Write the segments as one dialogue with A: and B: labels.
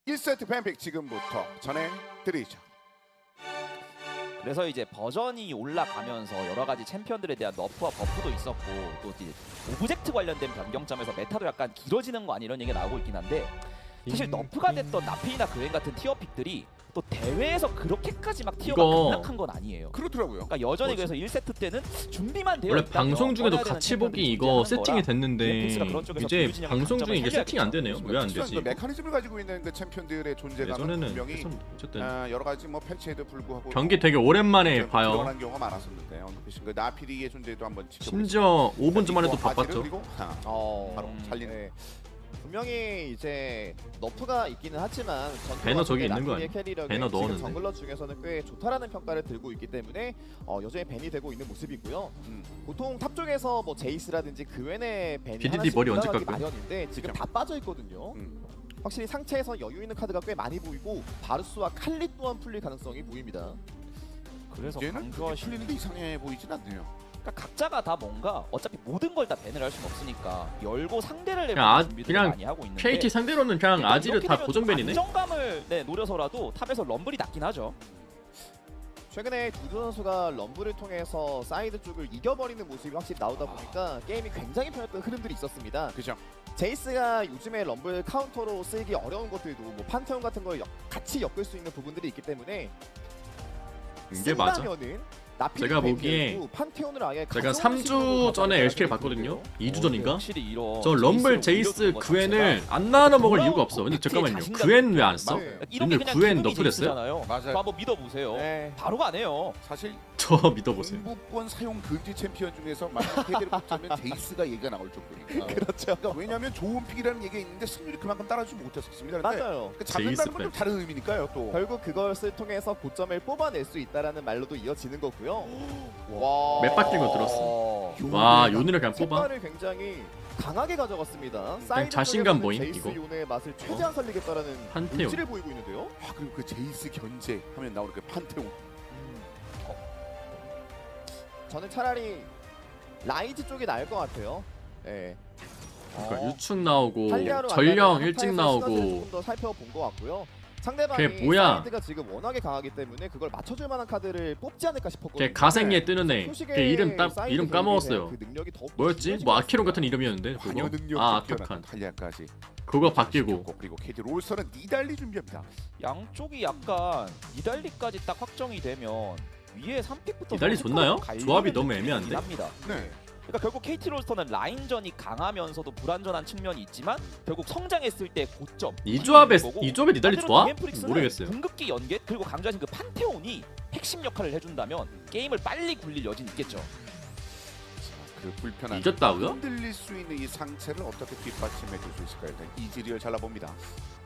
A: 1세트 팬픽 지금부터 전해드리죠.
B: 그래서 이제 버전이 올라가면서 여러 가지 챔피언들에 대한 너프와 버프도 있었고 또 이제 오브젝트 관련된 변경점에서 메타도 약간 길어지는 거 아니 이런 얘기가 나오고 있긴 한데 사실 너프가 됐던 나필이나 그웬 같은 티어픽들이 또 대회에서 그렇게까지 막 티어가
C: 이거
B: 급락한 건 아니에요.
A: 그렇더라고요.
B: 그러니까 여전히 그래서 1세트 때는 준비만 되어
C: 원래
B: 있다면
C: 방송 중에도
B: 꺼내야 되는
C: 같이
B: 챔피언들이
C: 보기 이거
B: 존재하는
C: 세팅이
B: 거라
C: 됐는데
B: 넷플릭스가 그런 쪽에서
C: 이제
B: 보여주냐면
C: 방송 중에 이게
B: 강점을
C: 세팅이 안 되네요. 왜 안
A: 특수한
C: 되지?
A: 그 메커니즘을 가지고 있는 그 챔피언들의 존재감은
C: 예전에는
A: 분명히
C: 계속 어쨌든
A: 여러 가지 뭐 패치에도 불구하고
C: 경기 되게 오랜만에 봐요.
A: 드러난 경우가 많았었는데 언급하신 그 나피리의 존재도 한번 지켜보겠습니다.
C: 심지어 5분 전만 해도
A: 그리고
C: 바빴죠.
A: 그리고 바로 살리는.
D: 네. 분명히 이제 너프가 있기는 하지만
C: 배너 저기 있는 거
D: 나필의
C: 아니야?
D: 캐리력이
C: 배너
D: 지금
C: 넣었는데.
D: 정글러 중에서는 꽤 좋다라는 평가를 들고 있기 때문에 여전히 밴이 되고 있는 모습이고요. 보통 탑 쪽에서 뭐 제이스라든지 그웬의 밴이
C: BDD
D: 하나씩
C: 머리 언제
D: 올라가기
C: 깎아요?
D: 마련인데 지금 다 빠져 있거든요. 확실히 상체에서 여유 있는 카드가 꽤 많이 보이고 바루스와 칼리 또한 풀릴 가능성이 보입니다.
B: 그래서
A: 얘는
B: 강조하
A: 그렇게 풀리는데 이상해 보이진 않네요.
B: 그러니까 각자가 다 뭔가 어차피 모든 걸 다 밴을 할 수는 없으니까 열고 상대를
C: 그냥
B: 내보는 준비를
C: 그냥
B: 많이 하고 있는데
C: KT 상대로는 그냥
B: 그러니까
C: 아지를
B: 이렇게
C: 다
B: 되면
C: 고정밴이네.
B: 안정감을 노려서라도 탑에서 럼블이 낫긴 하죠.
D: 최근에 두두 선수가 럼블을 통해서 사이드 쪽을 이겨버리는 모습이 확실히 나오다 보니까 게임이 굉장히 편했던 흐름들이 있었습니다.
A: 그죠?
D: 제이스가 요즘에 럼블 카운터로 쓰기 어려운 것들도 뭐 판테온 같은 걸 같이 엮을 수 있는 부분들이 있기 때문에
C: 이게 맞아.
D: 쓴다면은 나필이
C: 제가
D: 밴
C: 보기에
D: 열고 판테온을 아예
C: 제가
D: 가져오는
C: 3주
D: 식으로
C: 전에
D: 가져가야
C: LCK를
D: 되거든요.
C: 봤거든요. 2주 전인가?
B: 확실히 이런
C: 저 럼블 제이스 그웬을 안 나눠 먹을 이유가 없어. 근데 잠깐만요. 그웬 왜 안 써?
D: 네.
B: 이런 게
C: 오늘
B: 그냥
C: 그웬
B: 기능이
C: 너프 됐어요?
B: 제이스잖아요.
A: 맞아요.
B: 저 한번 믿어보세요.
D: 네.
B: 바로 가네요.
A: 사실
C: 저 믿어보세요.
A: 공부권 사용 금지 챔피언 중에서 만약 세대를 뽑자면 제이스가 얘기가 나올 정도니까.
D: 그렇죠.
A: 그러니까 왜냐하면 좋은 픽이라는 얘기가 있는데 승률이 그만큼 따라주지 못했었습니다. 근데
D: 맞아요.
A: 그 잡는다는
C: 제이스
A: 건 좀
C: 백.
A: 다른 의미니까요. 또
D: 결국 그것을 통해서 고점을 뽑아낼 수 있다라는 말로도 이어지는 거고요. 와.
C: 몇 바뀐 거 들었어.
B: 어.
C: 와 요니를 그냥 뽑아.
D: 색깔을 굉장히 강하게 가져갔습니다. 사이드
C: 자신감
D: 쪽에서는
C: 보임,
D: 제이스
C: 이거.
D: 요네의 맛을 최대한 살리겠다라는
C: 판테온.
D: 의지를 보이고 있는데요.
A: 아, 그리고 그 제이스 견제 하면 나오는 그 판테온.
D: 저는 차라리 라이즈 쪽이 나을 것 같아요. 예.
C: 그러니까 유충 나오고
D: 탈리아로
C: 전령
D: 만나면
C: 일찍
D: 한타에서 시너지를
C: 나오고
D: 조금 더 살펴본 것 같고요. 상대방이
C: 걔 뭐야?
D: 사이드가 지금 워낙에 강하기 때문에 그걸 맞춰줄 만한 카드를 뽑지 않을까 싶었거든요.
C: 걔 가생이에 뜨는 애.
D: 소식에
C: 걔 이름
D: 사이드
C: 이름
D: 개인에
C: 까먹었어요.
D: 대한 그 능력이 더욱
C: 뭐였지?
D: 중요해진
C: 뭐
D: 것
C: 아키론 같은
D: 같습니다.
C: 이름이었는데
A: 관여
C: 그거.
A: 능력
C: 아
A: 뛰어난
C: 아타칸.
A: 탈리아까지
C: 그거 바뀌고
A: 그리고 KT 롤스터는 니달리 준비합니다.
B: 양쪽이 약간 니달리까지 딱 확정이 되면 위에 3픽부터
C: 니달리 좋나요? 조합이 너무 애매한데?
B: 합니다.
A: 네.
B: 그러니까 결국 KT 롤스터는 라인전이 강하면서도 불안전한 측면이 있지만 결국 성장했을 때 고점
C: 이 조합에
B: 거고,
C: 이 조합에 니달리
B: 반대로
C: 좋아?
B: 디엠프릭스는
C: 모르겠어요.
B: 궁극기 연계 그리고 강조하신 그 판테온이 핵심 역할을 해준다면 게임을 빨리 굴릴 여지는 있겠죠.
A: 그 불편한
C: 이겼다고요?
A: 흔들릴 수 있는 이 상체를 어떻게 뒷받침해 줄 수 있을까요? 일단 이즈리얼 잘라봅니다.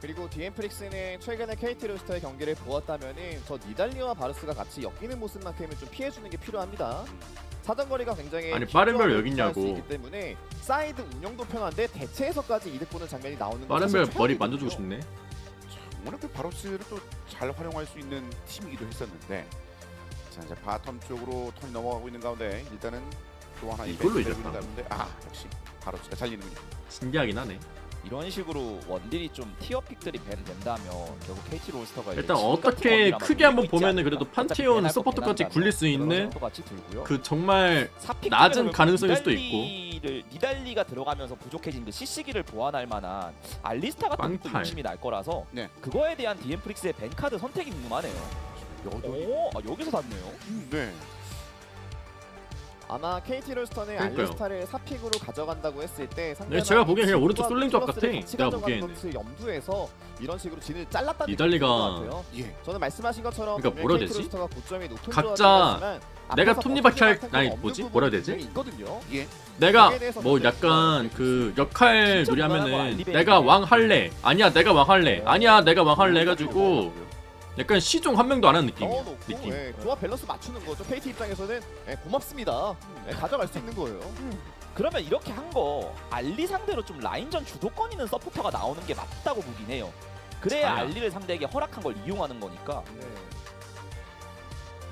D: 그리고 디엠프릭스는 최근에 KT 로스터의 경기를 보았다면은 저 니달리와 바루스가 같이 엮이는 모습만큼은 좀 피해주는 게 필요합니다. 사정거리가 굉장히
C: 아니, 빠른 별 여기
D: 필요할 수
C: 있냐고.
D: 있기 때문에 사이드 운영도 편한데 대체에서까지 이득 보는 장면이 나오는 건
C: 빠른
D: 사실
C: 별 머리
D: 최악이거든요.
C: 만져주고 싶네.
A: 워낙 그 바로스를 또 잘 활용할 수 있는 팀이기도 했었는데 자 이제 바텀 쪽으로 턴이 넘어가고 있는 가운데 일단은 또 하나
C: 이걸로
A: 이벤트를
C: 이겼다.
A: 가는데 역시 바로스가 잘리는군요.
C: 신기하긴 하네.
B: 이런 식으로 원딜이 좀 티어픽들이 밴 된다면 결국 KT 롤스터가
C: 일단 어떻게 크게 한번 보면은 그래도 판테온 서포터까지 굴릴 수 있는 그 정말 낮은 가능성일 수도 있고.
B: 니달리가 들어가면서 부족해진 그 CC기를 보완할 만한 알리스타 같은 것도
C: 빵팔.
B: 욕심이 날 거라서
A: 네.
B: 그거에 대한 디엠프릭스의 밴카드 선택이 궁금하네요. 오, 여기서 샀네요.
A: 네.
D: 아마 KT 롤스터는
C: 그러니까요.
D: 알리스타를 사픽으로 가져간다고 했을 때
C: 네, 제가 보기엔 그냥 오른쪽 쏠린 것 같아. 내가 보기에는.
D: 것을 염두에서 이런 식으로 진을 잘랐다는
C: 니달리가-
D: 느낌이 드는 것 같아요.
A: 예.
D: 저는 말씀하신 것처럼
C: 그러니까
D: 분명히
C: 뭐라 해야
D: KT
C: 되지?
D: 로스터가 고점이 높은
C: 각자
D: 조합이지만
C: 내가
D: 앞에서
C: 톱니바퀴 할
D: 버티는
C: 아니
D: 없는
C: 뭐지?
D: 부분이
C: 뭐라 해야 되지?
D: 분명히 있거든요.
A: 예.
C: 내가
D: 거기에 대해서
C: 뭐
D: 먼저
C: 약간 그 역할
B: 진짜
C: 놀이하면은
B: 무난한 거 알리베이네.
C: 내가 왕 할래 아니야 내가 왕 할래 아니야 내가 왕 할래 해가지고 약간 시종 한 명도 안 하는 느낌이야.
D: 넣어놓고
C: 느낌.
D: 예, 조합 밸런스 맞추는 거죠. KT 입장에서는 고맙습니다. 가져갈 수 있는 거예요.
B: 그러면 이렇게 한 거 알리 상대로 좀 라인전 주도권 있는 서포터가 나오는 게 맞다고 보긴 해요. 그래야
C: 자야.
B: 알리를 상대에게 허락한 걸 이용하는 거니까.
D: 네.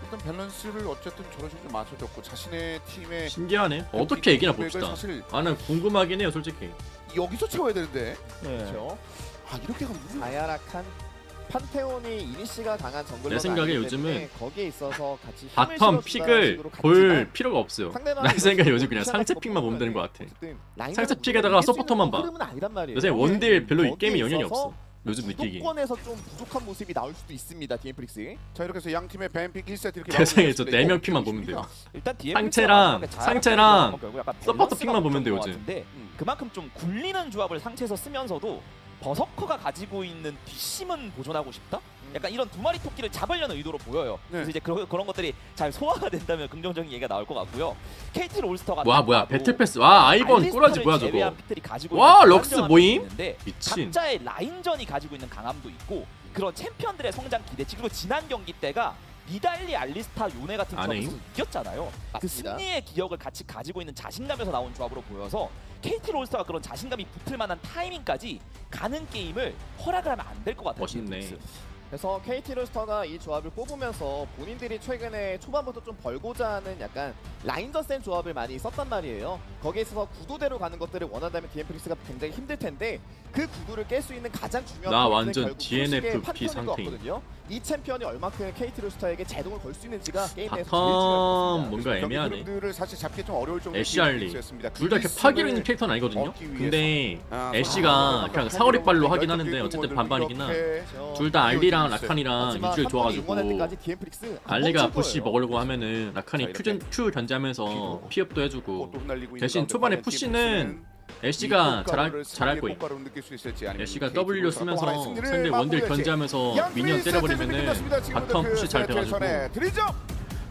A: 일단 밸런스를 어쨌든 저런 식으로 맞춰줬고 자신의 팀의
C: 신기하네. 어떻게 얘기나
A: 공백을
C: 봅시다.
A: 사실
C: 나는 궁금하긴 해요 솔직히.
A: 여기서 채워야 되는데
B: 네.
D: 그렇죠.
A: 이렇게 가면
D: 아야락한 판테온이 이니시가 강한 정글러가
C: 내 생각에
D: 아니기
C: 요즘은
D: 때문에 거기에 있어서 같이 힘을
C: 바텀
D: 실어준다는
C: 픽을
D: 식으로
C: 볼
D: 갔지만
C: 필요가 없어요.
D: 상대방이
C: 내 생각에 요즘
D: 이렇게
C: 그냥 상체 픽만 보면 되는 것 같아.
D: 어쨌든 라인전을
C: 상체
D: 무조건
C: 픽에다가
D: 이길 수 있는
C: 서포터만 봐.
D: 흐름은 아니란 말이에요.
C: 요새 원딜 별로 이
D: 거기에
C: 게임에 영향이
D: 있어서
C: 없어. 요즘 느끼기.
D: 주도권에서 좀 부족한 모습이 나올 수도 있습니다. DM프릭스.
A: 자 이렇게 해서 양 팀의 뱀픽 1세트 이렇게
C: 세상에 저
A: 마무리됐습니다.
C: 4명
A: 이거
C: 픽만 보면 돼요.
B: 일단
C: 상체랑 서포터 픽만 보면 돼요, 요즘.
B: 같은데 그만큼 좀 굴리는 조합을 상체에서 쓰면서도 버서커가 가지고 있는 뒷심은 보존하고 싶다? 약간 이런 두 마리 토끼를 잡으려는 의도로 보여요.
A: 네.
B: 그래서 이제 그런 것들이 잘 소화가 된다면 긍정적인 얘기가 나올 것 같고요. KT 롤스터가
C: 와 뭐야 배틀패스. 와 아이번 꼬라지 뭐야 저거. 와, 럭스 모임? 미친.
B: 각자의 라인전이 가지고 있는 강함도 있고 그런 챔피언들의 성장 기대치 그리고 지난 경기 때가 니달리, 알리스타, 요네 같은
C: 아네임?
B: 조합에서 이겼잖아요. 그
D: 맞습니다.
B: 승리의 기억을 같이 가지고 있는 자신감에서 나온 조합으로 보여서 KT 롤스터가 그런 자신감이 붙을 만한 타이밍까지 가는 게임을 허락을 하면 안 될 것 같아요.
C: 멋있네.
B: 빅스.
D: 그래서 KT 롤스터가 이 조합을 뽑으면서 본인들이 최근에 초반부터 좀 벌고자 하는 약간 라인전 센 조합을 많이 썼단 말이에요. 거기에 있어서 구도대로 가는 것들을 원한다면 DM프릭스가 굉장히 힘들 텐데 그 구도를 깰 수 있는 가장 중요한
C: 나
D: 포인트는
C: 완전
D: 결국
C: DNFP
D: 소식의 판테온일 것
C: 상태임.
D: 같거든요. 이 챔피언이 얼마큼 KT 롤스터에게 제동을 걸 수 있는지가 게임 내에서 제일
C: 바텀
D: 중요합니다.
C: 뭔가 애매하네.
A: 흐름들을 사실 잡기 좀 어려울 정도의
C: 애쉬알리.
A: 기회였습니다.
C: 둘 다 이렇게 파기로 있는 캐릭터는 아니거든요. 근데 애쉬가 그냥 사거리빨로 하긴 하는데 어쨌든 반반이긴 하. 둘 다 알리랑 라칸이랑
D: 하지만
C: 유주에
D: 한 번에 응원할
C: 좋아가지고
D: 때까지 DM프릭스 안
C: 알리가
D: 멈출
C: 부시
D: 거예요.
C: 먹으려고 하면은 라칸이
A: 자,
C: Q 견제하면서 피업도 해주고
A: 꽃도 흩날리고 있는
C: 대신
A: 가운데
C: 초반에
A: 과연
C: 푸시는
A: 이
C: 애쉬가
A: 꽃가루를
C: 잘할
A: 승리의
C: 거예요.
A: 꽃가루로 느낄 수 있을지 아니면
C: 애쉬가
A: KT
C: W
A: 롤스터가 또
C: 쓰면서
A: 하나의 승리를
C: 상대 원딜
A: 맛보일지.
C: 견제하면서
A: 양
C: 미니언
A: 프리 세트를
C: 때려버리면은
A: 끝났습니다. 지금부터
C: 바텀
A: 그
C: 푸시 잘
A: 세트
C: 돼가지고
A: 전에 드리죠.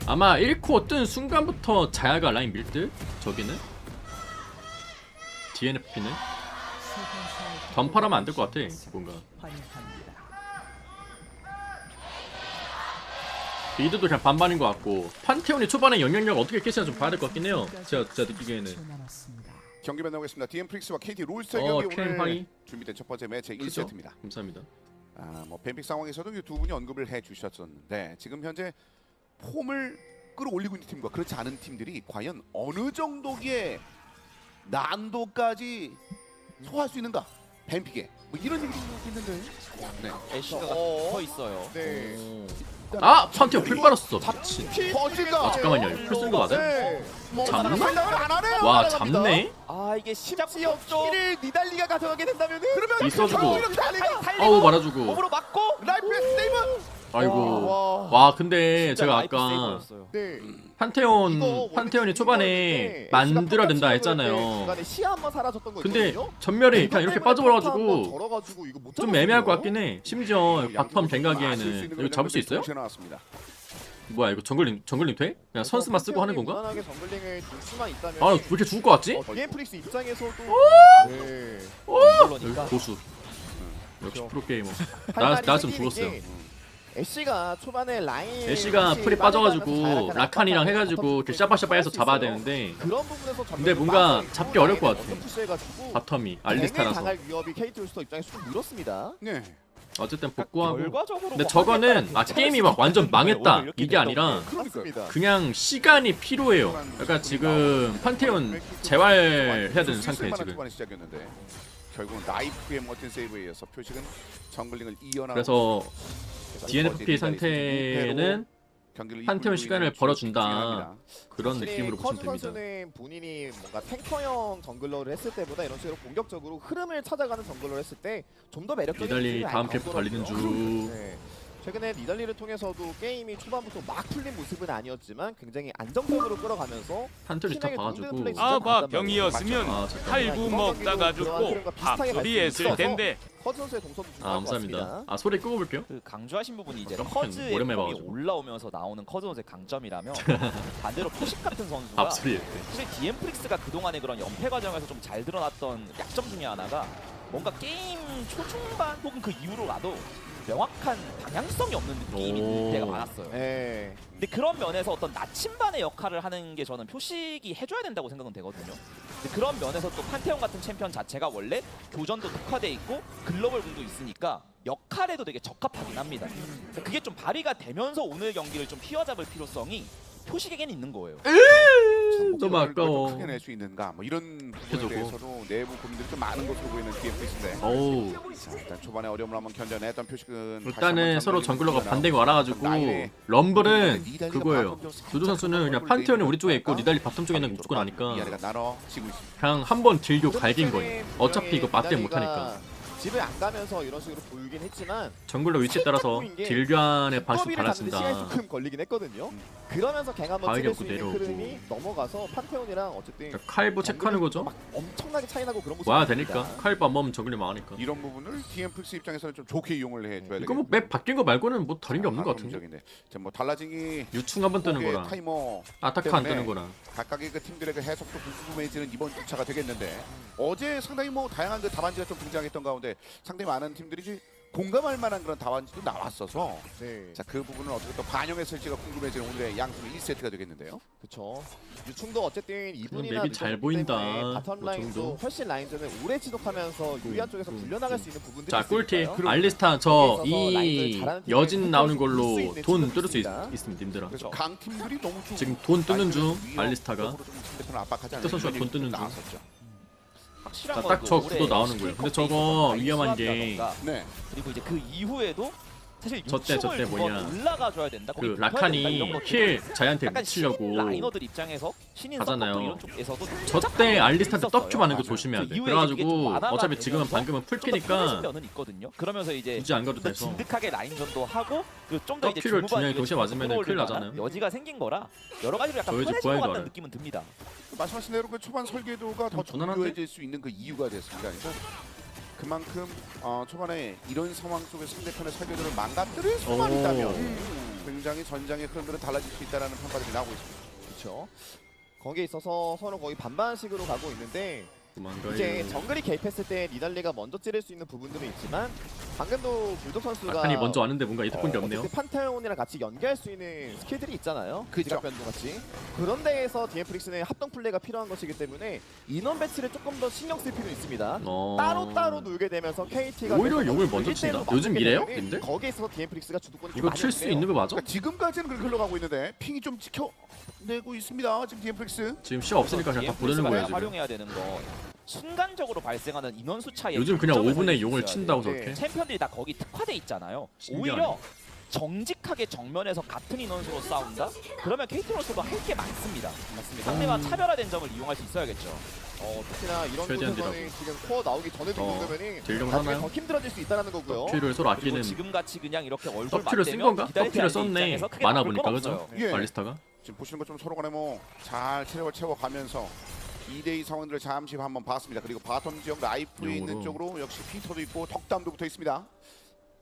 C: 아마 1코 뜬 순간부터 자야가 라인 밀 듯? 저기는? DNFP는? 던파라면 안 될 것 같아 뭔가 리드도 그냥 반반인 것 같고 판테온이 초반에 영향력 어떻게 깨시나 좀 봐야 될 것 같긴 해요 제가 느끼기에는
A: 경기 만나보겠습니다. DM 프릭스와 KT 롤스터
C: 어,
A: 경기
C: 캔
A: 오늘
C: 하이.
A: 준비된 첫 번째 매치
C: 그죠?
A: 1세트입니다.
C: 감사합니다
A: 뭐 뱀픽 상황에서도 이 두 분이 언급을 해주셨었는데 지금 현재 폼을 끌어올리고 있는 팀과 그렇지 않은 팀들이 과연 어느 정도의 난도까지 소화할 수 있는가? 뱀픽에 뭐 이런 얘기도 있는데. 네.
B: 애쉬가
D: 어.
B: 더 있어요.
D: 네.
C: 아! 판테온 풀 빨았어 미친
A: 버즈가.
C: 아 잠깐만요 이거 풀 쓰는 거 맞아요?
D: 네.
C: 잡나?
A: 생각을 안 하네요.
C: 와 잡네?
B: 아 이게
D: 심지어 키를 니달리가 가져가게 된다면은
A: 그러면
C: 있어주고.
A: 달리가
C: 아우 말아주고
B: 몸으로 맞고
A: 라이프의 세이브.
C: 아이고
D: 와.
C: 와 근데
B: 진짜
C: 제가
B: 라이프
C: 아까
B: 세이버였어요.
D: 네.
C: 판테온이 초반에 만들어야 된다 했잖아요
D: 중간에 시야 한번 사라졌던 거
C: 근데
D: 있거든요.
C: 전멸이 그냥 이렇게 빠져버려가지고
D: 절어가지고 이거 못
C: 좀 애매할 것
D: 잡았거든요.
C: 같긴 해 심지어 바텀 갱가기에는 이거 잡을 수 있어요?
A: 나왔습니다.
C: 뭐야 이거 정글님 돼? 그냥 선수만 쓰고 하는 건가?
D: 무난하게 정글링을 둘 수만 있다면
C: 아 왜 이렇게 죽을 것 같지?
D: DM프릭스 입장에서도 네.
B: 그러니까
C: 고수 역시
D: 그렇죠.
C: 프로게이머
D: 할 말이
C: 나였으면
D: 생기는
C: 죽었어요
D: 게 애쉬가 초반에 라인
C: 애쉬가 풀이 빠져가지고 라칸이랑 해가지고 이렇게 샤바샤바 해서 잡아야 되는데
D: 그런 부분에서
C: 근데 뭔가 잡기 어려울 것 같아. 바텀이 알리스타라서
D: 당할 위협이 KT 롤스터 입장에서 좀 늘었습니다.
A: 네.
C: 어쨌든 복구하고
B: 결과적으로
C: 근데
B: 뭐
C: 저거는
B: 하겠다는
C: 게임이 막 완전 망했다
B: 오늘 이렇게
C: 이게 아니라
D: 그렇습니다.
C: 그냥 시간이 필요해요 그러니까 지금 판테온 재활해야 되는 상태에 지금
A: 초반에 시작이었는데 결국은 나이프의 멋진 세이브에 이어서 표식은 정글링을 이어나가고
C: 그래서 DNFP 상태는 판테온 시간을 벌어준다 그런 느낌으로 보시면
D: 커즈
C: 됩니다
D: 선수는 본인이 뭔가 탱커형 정글러를 했을 때보다 이런 식으로 공격적으로 흐름을 찾아가는 정글러를 했을 때 좀 더 매력적인
C: 니달리
D: 모습이
C: 다음
D: 많이
C: 캠프 달리는
D: 나오더라고요.
C: 중
D: 네. 최근에 니달리를 통해서도 게임이 초반부터 막 풀린 모습은 아니었지만 굉장히 안정적으로 끌어가면서
C: 판테온이 다
D: 팀에게
C: 봐가지고
D: 도움되는 플레이
E: 아바
D: 진짜 많단
E: 병이었으면
C: 아 잠깐
E: 탈구 먹다가 죽고 밥소리 했을 텐데
D: 커즈 선수의 동선도
C: 아
D: 중요할 것
C: 감사합니다
D: 같습니다.
C: 아 소리 끄고 볼게요
B: 그 강조하신 부분이 이제
C: 깜빡
B: 커즈의
C: 오랜만에
B: 폼이
C: 봐가지고.
B: 올라오면서 나오는 커즈 선수의 강점이라면 반대로 표식 같은 선수가
C: 밥소리 했대
B: 사실 DM프릭스가 그동안의 그런 연패 과정에서 좀 잘 드러났던 약점 중에 하나가 뭔가 게임 초중반 혹은 그 이후로라도 명확한 방향성이 없는 느낌이
C: 오.
B: 들 때가 많았어요.
D: 네.
B: 근데 그런 면에서 어떤 나침반의 역할을 하는 게 저는 표식이 해줘야 된다고 생각은 되거든요. 근데 그런 면에서 또 판테온 같은 챔피언 자체가 원래 교전도 특화돼 있고 글로벌 공도 있으니까 역할에도 되게 적합하긴 합니다. 그게 좀 발휘가 되면서 오늘 경기를 좀 휘어잡을 필요성이 표식에겐 있는 거예요.
C: 너무 아까워.
A: 크게 낼 수 있는가 뭐 이런 부분에
C: 해주고.
A: 대해서도 내부 고민들이 좀 많은 것으로 보이는 DMPS인데
C: 어우.
A: 자, 일단 초반에 어려움을 한번 견뎌냈던 표식은
C: 일단은 서로 정글러가 반대가 와라가지고 럼블은 그거예요. 두두 선수는 그냥 판테온이 우리 쪽에 있고 니달리 바텀 쪽에 있는 거 무조건 아니까
A: 위아래가 나눠지고 있습니다.
C: 그냥 한번 딜교 갈긴 거예요. 어차피 이거 맞대 못하니까.
D: 집에 안 가면서 이런 식으로 보이긴 했지만
C: 정글러 위치에 따라서 딜 교환의 방식
D: 컵이를 잡는데 시간이
C: 달라진다.
D: 조금 걸리긴 했거든요. 그러면서 갱 한번
C: 바위게
D: 찍을 수
C: 없고
D: 있는
C: 내려오고.
D: 흐름이 넘어가서 판테온이랑 어쨌든
C: 그러니까 칼보 체크하는 거죠.
D: 막 엄청나게 차이 나고 그런 모습
C: 와야 되니까. 칼보 안 먹으면 정글이 망하니까.
A: 이런 부분을 DMPS 입장에서는 좀 좋게 이용을 해줘야 되겠죠.
C: 이거 뭐 맵 바뀐 거 말고는 뭐 다른 게 없는 것 같은데.
A: 합리적인데. 자, 뭐 달라진이
C: 유충 한번 뜨는 거랑
A: 타이머
C: 아타카 안
A: 때문에
C: 뜨는 거랑.
A: 각각의 그 팀들의 그 해석도 궁금해지는 이번 주차가 되겠는데 어제 상당히 뭐 다양한 그 답안지가 좀 등장했던 가운데 상당히 많은 팀들이 공감할 만한 그런 답안지도 나왔어서
D: 네.
A: 자, 그 부분은 어떻게 또 반영했을지가 궁금해지는 오늘의 양팀의 1세트가 되겠는데요.
D: 그렇죠. 유충도 어쨌든 이분이나
C: 맵이 잘 보인다.
D: 바텀
C: 뭐
D: 라인도
C: 정도.
D: 훨씬 라인전을 오래 지속하면서 유리한 쪽에서 불려나갈 수 있는 부분들이
C: 자 꿀팁
D: 있으니까요.
C: 알리스타 저 이 여진 나오는 걸로 돈 뜰 수
D: 있습니다.
C: 있습니다 님들아.
A: 그래서 강팀들이 너무 좀
C: 지금 돈 뜨는 중
A: 위협적으로
C: 알리스타가.
A: 좀 상대편을 압박하지 않는
C: 또 선수가
A: 그런
C: 돈 뜨는
A: 얘기도
C: 중.
A: 나왔었죠.
B: 확실한
C: 자,
B: 건
C: 딱 저
B: 그
C: 구도
B: 올해
C: 나오는 거예요. 근데 저거
B: 스킬컵
C: 위험한
B: 베이스
C: 게
B: 수합이라던가
A: 네.
B: 그리고 이제 그 이후에도 사실
C: 저때
B: 유충을
C: 뭐냐.
B: 두번 올라가줘야 된다. 거기
C: 그
B: 붙어야 된다,
C: 라칸이
B: 이런 것들은
C: 힐 자이한테
B: 약간 신인
C: 미치려고
B: 라이너들 입장에서 신인
C: 하잖아요.
B: 서포터 이런 쪽에서도
C: 저때 알리스타한테
B: 있었어요.
C: 떡주 많은 거
A: 맞아요.
C: 조심해야
B: 그
C: 돼.
B: 이후에 이게
C: 그래가지고
B: 좀 완화가
C: 어차피 지금은
B: 되면서
C: 방금은
B: 좀더
C: 풀피니까
B: 편해진 면은 있거든요. 그러면서 이제
C: 굳이 안 가도
B: 좀 더
C: 돼서.
B: 진득하게 라인전도 하고 좀 더 이제
C: 떡큐를
B: 중후반
C: 두 명이
B: 이후에
C: 동시에 맞으면은
B: 컨트롤을
C: 큰일
B: 만한
C: 나잖아요.
B: 여지가 생긴 거라 여러 가지로 약간
C: 저희 집
B: 편해진 것
C: 고양이도
B: 같다는
C: 알아요.
B: 느낌은 듭니다.
A: 말씀하신 대로 그 초반 설계도가 더
C: 무난한데?
A: 정교해질 수 있는 그 이유가 됐습니다. 그래서 그만큼 초반에 이런 상황 속에 상대편의 설계도를 망가뜨릴 수만 있다면 굉장히 전장의 흐름들은 달라질 수 있다는 판단이 나오고 있습니다.
D: 그렇죠. 거기에 있어서 서로 거의 반반식으로 가고 있는데
C: 도망가요.
D: 이제 정글이 개입했을 때 니달리가 먼저 찌를 수 있는 부분들은 있지만 방금도 불독 선수가
C: 라칸이 먼저 왔는데 뭔가 이득 본 게 없네요.
D: 어쨌든 판테온이랑 같이 연계할 수 있는 스킬들이 있잖아요.
A: 그죠.
D: 지각 변동 같이. 그런 데에서 디엠프릭스는 합동 플레이가 필요한 것이기 때문에 인원 배치를 조금 더 신경 쓸 필요는 있습니다. 따로따로 놀게 되면서 KT가
C: 오히려 용을 먼저 친다? 요즘 이래요? 님들?
D: 거기에 있어서 디엠프릭스가 주도권이 좀
C: 이거
D: 많이
C: 칠 수
D: 없네요.
C: 있는 거 맞아?
A: 그러니까 지금까지는 그렇게 흘러가고 있는데 핑이 좀 지켜내고 있습니다. 지금 DMPX.
C: 지금 시야 없으니까 그냥 다 보내는 거예요 지금.
B: 활용해야 되는 거 순간적으로 발생하는 인원수 차이.
C: 요즘 그냥 5분의 용을 친다고
D: 네.
C: 저렇게.
B: 챔피언들이 다 거기 특화돼 있잖아요.
C: 신기하네.
B: 오히려 정직하게 정면에서 같은 인원수로 싸운다? 그러면 KT로서도 할 게 많습니다.
D: 맞습니다.
B: 상대와 차별화된 점을 이용할 수 있어야겠죠.
D: 특히나 이런
C: 최대한
D: 곳에서는 지금 코어 나오기 전에 정도면은
C: 딜용
D: 나중에
C: 하나요?
D: 더 힘들어질 수 있다는 거고요.
C: 큐를 서로
B: 그리고
C: 아끼는
B: 지금 같이 그냥 이렇게 얼굴
C: 떡큐를 쓴 건가? 떡큐를 썼네. 많아 보니까 그죠?
A: 예.
C: 알리스타가.
A: 지금 보시는 것처럼 서로 간에 뭐 잘 체력을 채워가면서 2대2 상황들을 잠시 한번 봤습니다. 그리고 바텀 지역 라이프에 있는
C: 용으로.
A: 쪽으로 역시 피터도 있고 덕담도 붙어 있습니다.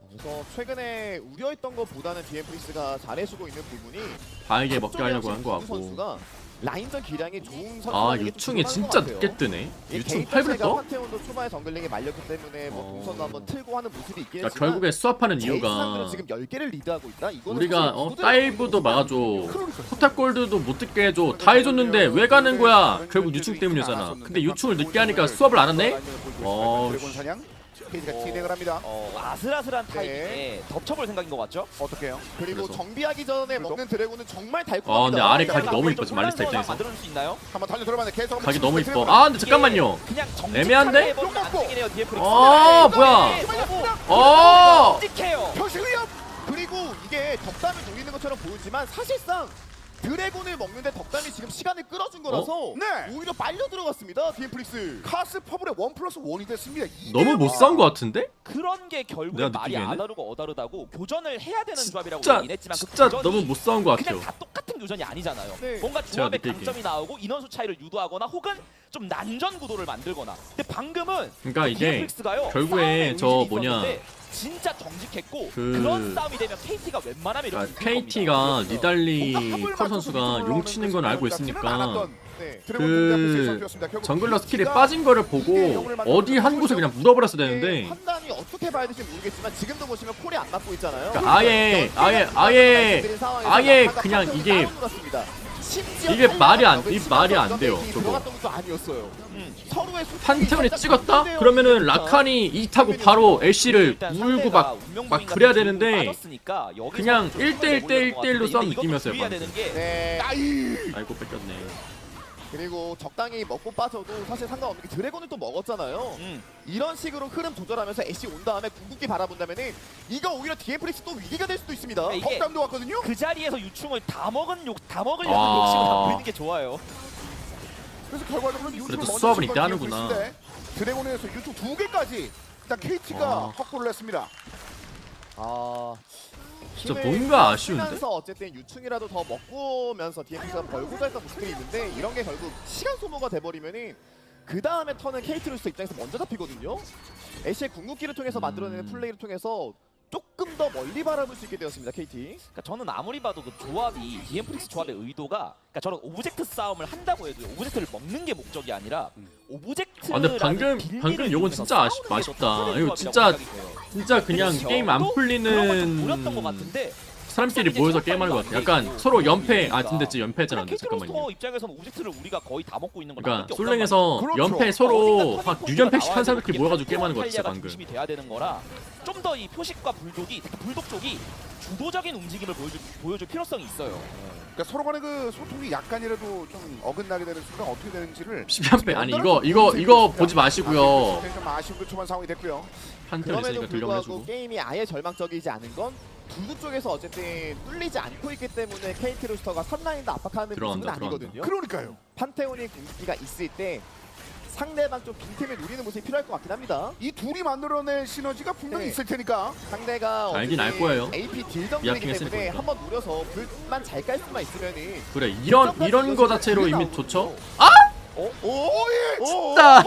D: 그래서 최근에 우려했던 것보다는 디엠프리스가 잘해주고 있는 부분이
C: 바에게 먹게 하려고 한 거
D: 두
C: 같고.
D: 선수가 라인전 기량이 좋은 선수.
C: 아 유충이 진짜 늦게 뜨네. 유충 8분 떠?
D: 판테온도 초반에 정글링이 말렸기 때문에 뭐 동선도 한번 틀고 하는 모습이 있긴
C: 그러니까
D: 했지만
C: 결국에 수합하는
D: 제이스
C: 이유가
D: 상대로 지금 10개를 리드하고 있다. 이거는
C: 우리가
D: 사실 누구든
C: 다이브도 막아줘.
A: 그러니까.
C: 포탑 골드도 못 듣게 해줘. 다 해줬는데 왜 가는 거야? 결국 유충 때문이잖아. 근데 유충을 늦게 하니까 수합을 안 하네?
A: 드래곤 사냥 페이지가 진행을 합니다.
B: 아슬아슬한 타이밍에 덮쳐볼 생각인 것 같죠?
A: 어떻게 해요?
D: 그리고
C: 그래서.
D: 정비하기 전에
A: 그래서.
D: 먹는 드래곤은 정말 달콤합니다.
C: 아 근데 아래 각이
B: 약간
C: 너무
B: 좀
C: 이뻐 지금 알리스타
B: 혼란스러운
C: 입장에서.
B: 만들어줄 수 있나요?
A: 한번 달려 들어봤는데 계속
C: 각이 너무 이뻐. 아 근데 잠깐만요.
B: 그냥
C: 애매한데?
B: 해보면 안 되긴 해요, DFX.
C: 아 뭐야? 어.
B: 끔찍해요.
A: 표시 위협.
D: 그리고 이게 덕담을 노리는 것처럼 보이지만 사실상 드래곤을 먹는데 덕담이 지금 시간을 끌어준 거라서
A: 네.
D: 오히려 빨려 들어갔습니다. 디엠프릭스.
A: 카스 퍼블의 1+1이 됐습니다.
C: 너무 못 싸운 거 같은데?
B: 그런 게 결국
C: 내가
B: 말이
C: 느끼기에는?
B: 안 다르고 어다르다고 교전을 해야 되는 조합이라고
C: 진짜
B: 얘기는 했지만 그
C: 진짜
B: 교전이
C: 너무 못 싸운 거
B: 그냥
C: 같아요.
B: 다 똑같은 교전이 아니잖아요.
D: 네.
B: 뭔가
C: 제가
B: 조합의
C: 느끼기에.
B: 강점이 나오고 인원수 차이를 유도하거나 혹은 좀 난전 구도를 만들거나. 근데 방금은
C: 그러니까 이게
B: DFX가요.
C: 결국에 저 뭐냐
B: 진짜 정직했고
C: 그-
B: 그런 싸움이 되면 KT가 웬만하면 이렇게
C: 그러니까 KT가 리달리 컬 선수가 용 치는 건 알고 있으니까
D: 네.
C: 그 정글러 스킬이 빠진 거를 보고 어디 한 곳에 그냥 묻어버렸어야 되는데
D: 판단이 어떻게 봐야 될지 모르겠지만 지금도 보시면 콜이 안 맞고 있잖아요.
C: 그러니까 아예
D: 연계가
C: 아예
D: 말씀드린 상황에서
C: 아예
D: 약간
C: 그냥
D: 판테온이
C: 이게
D: 다운으로 갔습니다. 심지어
C: 이게 말이 안-
D: 타이밍을
C: 이 말이 안
D: 치면서
C: 돼요,
D: 게임이
C: 저거.
D: 들어갔던 것도 아니었어요. 서로의 수준이
C: 판테온이
D: 살짝
C: 찍었다?
D: 반대되어
C: 그러면은
D: 있으니까.
C: 라칸이 이 타고 바로 애쉬를
B: 일단
C: 물고
B: 상대가
C: 막
B: 운명무인
C: 그래야
B: 같은
C: 되는데
B: 기운이 빠졌으니까 여기서
C: 그냥
B: 좀
C: 1대1
B: 힘을
C: 대
B: 내보려는 것
C: 1대1로
B: 같은데
C: 싸운
B: 이것도
C: 느낌이었어요,
B: 주의해야
C: 방금.
B: 되는 게
D: 네.
C: 아이고 뺏겼네.
D: 그리고 적당히 먹고 빠져도 사실 상관없는 게 드래곤을 또 먹었잖아요. 이런 식으로 흐름 조절하면서 애쉬 온 다음에 궁극기 바라본다면은 이거 오히려 디엠프릭스 또 위기가 될 수도 있습니다.
B: 이게
A: 덕담도 왔거든요.
B: 그 자리에서 유충을 다 먹으려는 욕심을
C: 아.
B: 안 부리는 게 좋아요.
A: 그래서 결과적으로 유튜브
C: 그래도
A: 먼저
C: 수업은
A: 친
C: 이때
A: 건
C: 하는구나.
A: DMPC인데 드래곤에서 유튜브 2개까지 일단 KT가
C: 와.
A: 확보를 했습니다.
C: 진짜
D: 힘을
C: 뭔가 아쉬운데?
D: 쓰면서 어쨌든 유충이라도 더 먹고면서 DMP가 벌고자 했던 모습들이 있는데 이런 게 결국 시간 소모가 돼버리면은 그 다음에 턴은 KT로서 입장에서 먼저 잡히거든요. 애쉬의 궁극기를 통해서 만들어내는 플레이를 통해서 조금 더 멀리 바라볼 수 있게 되었습니다. KT.
B: 그러니까 저는 아무리 봐도 그 조합이 디엠프릭스 조합의 의도가 그러니까 저는 오브젝트 싸움을 한다고 해도 오브젝트를 먹는 게 목적이 아니라 오브젝트.
C: 아, 근데 방금 요건 진짜 아쉽다. 이거 진짜 그냥 게임 안 풀리는
B: 보였던 것 같은데
C: 사람끼리 모여서 게임하는 것 같아. 약간 서로 연패. 아 근데 진짜 연패잖아. 근데 잠깐만요.
B: 캐릭터 입장에서는 오브젝트를 우리가 거의 다 먹고 있는 건
C: 그러니까
B: 나밖에 없단
C: 솔랭에서
A: 그렇죠.
C: 연패 서로 한 6연패씩 한 사람끼리 모여가지고 게임하는 거 같아 진짜 방금.
B: 중심이 돼야 되는 거라 좀 더 이 표식과 불독이 특히 불독 쪽이 주도적인 움직임을 보여줄 필요성이 있어요.
A: 그러니까 서로 간의 그 소통이 약간이라도 좀 어긋나게 되는 순간 어떻게 되는지를
C: 10연패 아니 이거 보지 마시고요.
A: 좀 아쉬운 그 초반 상황이 됐고요.
C: 판테온
D: 그럼에도
C: 있으니까
D: 불구하고
C: 들려가지고.
D: 게임이 아예 절망적이지 않은 건 불구 쪽에서 어쨌든 뚫리지 않고 있기 때문에 KT 로스터가 선라인도 압박하는 모습은
C: 들어간다,
D: 아니거든요.
A: 그러니까요.
D: 판테온이 궁극기가 있을 때 상대방 좀 빈틈을 노리는 모습이 필요할 것 같긴 합니다.
A: 이 둘이 만들어낼 시너지가 분명히
D: 네.
A: 있을 테니까.
D: 상대가
C: 알긴 알
D: 어쨌든
C: 거예요.
D: AP 딜 정도이기
C: 미아킹 했으니
D: 때문에
C: 보니까.
D: 한번 노려서 불만 잘 깔 수만 있으면은
C: 그래 이런 거 자체로 이미 좋죠.
A: 진짜.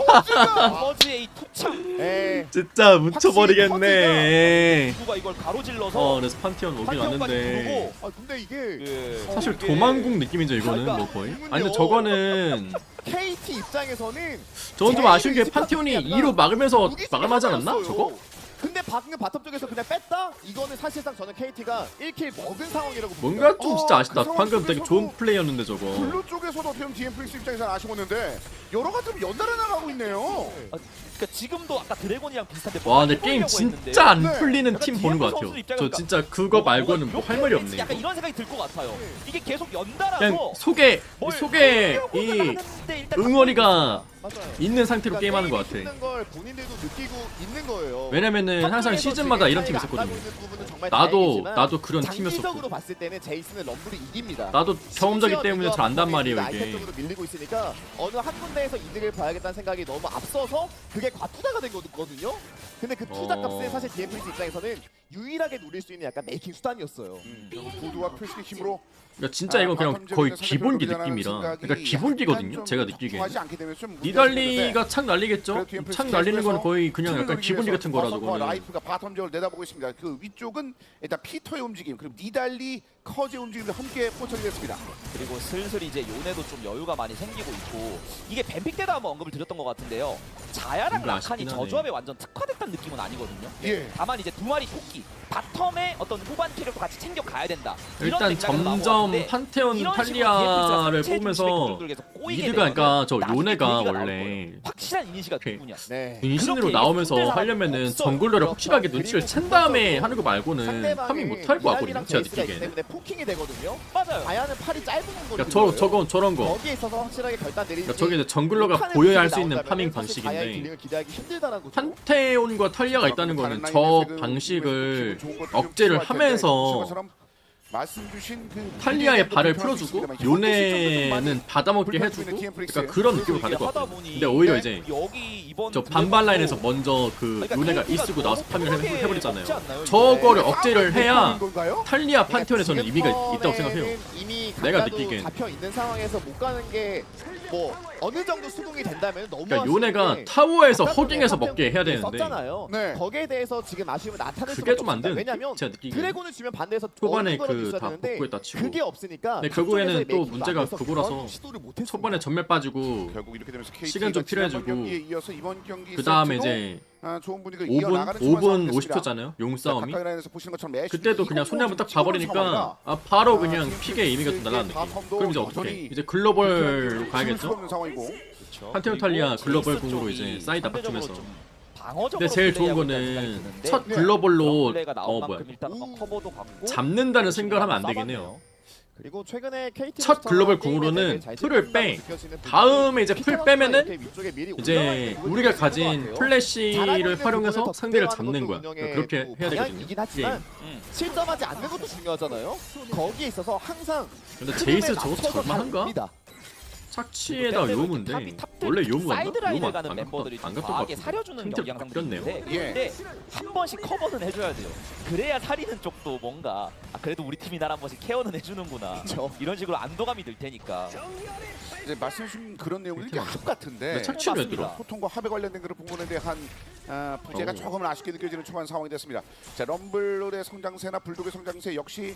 B: 나머지 이 투창
C: 진짜
A: 묻혀버리겠네.
B: 누가 이걸 가로질러서
C: 그래서 판테온 오긴
B: 판테온까지
C: 왔는데
B: 부르고
A: 아 근데 이게
B: 그
C: 사실
B: 이게
C: 도망궁 느낌이죠 이거는 뭐 거의. 아니 근데 저거는
D: KT 입장에서는
C: 저건 좀 아쉬운 게
D: 제일
C: 판테온이
D: 약간
C: 2로 막으면서
D: 무기
C: 마감하지 않았나?
D: 상황이었어요.
C: 저거?
D: 근데 방금 바텀 쪽에서 그냥 뺐다? 이거는 사실상 저는 KT가 1킬 먹은 상황이라고 봅니다.
C: 뭔가 좀 진짜 아쉽다.
A: 그 상황
C: 방금 되게
A: 속에서도
C: 좋은 플레이였는데 저거.
A: 블루 쪽에서도 어떻게 보면 DMPX 입장에서는 아쉬웠는데 여러 가지 좀 연달아 나가고 있네요.
B: 그러니까 지금도 아까 드래곤이랑 비슷한데
C: 와 근데 게임 진짜 안
A: 네.
C: 풀리는
B: 약간
C: 팀 보는 것
B: DMP
C: 같아요.
B: 선수
C: 저
B: 입장에서
C: 진짜 그거 말고는 뭐 할 말이 없네
B: 약간
C: 이거.
B: 이런 생각이 들 것 같아요.
D: 네.
B: 이게 계속 연달아서
C: 그냥 속에 이 응원이가
D: 맞아요.
C: 있는 상태로
D: 그러니까
C: 게임하는 것
D: 게임이
C: 같아.
D: 힘든 걸 본인들도 느끼고 있는 거예요.
C: 왜냐면은 항상
D: 탑에서
C: 시즌마다
D: 지금
C: 이런 팀
D: 차이가 안 나고
C: 있었거든요.
D: 있는 부분은 정말
C: 나도
D: 다행이지만
C: 그런 팀이었었고.
D: 장기적으로 봤을 때는 제이슨은 럼블이 이깁니다.
C: 나도 경험자기
D: 심지어
C: 때문에 잘 안단 말이에요
D: 아이템
C: 이게.
D: 쪽으로 밀리고 있으니까 어느 한 군데에서 이득을 봐야겠다는 생각이 너무 앞서서 그게 과투자가 된 거거든요. 근데 그 투자 값은 사실 DMPS 입장에서는 유일하게 누릴 수 있는 약간 메이킹 수단이었어요.
A: 결국 구두와 표식의 힘으로
C: 그러니까 진짜 이건 그냥 거의 기본기 느낌이라. 그러니까 기본기거든요. 제가 느끼기에. 니달리가 착 날리겠죠? 착 날리는 건 거의 그냥 약간 기본기 같은 거라 저거는.
A: 라이프가 바텀 지역을 내다보고 있습니다. 그 위쪽은 일단 피터의 움직임 그리고 니달리 커즈의 움직임도 함께 포착이 됐습니다.
B: 그리고 슬슬 이제 요네도 좀 여유가 많이 생기고 있고 이게 뱀픽 때도 한번 언급을 드렸던 것 같은데요. 자야랑
C: 뭔가
B: 라칸이
C: 아쉽긴
B: 저
C: 하네.
B: 조합에 완전 특화됐다는 느낌은 아니거든요.
A: 예.
B: 다만 이제 두 마리 토끼 바텀에 어떤 후반 캐릭터 같이 챙겨 가야 된다. 이런
C: 일단
B: 맥락에서 나온 것
C: 점점
B: 같은데
C: 판테온
B: 이런 식으로
C: 탈리아를
B: DMPS가
C: 뽑으면서
B: 전체 계속 꼬이게
C: 미드가 그러니까 저
B: 되면은
C: 요네가
B: 나중에 계기가 나올
C: 원래
B: 거예요. 확실한 이니시가
C: 오케이.
B: 누구냐.
D: 네.
C: 분신으로
B: 그렇게
C: 나오면서
B: 이게
C: 하려면은
B: 없어요.
C: 정글러를
D: 그렇죠.
C: 확실하게 눈치를
D: 그리고
C: 챈 다음에
D: 기본적으로
C: 하는 거 말고는
D: 상대방이
C: 파밍 못할 것 같거든요.
D: 니달리랑
C: 제가
D: 제이스가 있기
C: 느끼기에는.
D: 때문에 포킹이 되거든요.
B: 맞아요.
D: 자야는 팔이 짧은 거예요.
C: 그러니까 저런 거.
D: 거기에 있어서 확실하게 결단 내리지.
C: 그러니까 저게 이제 정글러가 보여야 할 수 있는 파밍 방식인데
D: 딜링을 기대하기 힘들다는 거죠.
C: 판테온과 탈리아가 있다는 거는 저 방식을 억제를 하면서
A: 말씀 주신 그
C: 탈리아의 발을 풀어주고 요네는 받아먹게 해주고 그러니까 그런 느낌을 받을 것
B: 하다
C: 같아요.
B: 보니
C: 근데 오히려 이제
B: 여기 이번
C: 저 반반 라인에서 먼저 그 요네가 이쓰고 나와서 파밍을 해버리잖아요. 저거를 억제를 해야 탈리아 판테온에서는 의미가 있다고 생각해요.
D: 이미
C: 내가
D: 강자도
C: 느끼기엔.
D: 잡혀 있는 상황에서 못 가는 게 뭐 어느 정도 수긍이 된다면 너무
C: 그러니까 요네가 타워에서 허깅해서 먹게 해야 되는데
D: 썼잖아요.
A: 네.
D: 거기에 대해서 지금 아쉬움을 나타낼
C: 그게
D: 수밖에
C: 좀 안
D: 없습니다.
C: 되는
D: 왜냐면
C: 제가 느끼기에.
D: 드래곤을 주면 반대에서
C: 초반에
D: 어느 거라도
C: 그
D: 있어야
C: 다
D: 되는데
C: 복구했다 치고.
D: 그게 없으니까
C: 근데 결국에는
D: 그쪽에서의
C: 또
D: 메이킹도
C: 문제가
D: 안 돼서
C: 그거라서
D: 그런 시도를 못했습니다.
C: 초반에 전멸 빠지고
A: 결국 이렇게 되면서
C: 시간 좀 필요해지고
A: 경기에 이어서 이번 경기
C: 그 다음에
A: 세트도
C: 이제
A: 좋은 분위기가
C: 5분
A: 이어나가는 초반
C: 5분
A: 상황이었습니다.
C: 50초잖아요. 용 싸움이.
A: 가까이 라인에서 보시는 것처럼 애쉬
C: 그때도 그냥 손에 한번 딱 봐버리니까 바로 그냥 픽에 이미가 좀 날아가는 느낌. 그럼 이제 어떻게? 이제 글로벌 가야겠죠?
A: 상황이고.
C: 판테온 탈리아 글로벌 공으로 이제 사이드
B: 상대적으로
C: 맞추면서.
B: 좀 방어적으로
C: 근데 제일 좋은
B: 플레이하고 있다는 생각이
C: 거는
B: 드는데
C: 첫 글로벌로
B: 플레이가 나온
C: 뭐야
B: 만큼 일단 커버도 받고
C: 잡는다는 생각을 하면 안 되겠네요.
D: 그리고 최근에 KT
C: 첫 글로벌 궁으로는 풀을 빼. 다음에 이제 풀 빼면은 이제 우리가 가진 플래시를 활용해서 상대를 잡는 거야. 그렇게 해야 되거든요.
D: 이긴 하지만 실점하지 않는 것도 중요하잖아요. 거기에 있어서 항상
C: 근데 제이스 저거 잘만한가? 착취에다 요무인데 원래 요무 맞나?
B: 사이드 라인을
C: 요무
B: 가는
C: 안
B: 멤버들이
C: 갔던
B: 좀
C: 것
B: 과하게
C: 같은데.
B: 사려주는
C: 탱탱
B: 경향상도
C: 바뀌었네요.
B: 있는데 근데 한 번씩 커버는 해줘야 돼요. 그래야 살리는 쪽도 뭔가 그래도 우리 팀이 날 한 번씩 케어는 해주는구나 이런 식으로 안도감이 들 테니까.
A: 이제 말씀하신 그런 내용들이 이게 합 같은데
C: 착취를 했더라.
A: 소통과 합에 관련된 그런 부분에 대한 부재가 조금은 아쉽게 느껴지는 초반 상황이 됐습니다. 자, 럼블의 성장세나 불독의 성장세 역시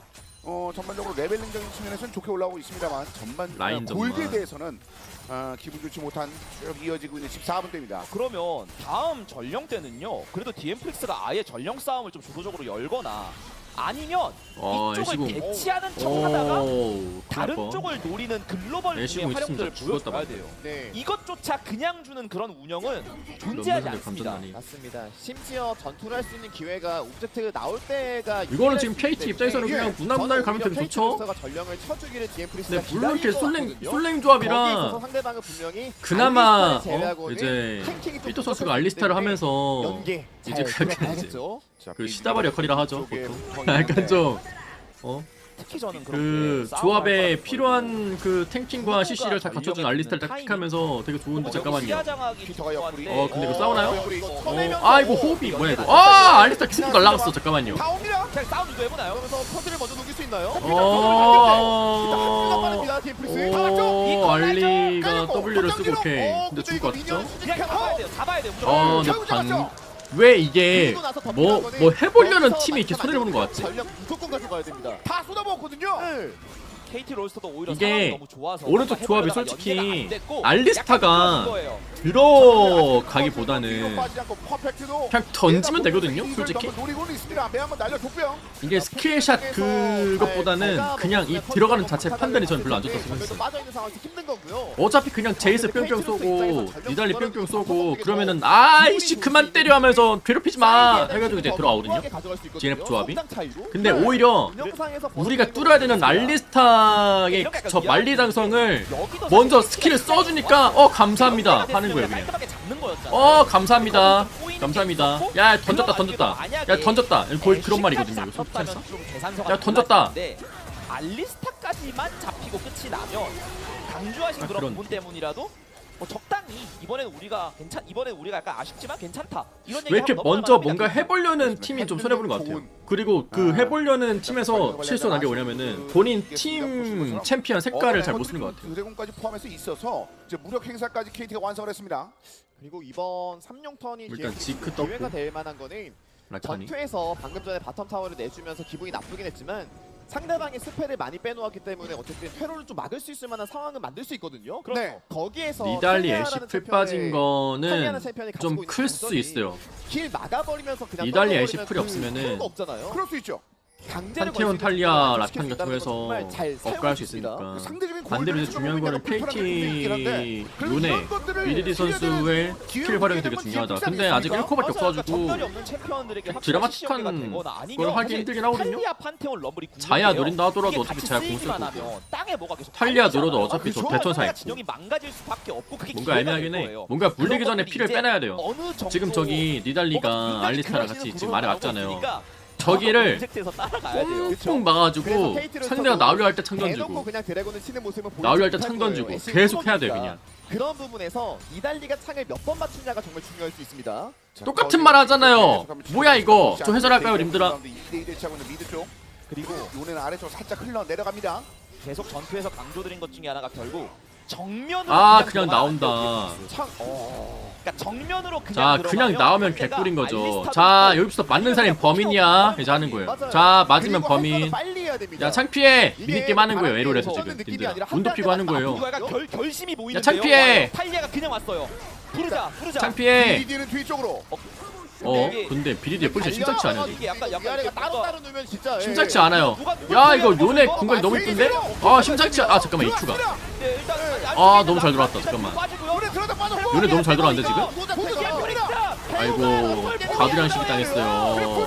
A: 전반적으로 레벨링적인 측면에서는 좋게 올라오고 있습니다만 전반
C: 라인
A: 골드에
C: 전반.
A: 대해서는 기분 좋지 못한 쭉 이어지고 있는 14분대입니다.
B: 그러면 다음 전령 때는요. 그래도 디엠플릭스가 아예 전령 싸움을 좀 주도적으로 열거나 아니면 이쪽을
C: 애쉬공.
B: 대치하는 척하다가
C: 오,
B: 다른
C: 큰일 날 뻔.
B: 쪽을 노리는 글로벌
C: 애쉬공
B: 중의 활용들을
C: 있으면 죽었다
B: 보여줘야
C: 말이야.
B: 돼요.
D: 네.
B: 이것조차 그냥 주는 그런 운영은 존재하지
C: 런던들
B: 않습니다.
C: 감전하니.
D: 맞습니다. 심지어 전투를 할 수 있는 기회가 오브젝트 나올 때가
C: 이거는 지금 KT 입장에서는 그냥 무난무난하게 가면 되게 좋죠.
D: 전령을 쳐주기를 디엠프리스가
C: 근데 물론 이렇게 솔랭
D: 거기에
C: 솔랭
D: 있어서
C: 조합이라
D: 상대방은 분명히
C: 그나마
D: 알리스타를 제외하고는
C: 이제
D: 탱킹이 좀
C: 피터 선수가
D: 부족했기
C: 알리스타를
D: 때문에
C: 하면서
D: 연계
C: 이제
D: 잘
C: 그렇게
D: 들어가야겠죠.
C: 그 시다발 역할이라 하죠
A: 쪽에
C: 보통.
A: 붙어
C: 약간
A: 있는데
C: 좀
B: 특히 저는
C: 그 조합에 필요한 그 탱킹과 CC를 다 갖춰준 알리스타를 딱 픽하면서 되게 좋은데 잠깐만요.
A: 피터가 옆구리.
C: 근데 이거 싸우나요?
D: 쳐내면서
C: 아이고 호흡이 뭐야 이거. 알리스타 큐브 날라갔어 잠깐만요.
D: 다 옵니다.
B: 그냥 싸움 이거 해보나요?
D: 그러면서 퍼즐을 먼저 녹일 수 있나요?
C: 어,
D: 빠릅니다. 디엠프리스. 다 맞죠?
C: 알리가 W를 쓰고 오케이. 근데 죽을 것 같죠?
B: 그냥 잡아야 돼요. 잡아야 돼요. 무조건.
C: 근데 왜 이게 뭐 해보려는 팀이 이렇게 손해를 보는 것 같지?
D: 전력 무조건 가져가야 됩니다.
A: 다 쏟아부었거든요.
D: 네.
B: KT 롤스터도 오히려
C: 이게
B: 상황이 너무 좋아서
C: 오른쪽
B: 뭔가
C: 조합이
B: 해보려다가
C: 솔직히
B: 연계가 안 됐고
C: 알리스타가
B: 약간 거예요.
C: 들어가기보다는
A: 빠지지 않고 퍼펙트도
C: 그냥 던지면 되거든요
A: 이걸
C: 솔직히.
A: 너무 노리고는 있습니다. 배 한번 날려줬고요.
C: 이게 스킬샷 그것보다는 그냥 이 들어가는 자체 판단이 저는 별로 안 좋다고 생각했어요.
D: 빠져 있는 상황에서 힘든 거고요.
C: 어차피 그냥 제이스 뿅뿅 쏘고 니달리 뿅뿅 쏘고 그러면은 아이씨 그만 때려 하면서 괴롭히지 마 해가지고 이제 들어가거든요. 진입 조합이. 근데 오히려 우리가 뚫어야 되는 알리스타의 저 만리장성을 먼저 스킬을 써주니까 감사합니다 하는 거예요 그냥. 감사합니다. 감사합니다. 야 던졌다. 야 던졌다. 거의 그런 말이거든요. 이거 솔직히. 야, 던졌다.
B: 알리스타까지만 잡히고 끝이 나면 강조하신 그런
C: 그런
B: 부분 때문이라도 적당히 이번에는 우리가 약간 아쉽지만 괜찮다. 이런
C: 왜 이렇게
B: 얘기하고
C: 먼저
B: 넘어가면
C: 뭔가 해보려는 팀이 좀 손해보는 것 같아요. 그리고 그 해보려는 팀에서 실수한 게 뭐냐면은 본인 팀 챔피언 색깔을 잘 못 쓰는 것 같아요.
A: 드래곤까지 포함해서 있어서 이제 무력 행사까지 KT가 완성을 했습니다.
D: 그리고 이번 3용 턴이
C: 일단 지크
D: 기회가
C: 떴고
D: 될 만한 거는
C: 라카니.
D: 전투에서 방금 전에 바텀 타워를 내주면서 기분이 나쁘긴 했지만 상대방의 스펠을 많이 빼놓았기 때문에 어쨌든 퇴로를 좀 막을 수 있을 만한 상황은 만들 수 있거든요.
A: 네.
D: 거기에서
C: 니달리
D: 탈리아라는
C: 애쉬 풀
D: 챔피언을-
C: 빠진
D: 탈리아라는
C: 거는
D: 챔피언이 가지고
C: 좀
D: 있는
C: 클 수
D: 장점이
C: 있어요.
D: 길 막아버리면서 그냥
C: 니달리 애쉬
D: 떨궈버리면
C: 풀이
D: 그
C: 없으면은
D: 필요가 없잖아요.
A: 그럴 수 있죠.
D: 강제를
C: 판테온
D: 걸수
C: 탈리아
D: 있는
C: 라칸
D: 스킬을
C: 같은 거에서
D: 정말 잘
C: 업그레이드 수
D: 있습니다.
C: 있으니까.
A: 상대적인
C: 반대로 이제 중요한 거는 KT 룬의 미디디 선수의 스킬 활용이 되게 중요하다. 근데 아직 1코밖에 없어가지고 드라마틱한 걸 하기 힘들긴 하거든요. 자야 노린다 하더라도 어차피 자야 공 쓸 거고 탈리아 늘어도 어차피 저 대천사 있고 뭔가 애매하긴 해. 뭔가 물리기 전에 피를 빼놔야 돼요. 지금 저기 니달리가 알리스타랑 같이 지금 말에 맞잖아요. 저기를 꽁꽁 막아가지고 상대가 나오려 할 때 창
D: 대놓고
C: 던지고
D: 그냥 드래곤을 치는 모습은
C: 나오려 할 때
D: 보여주지
C: 창
D: 못할
C: 던지고
D: 거예요.
C: 계속 해야 돼요 그냥.
D: 그런 부분에서 니달리가 창을 몇 번 맞추냐가 정말 중요할 수 있습니다.
C: 똑같은 말 하잖아요. 뭐야 이거? 좀 해설할까요 님들아?
A: 2대2 대치하고 있는 미드 쪽.
B: 그리고
A: 요네는 아래쪽 살짝 흘러 내려갑니다.
B: 계속 전투에서 강조드린 것 중에 하나가 결국 정면으로
C: 그냥
B: 들어가면
C: 나온다.
B: 안 돼요, 창. 그러니까 정면으로 그냥
C: 자
B: 들어가면
C: 그냥 나오면
B: 상대가
C: 개꿀인 거죠.
B: 알리스타도
C: 자
B: 있고
C: 여기서 맞는 사람이 범인이야 이제 하는 거예요. 자 맞으면
D: 그리고 할
C: 범인.
D: 거는 빨리 해야 됩니다.
C: 야 창피해.
D: 이게
C: 미니게임 하는 거예요 에롤에서
D: 바람이
C: 지금.
D: 느낌이
C: 님들아.
D: 아니라
C: 운도 피고 하는 거예요.
B: 이거 약간 결심이 보이는데요.
C: 창피해.
B: 탈리아가 그냥 왔어요. 부르자.
C: 창피해.
A: 미디는 뒤쪽으로.
C: 근데 BDD의 폴시 심상치 않아요.
B: 이게 약간
D: 위아래가 따로 누면 진짜
C: 심상치 않아요. 야 이거 요네 공간이 너무 이쁜데? 아 심상치 않아. 잠깐만 이추가. 아 너무 잘 들어왔다. 잠깐만. 요네 너무 잘 들어왔는데 지금? 아이고 가두량 시기 당했어요.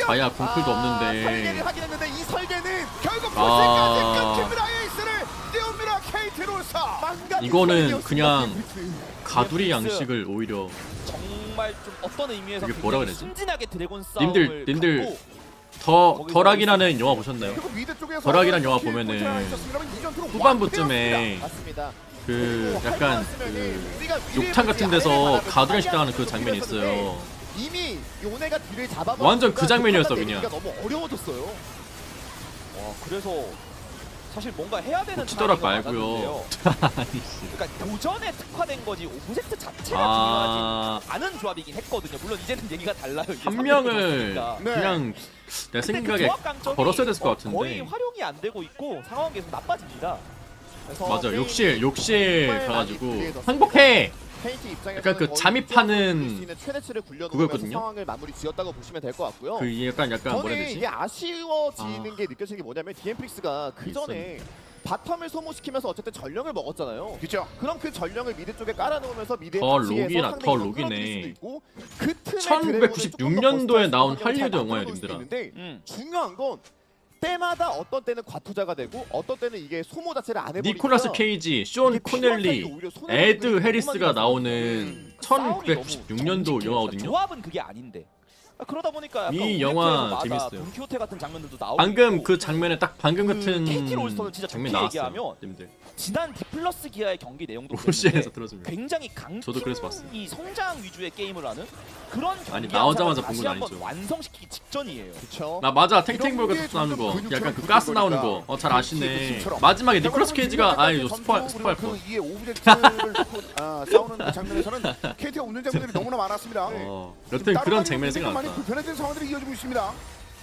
C: 아야 공풀도 없는데.
A: 확인했는데 이 설계는 결국
C: 아.
A: 볼세까지 끊깁니다. 에이스를 띄웁니다. KT 롤사.
C: 이거는 그냥 가두리 양식을 오히려
B: 정말 좀 어떤 의미에서
C: 이게 뭐라
B: 굉장히
C: 그래야지?
B: 순진하게 드래곤 싸움을
C: 님들
B: 갖고
C: 덜하기라는 영화 보셨나요? 덜하기란 영화
A: 보면은
C: 보면은 후반부쯤에
D: 맞습니다.
C: 그 약간 그 욕탕 같은 데서 가두량식 당하는 그 장면이 있어요.
D: 이미 요네가 뒤를 잡아
C: 완전 그 장면이었어, 그냥.
D: 너무 어려워졌어요.
B: 와 그래서 사실 뭔가 해야 되는
C: 치더락
B: 타이밍은
C: 말고요.
B: 맞았는데요. 그러니까 도전에 특화된 거지 오브젝트 자체가
C: 아.
B: 중요하지 않은 조합이긴 했거든요. 물론 이제는 얘기가 달라요. 이제
C: 한 명을
B: 300이
A: 네.
C: 그냥 내
B: 근데
C: 생각에
B: 그 조합 강점이
C: 걸었어야 됐을 것
B: 거의
C: 같은데.
B: 활용이 안 되고 있고 상황이 계속 나빠집니다.
D: 그래서
C: 맞아
D: 게임이
C: 욕실
D: 정말
C: 가가지고
D: 많이 불리해졌어요.
C: 행복해.
D: KT 입장에서는
C: 약간 그
D: 거의
C: 잠입하는
D: 수 있는 최대치를 굴려놓으면서
C: 그거였거든요.
D: 상황을 마무리 지었다고 보시면 될 것 같고요.
C: 그 약간 뭐라 해야
D: 저는
C: 되지?
D: 이게 아쉬워지는
C: 아.
D: 게 느껴지는 게 뭐냐면 디엠프릭스가 그 전에 바텀을 소모시키면서 어쨌든 전령을 먹었잖아요.
A: 그렇죠.
D: 그럼 그 전령을 미드 쪽에 깔아놓으면서 미드에
C: 더
D: 터치해서
C: 록이나
D: 상대
C: 더
D: 이득을
C: 록이네.
D: 끌어들일 수도 있고 그 틈에
C: 1996년도에 나온
D: 드래곤을
C: 할리우드
D: 잘
C: 영화예요,
D: 만들어놓을 수도
C: 님들아.
D: 있는데 중요한 건 때마다 어떤 때는 과투자가 되고 어떤 때는 이게 소모 자체를 안 해버리니까
C: 니콜라스 케이지, 쇼
D: 이게
C: 코넬리,
D: 필요한 오히려 손해를
C: 에드
D: 보는 게
C: 해리스가
D: 너무 많이
C: 나오는
B: 싸움이 너무
C: 1996년도
B: 정직해요.
C: 영화거든요.
B: 조합은 그게 아닌데. 그러다 보니까 약간
C: 이 영화
B: 오브젝트에서
C: 재밌어요.
B: 돈키호테 같은 장면들도 나오고
C: 방금
B: 있고,
C: 그 장면에 딱 방금 같은
B: KT 롤스터는 진짜
C: 장면
B: 좋게
C: 나왔어요.
B: 얘기하면
C: 님들
B: 지난 디플러스 기아의 경기 내용도
C: 오시에서
B: 그랬는데
C: 들어주면.
B: 굉장히
C: 저도 그래서 봤어요.
B: 강팀이 성장 위주의 게임을 하는 그런 경기
C: 나오자마자 본
B: 다시
C: 건
B: 한번
C: 아니죠.
B: 완성시키기 직전이에요.
D: 그쵸.
C: 나 맞아 탱탱볼
A: 이런 게
C: 같은 나오는 거
A: 점점
C: 약간 그
A: 근육처럼
C: 가스 나오는
A: 붙는
C: 거 잘 아시네.
A: 지금처럼.
C: 마지막에 니콜라스 케이지가 아 이거 스포할 거.
A: 그 이에 오브젝트를 놓고 싸우는 그 장면에서는 KT가 웃는 장면들이 너무나 많았습니다.
C: 여튼 그런 장면이
A: 많이
C: 생각났다.
A: 불편해진 상황들이 이어지고 있습니다.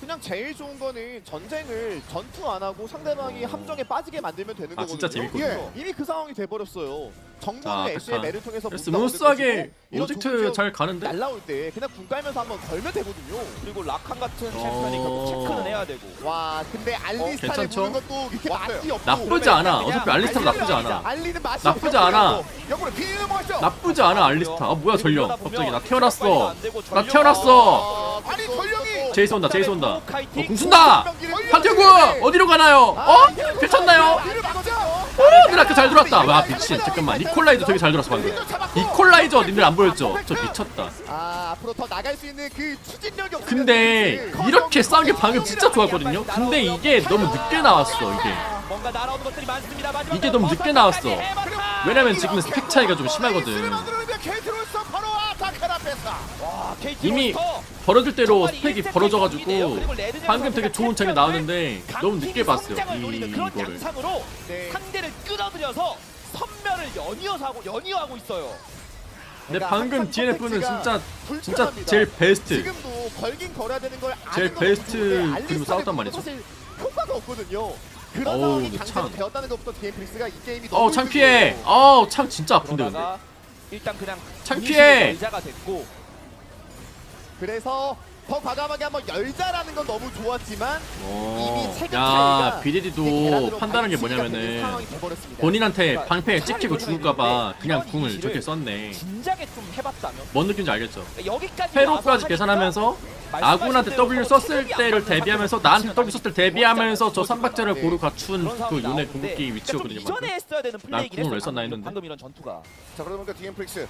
D: 그냥 제일 좋은 거는 전쟁을 전투 안 하고 상대방이 함정에 빠지게 만들면 되는
C: 아,
D: 거거든요.
C: 진짜 재밌거든요.
D: 예. 이미 그 상황이 돼버렸어요.
C: 자,
D: 정보는 애쉬의
C: 아타칸.
D: 매를 통해서
C: 스무스하게 오젝트 잘 가는데?
D: 날라올 때 그냥 군 깔면서 한번 걸면 되거든요.
B: 그리고 라칸 같은 챔피언이 결국 체크는 해야 되고
D: 와 근데 알리스타를
C: 괜찮죠?
D: 보는 것도 이렇게 맛이 없고
C: 나쁘지 않아.
B: 그냥
C: 어차피 알리스타도 나쁘지 않아.
D: 알리는 맛이
C: 나쁘지
D: 없어요.
C: 않아.
A: 역으로 비넘어가죠
C: 나쁘지 않아 알리스타. 아 뭐야 전령.
B: 그러다 보면
C: 갑자기 나 태어났어.
B: 안 되고
C: 나
B: 전령-
C: 태어났어.
D: 아,
A: 아니, 전령이!
C: 제이스 온다. 제이스 온다.
B: 호카이팅.
C: 궁순다. 판테구 어디로 가나요? 괜찮나요?
A: 뒤를 막자.
C: 드라크 잘 들어왔다. 와 미친. 잠깐만. 니콜라이저 되게 잘 들어왔어 방금. 니콜라이저 님들 안 보였죠? 저 미쳤다.
D: 아 앞으로 더 나갈 수 있는 그 추진력이 없으면
C: 근데 이렇게 싸운 게 방금 진짜 좋았거든요. 근데 이게 너무 늦게 나왔어 이게.
B: 뭔가 날아오는 것들이 많습니다. 마지막에
C: 이게 너무 늦게
B: 버섯까지
C: 나왔어.
B: 해봤다.
C: 왜냐면 지금 스펙 차이가 좀 심하거든.
A: KT 롤스터 바로 아타카라 뺐다.
B: 와, KT
C: 이미
B: 롤스터.
C: 벌어질 대로
B: 정말
C: 스펙이
B: 1세트
C: 벌어져가지고
B: 그리고 레드제너
C: 방금 되게 좋은 장이 나왔는데 너무 늦게
B: 강팀이
C: 봤어요
B: 성장을 노리는 그런
C: 이거를.
B: 양상으로
D: 네.
B: 상대를 끌어들여서 선멸을 연이어하고 있어요.
C: 근데
D: 그러니까
C: 방금
D: 항상
C: DNF는
D: 선택지가
C: 진짜
D: 불편합니다.
C: 제일 베스트.
D: 지금도 걸긴 걸어야 되는 걸 아는
C: 제일
D: 건
C: 베스트
D: 너무 좋은데
C: 그림으로
D: 알리스타를
C: 싸웠단
D: 보고
C: 말이죠.
D: 사실 효과가 없거든요. 그런
C: 어우,
D: 상황이
C: 근데
D: 강제로
C: 참.
D: 되었다는 것부터 디엠프릭스가 이 게임이 너무
C: 창피해.
D: 힘들어요.
C: 창 진짜 아픈데 근데.
B: 그러다가 일단 그냥
C: 창피해.
B: 의자가 됐고
D: 그래서 더 과감하게 한번 열자라는 건 너무 좋았지만 이미 체급
C: 야
D: 차이가
C: BDD도 판단한 게 뭐냐면은 본인한테 방패 찍히고 죽을까봐 그냥 궁을 저렇게 썼네.
B: 진작에 좀 해봤다면
C: 뭔 느낌인지 알겠죠?
B: 그러니까 여기까지
C: 회로까지
B: 와서
C: 계산하면서
B: 하니까
C: 아군한테 W 썼을 때를 대비하면서 나한테 W 썼을 때 대비하면서 저 3박자를 고루 갖춘
B: 그런
C: 그
B: 상황이
C: 요네
B: 나오는데
C: 궁극기 위치였거든요.
B: 좀 이전에 했어야 되는 플레이긴
C: 궁을 왜
B: 했어요.
C: 썼나 했는데.
B: 방금 이런 전투가
A: 자 그러다 보니까 DM프릭스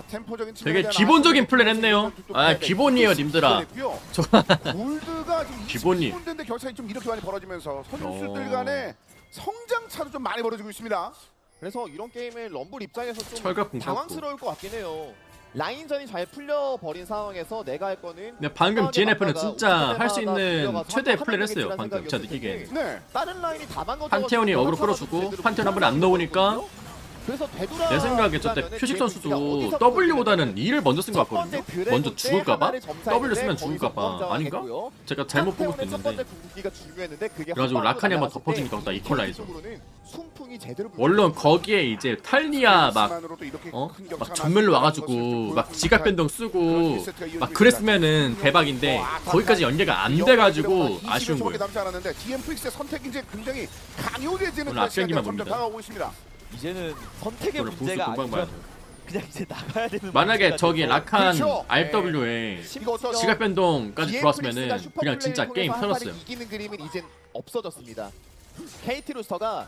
A: 템포적인
C: 되게 기본적인 플레이를 했네요. 아 기본이에요 님들아. 저
A: 골드가 지금
C: 기본이.
A: 20분대인데 격차이 좀 이렇게 많이 벌어지면서 선수들 간의 성장 차도 좀 많이 벌어지고 있습니다.
D: 그래서 이런 게임을 럼블 입장에서 좀
C: 철갑
D: 당황스러울 것 같긴 해요. 라인전이 잘 풀려버린 상황에서 내가 할 거는
C: 근데 방금 DNF는
D: 맞다가
C: 진짜 할 수
D: 우측에다가
C: 있는
D: 들어가서
C: 최대
D: 한번
C: 플레이를 했어요.
D: 하는
C: 방금 제가
D: 생각이었을
C: 느끼기엔.
A: 네.
D: 다른 라인이 다 망가져
C: 판테온이 어그로 끌어주고 판테온 한 번에 안 넣으니까
D: 그래서 되돌아
C: 내 생각에 저때 표식 선수도 W보다는 E를 먼저 쓴 것 같거든요. 먼저 죽을까봐? W 쓰면 죽을까봐 아닌가? 제가 잘못 본 것도 있는데. 그래가지고 라칸이 한번 덮어주니까 딱 이퀄라이저. 물론 거기에 이제 탈리아 막 전멸로 와가지고 막 지각 변동 쓰고 막 그랬으면은 대박인데 거기까지 연계가 안 돼가지고 아쉬운 거예요.
A: DMPX의 선택이 이제 굉장히 강요되지는
C: 오늘 앞경기만
A: 점점
C: 봅니다.
A: 다가오고 있습니다.
B: 이제는 선택의
C: 오늘 보스
B: 문제가
C: 금방
B: 아니라
C: 봐야죠.
B: 그냥 이제 나가야 되는
C: 만약에
B: 문제가
C: 저기
B: 돼서
C: 라칸
A: 그렇죠.
C: RW에 지각 변동까지 들어왔으면은 그냥 진짜 게임 터졌어요.
D: 이기는 그림은 이젠 없어졌습니다. KT 로스터가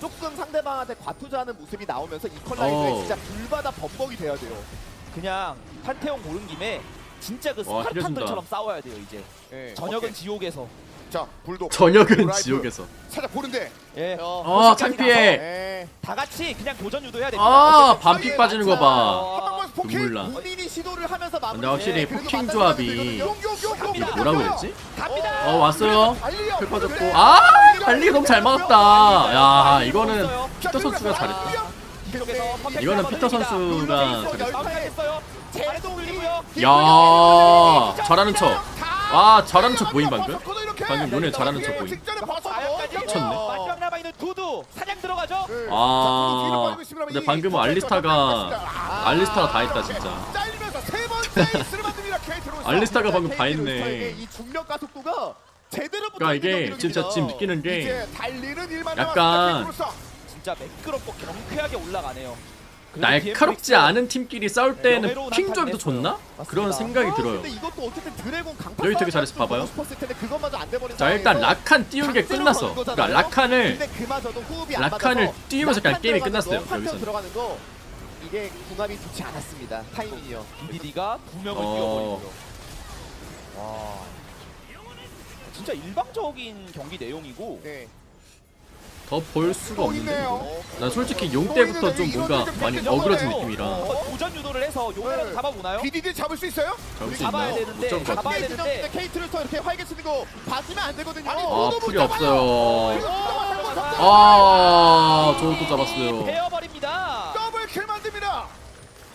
D: 조금 상대방한테 과투자하는 모습이 나오면서 이퀄라이저에 진짜 불바다 범벅이 돼야 돼요.
B: 그냥 판테온 고른 김에 진짜 그
C: 와,
B: 스파르탄들처럼 싸워야 돼요 이제.
D: 예.
B: 저녁은 지옥에서.
A: 자, 불독.
C: 저녁은
A: 라이브.
C: 지옥에서.
A: 살짝 보는데.
B: 예.
C: 창피해.
D: 예.
B: 다 같이 그냥 도전 유도해야 됩니다.
C: 아 반픽 빠지는 거 봐.
A: 한 방만 포킹.
C: 눈물 나.
D: 본인이 시도를 하면서 마무리.
C: 근데 확실히 포킹 조합이
B: 갑니다.
C: 뭐라고 그랬지?
B: 갑니다.
C: 왔어요.
A: 달려.
C: 풀 빠졌고 달리기 너무 잘 막았다. 야 이거는 피터 선수가 잘했다. 이거는 피터 선수가
B: 잘했어요. 제도 올리고요.
C: 야 잘하는 척. 와 잘하는 척 보임 방금? 방금 눈에 잘하는 척 보임. 미쳤네.
B: 마지막 남아있는 두두 사냥 들어가죠.
C: 아 근데 방금은 알리스타가 다 했다 진짜.
A: 잘리면서 세 번째 에이스를 만듭니다. KT 로스터.
C: 알리스타가 방금 다 했네.
D: 이 중력 가속도가 제대로
C: 그러니까 이게 진짜 지금 느끼는 게
A: 이제 달리는 일만
C: 약간
A: 남았습니다, KT 로스터.
B: 진짜 매끄럽고 경쾌하게 올라가네요.
C: 날카롭지 않은 팀끼리 싸울 때는 포킹 조합이 더 좋나? 그런 생각이 들어요.
D: 근데 이것도 어쨌든 드래곤 강타
C: 여기 되게 잘해서 봐봐요.
D: 싶었을 텐데 그것마저 안 돼버린
C: 자 일단
D: 상황에서
C: 라칸 띄운 게 끝났어. 그러니까 라칸을
D: 근데 그마저도 호흡이 안
C: 라칸을
D: 맞아서
C: 띄우면서 그냥
D: 라칸
C: 게임이
D: 들어가는
C: 끝났어요,
D: 거, 판테온
C: 여기서는.
D: 들어가는 거 이게 궁합이 좋지 않았습니다. 타이밍이요.
B: BDD가 두 명을 뛰어버리고요. 와, 진짜 일방적인 경기 내용이고
D: 네.
C: 더 볼 수가
A: 또
C: 없는데.
A: 있네요.
C: 난 솔직히 용 때부터 좀 뭔가 많이 어그러진 느낌이라
B: 도전 유도를 해서 용이라도
A: 네.
B: 잡아보나요?
A: BDD 잡을 수 있어요?
C: 잡을 수
B: 잡아야
C: 있나요?
B: 되는데,
C: 못 잡을 것 같아.
B: 잡아야 되는데.
D: 케이트를 터 이렇게 활개 치는 거 봐주면 안 되거든요.
A: 아니,
C: 아
A: 못
C: 풀이
A: 잡아요.
C: 없어요. 저것도 잡았어요.
B: 베어버립니다.
A: 더블킬 만듭니다.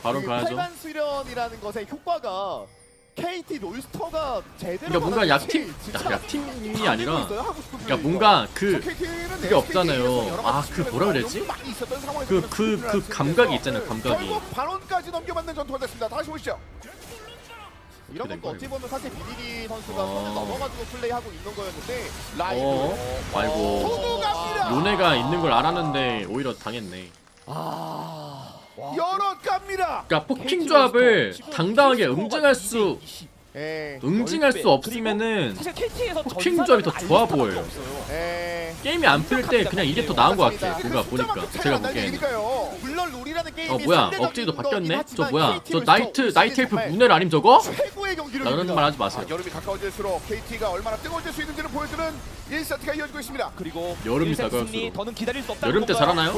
C: 바로 가야죠.
D: 팔관 수련이라는 것의 효과가 KT 롤스터가 제대로
C: 그러니까 뭔가 약팀이 아니라 그러니까 뭔가 그게 없잖아요. 그 뭐라 그랬지? 그 감각이 있잖아요. 감각이.
A: 결국 반원까지 넘겨받는 전투가 됐습니다. 다시 보시죠.
D: 이런 것도 어찌 보면 사실 BDD 선수가 선을 넘어가지고 플레이하고 있는 거였는데
C: 아이고.
A: 호구갑니다.
C: 요네가 있는 걸 알았는데 오히려 당했네.
A: 열어 갑니다.
C: 그러니까 포킹 조합을 당당하게 응징할 수 없으면은
B: 사실 KT에서
C: 포킹 조합이 더 좋아 보여요. 게임이 안 풀릴 때 그냥 이게 더 나은 것 같아. 뭔가 보니까 제가 보기에는.
D: 물론 롤이라는 게임이
C: 뭐야 억제기도 바뀌었네? 저 뭐야 저 나이트 엘프 문헬 아님 저거?
D: 최고의 경기를
C: 나 그런 말 하지 마세요.
A: 여름이 가까워질수록 KT가 얼마나 뜨거워질 수 있는지를 보여주는 1세트가 이어지고 있습니다.
B: 그리고
C: 여름이
B: 1세트 승리,
C: 다가올수록.
B: 더는 기다릴 수 없다.
C: 여름 때 잘하나요?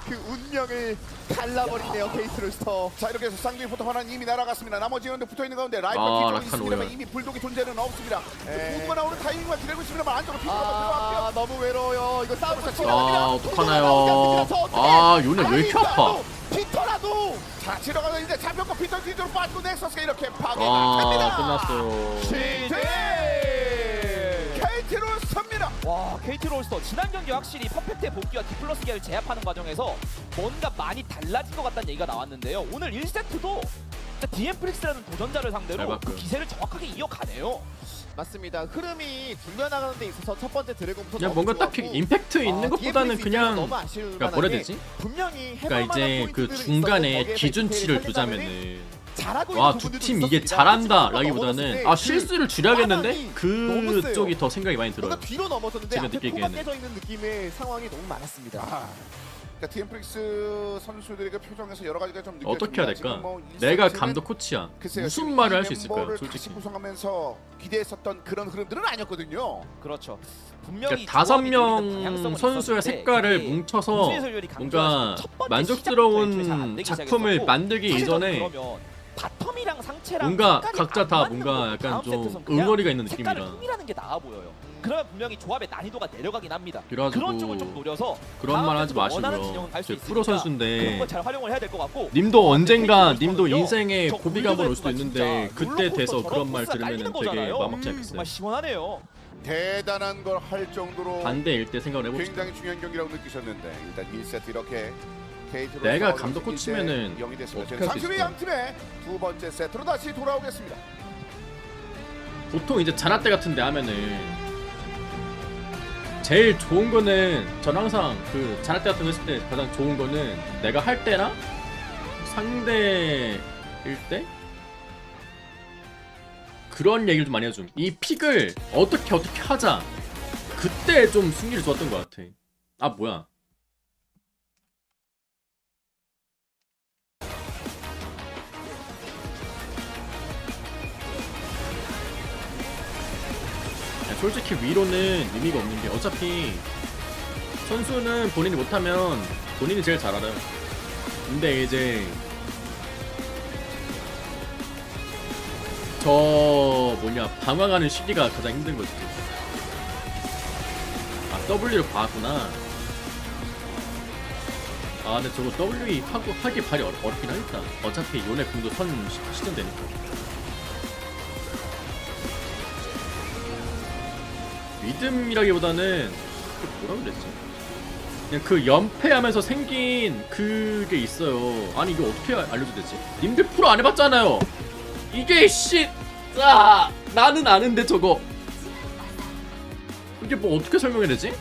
D: 그 운명을 갈라버리네요 KT 롤스터.
A: 자 이렇게 해서 쌍둥이부터 하나는 이미 날아갔습니다. 나머지 인원들 붙어있는 가운데 라이프
C: 라칸
A: 뒤쪽에 있습니다만
C: 오열.
A: 이미 불독이 존재는 없습니다. 보드가 나오는 타이밍만 기다리고 있습니다만 안쪽으로 피드가 들어왔고요.
D: 너무 외로워요. 이거 싸움을
C: 어떡하나요? 요네 왜 이렇게 아파?
D: 피터라도
A: 자 지나가서 이제 잡혔고 피터 뒤쪽으로 빠지고 넥서스가 이렇게 파괴가 됩니다.
C: 끝났어요.
A: KT 롤스터입니다.
B: 와, KT 롤스터 지난 경기 확실히 퍼펙트의 복귀와 디플러스 기아를 제압하는 과정에서 뭔가 많이 달라진 것 같다는 얘기가 나왔는데요. 오늘 1세트도 DM프릭스라는 도전자를 상대로
C: 잘
B: 그
C: 봤고요.
B: 기세를 정확하게 이어가네요.
D: 맞습니다. 흐름이 굴려나가는 데 있어서 첫 번째 드래곤부터
C: 그냥
D: 너무
C: 뭔가 딱히
D: 좋았고,
C: 임팩트 있는 것보다는
D: DM프릭스
C: 그냥
D: 너무 아쉬울
C: 그러니까 뭐라 해야
D: 만한
C: 되지?
D: 게 분명히
C: 그러니까 이제 그 중간에 기준치를 두자면은 두 팀 이게 잘한다라기보다는 실수를 줄여야겠는데 그쪽이 더 생각이 많이 들어요.
D: 뭔가 뒤로 넘어섰는데
C: 제가
D: 앞에
C: 느끼기에는.
D: 코가 깨져 있는 느낌의 상황이 너무 많았습니다.
A: 그러니까 DM프릭스 선수들의 표정에서 여러 가지가 좀 느껴집니다.
C: 어떻게 해야 될까?
A: 지금 뭐
C: 내가
A: 1세트는
C: 감독 코치야.
A: 글쎄요,
C: 무슨
A: 지금
C: 말을
A: 이
C: 할 수 있을까요?
A: 멤버를
C: 솔직히.
A: 다시 구성하면서 기대했었던 그런 흐름들은 아니었거든요.
B: 그렇죠. 분명히
C: 그러니까 5명 선수의 색깔을 뭉쳐서 뭔가 만족스러운 작품을 만들기 이전에
B: 바텀이랑 상대 상체랑
C: 뭔가
B: 색깔이
C: 각자
B: 안
C: 다
B: 맞는
C: 뭔가
B: 거고
C: 약간
B: 다음
C: 좀
B: 세트에선 그냥
C: 응어리가 있는
B: 색깔을
C: 느낌이라.
B: 통일하는 게 나아 보여요. 그러면 분명히 조합의 난이도가 내려가긴 합니다.
C: 그래가지고
B: 그런 쪽을 좀 노려서
C: 그런
B: 다음
C: 말 하지
B: 세트도 원하는
C: 마시고요.
B: 진영을 갈수
C: 저
B: 있으니까
C: 프로
B: 그런
C: 선수인데
B: 걸 잘 활용을 해야 될 것 같고
C: 님도 언젠가
B: 페이크
C: 님도
B: 로스터는요,
C: 인생의
B: 저
C: 고비가 한번 올 수도
B: 골드레스가
C: 있는데
B: 진짜
C: 그때 돼서
B: 롤러코스터처럼
C: 그런 말
B: 코스가
C: 들으면
B: 깔리는
C: 되게
B: 거잖아요.
C: 마음 먹지 않겠어요.
B: 정말 시원하네요.
A: 대단한 걸 할 정도로
C: 반대 일대 생각을 해봅시다.
A: 굉장히 중요한 경기라고 느끼셨는데 일단 1세트 이렇게 KT로
C: 내가 감독 코치면은
A: 영이 됐습니다.
C: 어떻게 할수
A: 상수비
C: 있을까?
A: 양 팀의 두 번째 세트로 다시 돌아오겠습니다.
C: 보통 이제 자나때 같은데 하면은 제일 좋은 거는 전 항상 그 자나때 같은 거 했을 때 가장 좋은 거는 내가 할 때나 상대일 때 그런 얘기를 좀 많이 해줌. 이 픽을 어떻게 하자. 그때 좀 승리를 좋았던 것 같아. 아 뭐야. 야, 솔직히 위로는 의미가 없는 게 어차피 선수는 본인이 못하면 본인이 제일 잘 알아요. 근데 이제 저 뭐냐 방황하는 시기가 가장 힘든 거지. 아 W를 봤구나. 아 근데 저거 W 하기 발이 어렵긴 하겠다. 어차피 요네 궁도 선 시전되니까. 믿음이라기보다는 뭐라 그랬지? 그냥 그 연패하면서 생긴 그게 있어요. 아니 이거 어떻게 알려줘야 되지? 님들 프로 안 해봤잖아요. 이게 나는 아는데 저거 이게 뭐 어떻게 설명해야 되지?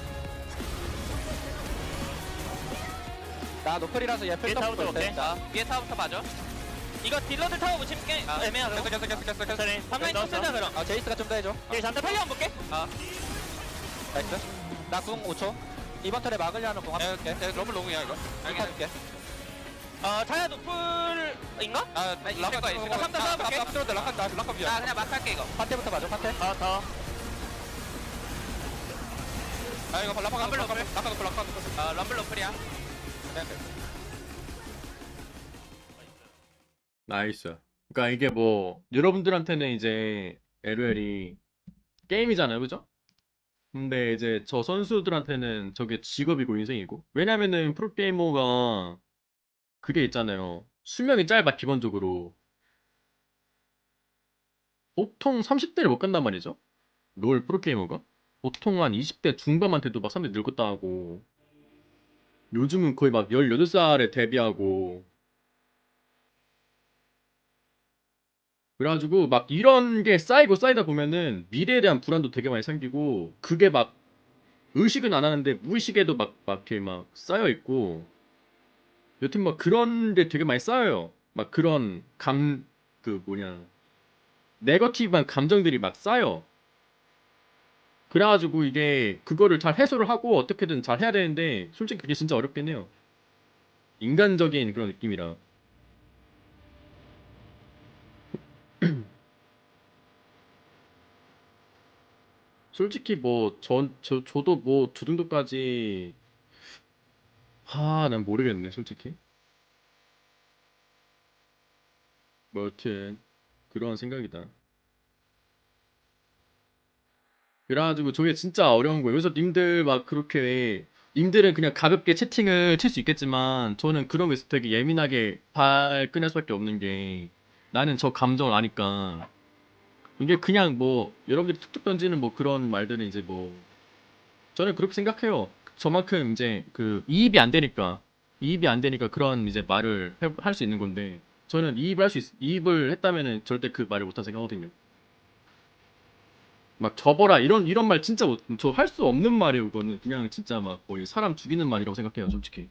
F: 나 노플이라서 얘
E: 위에 타워부터
F: 펼쳐부터
E: 올게.
F: 자 위에 타워부터 봐줘. 이거 딜러들 타워 붙임게. 애매하다.
E: 깼어.
F: 방라인 좀 쓰자 그럼. 제이스가 좀 더 해줘. 딜 잠깐 탈리 안 볼게. 나이스. 나 궁 5초. 이번 턴에 막으려는 공 한번 볼게.
E: 러블 로그야 이거.
F: 볼게. 차야 노플인가?
E: 락카 있어.
F: 삼다 싸워볼게.
E: 앞으로 락카 비야.
F: 나 그냥 막 할게 이거. 파테부터 봐줘 파테.
E: 더. 아 이거 락카
F: 럼블
E: 락카
F: 러플.
E: 락카.
F: 럼블 러플이야.
C: 나이스. 그러니까 이게 뭐 여러분들한테는 이제 LOL이 게임이잖아요, 그죠? 근데 이제 저 선수들한테는 저게 직업이고 인생이고. 왜냐면은 프로게이머가 그게 있잖아요. 수명이 짧아 기본적으로. 보통 30대를 못 간단 말이죠. 롤 프로게이머가. 보통 한 20대 중반만 돼도 막 사람들이 늙었다 하고. 요즘은 거의 막 18살에 데뷔하고. 그래가지고 막 이런 게 쌓이고 쌓이다 보면은 미래에 대한 불안도 되게 많이 생기고 그게 막 의식은 안 하는데 무의식에도 막 이렇게 막 쌓여 있고 여튼 막 그런 게 되게 많이 쌓여요. 막 그런 그 뭐냐 네거티브한 감정들이 막 쌓여. 그래가지고 이게 그거를 잘 해소를 하고 어떻게든 잘 해야 되는데 솔직히 그게 진짜 어렵긴 해요. 인간적인 그런 느낌이라. 솔직히 뭐 저도 뭐 저 정도까지 난 모르겠네 솔직히. 뭐 여튼 그런 생각이다. 그래가지고 저게 진짜 어려운 거예요. 그래서 님들 막 그렇게 님들은 그냥 가볍게 채팅을 칠 수 있겠지만 저는 그런 거에서 되게 예민하게 발끈할 수밖에 없는 게 나는 저 감정을 아니까 이게 그냥 뭐 여러분들이 툭툭 던지는 뭐 그런 말들은 이제 뭐 저는 그렇게 생각해요. 저만큼 이제 그 이입이 안 되니까 그런 이제 말을 할 수 있는 건데 저는 이입을 했다면은 절대 그 말을 못한 생각하거든요. 막 접어라 이런 말 진짜 저 할 수 없는 말이에요. 그거는 그냥 진짜 막 거의 사람 죽이는 말이라고 생각해요. 솔직히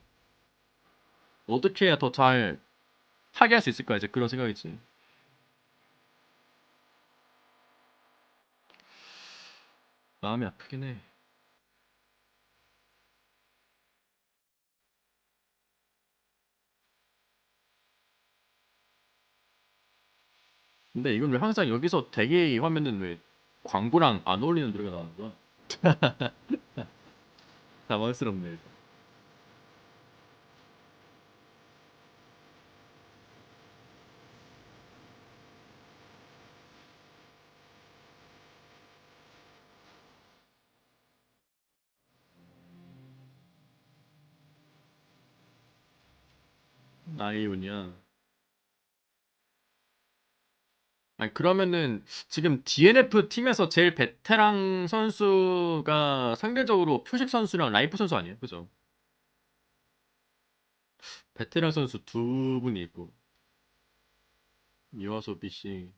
C: 어떻게 해야 더 잘 하게 할 수 있을까 이제 그런 생각이지. 마음이 아프긴 해. 근데 이건 왜 항상 여기서 대기 화면은 왜 광고랑 안 어울리는 노래가 나오는 거야? 당황스럽네. 아이온이야. 아니 그러면은 지금 DNF 팀에서 제일 베테랑 선수가 상대적으로 표식 선수랑 라이프 선수 아니에요? 그죠? 베테랑 선수 두 분이 있고 이와소비 씨.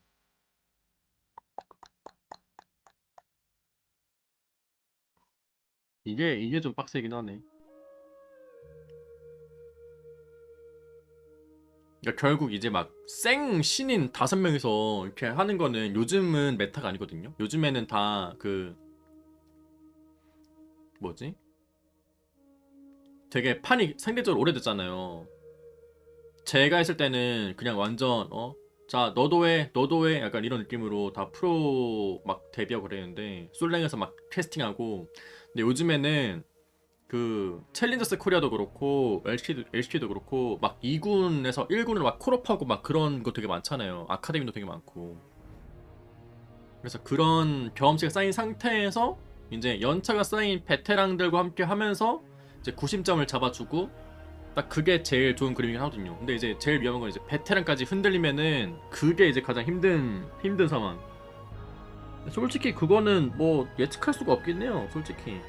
C: 이게 좀 빡세긴 하네. 그러니까 결국 이제 막 생 신인 5명이서 이렇게 하는 거는 요즘은 메타가 아니거든요. 요즘에는 다 그 뭐지? 되게 판이 상대적으로 오래됐잖아요. 제가 했을 때는 그냥 완전 자 너도 해 약간 이런 느낌으로 다 프로 막 데뷔하고 그랬는데 솔랭에서 막 캐스팅하고. 근데 요즘에는 그 챌린저스 코리아도 그렇고 LCK도 그렇고 막 2군에서 1군으로 막 콜업하고 막 그런 거 되게 많잖아요. 아카데미도 되게 많고. 그래서 그런 경험치가 쌓인 상태에서 이제 연차가 쌓인 베테랑들과 함께 하면서 이제 구심점을 잡아주고 딱 그게 제일 좋은 그림이긴 하거든요. 근데 이제 제일 위험한 건 이제 베테랑까지 흔들리면은 그게 이제 가장 힘든 상황. 솔직히 그거는 뭐 예측할 수가 없긴 해요. 솔직히.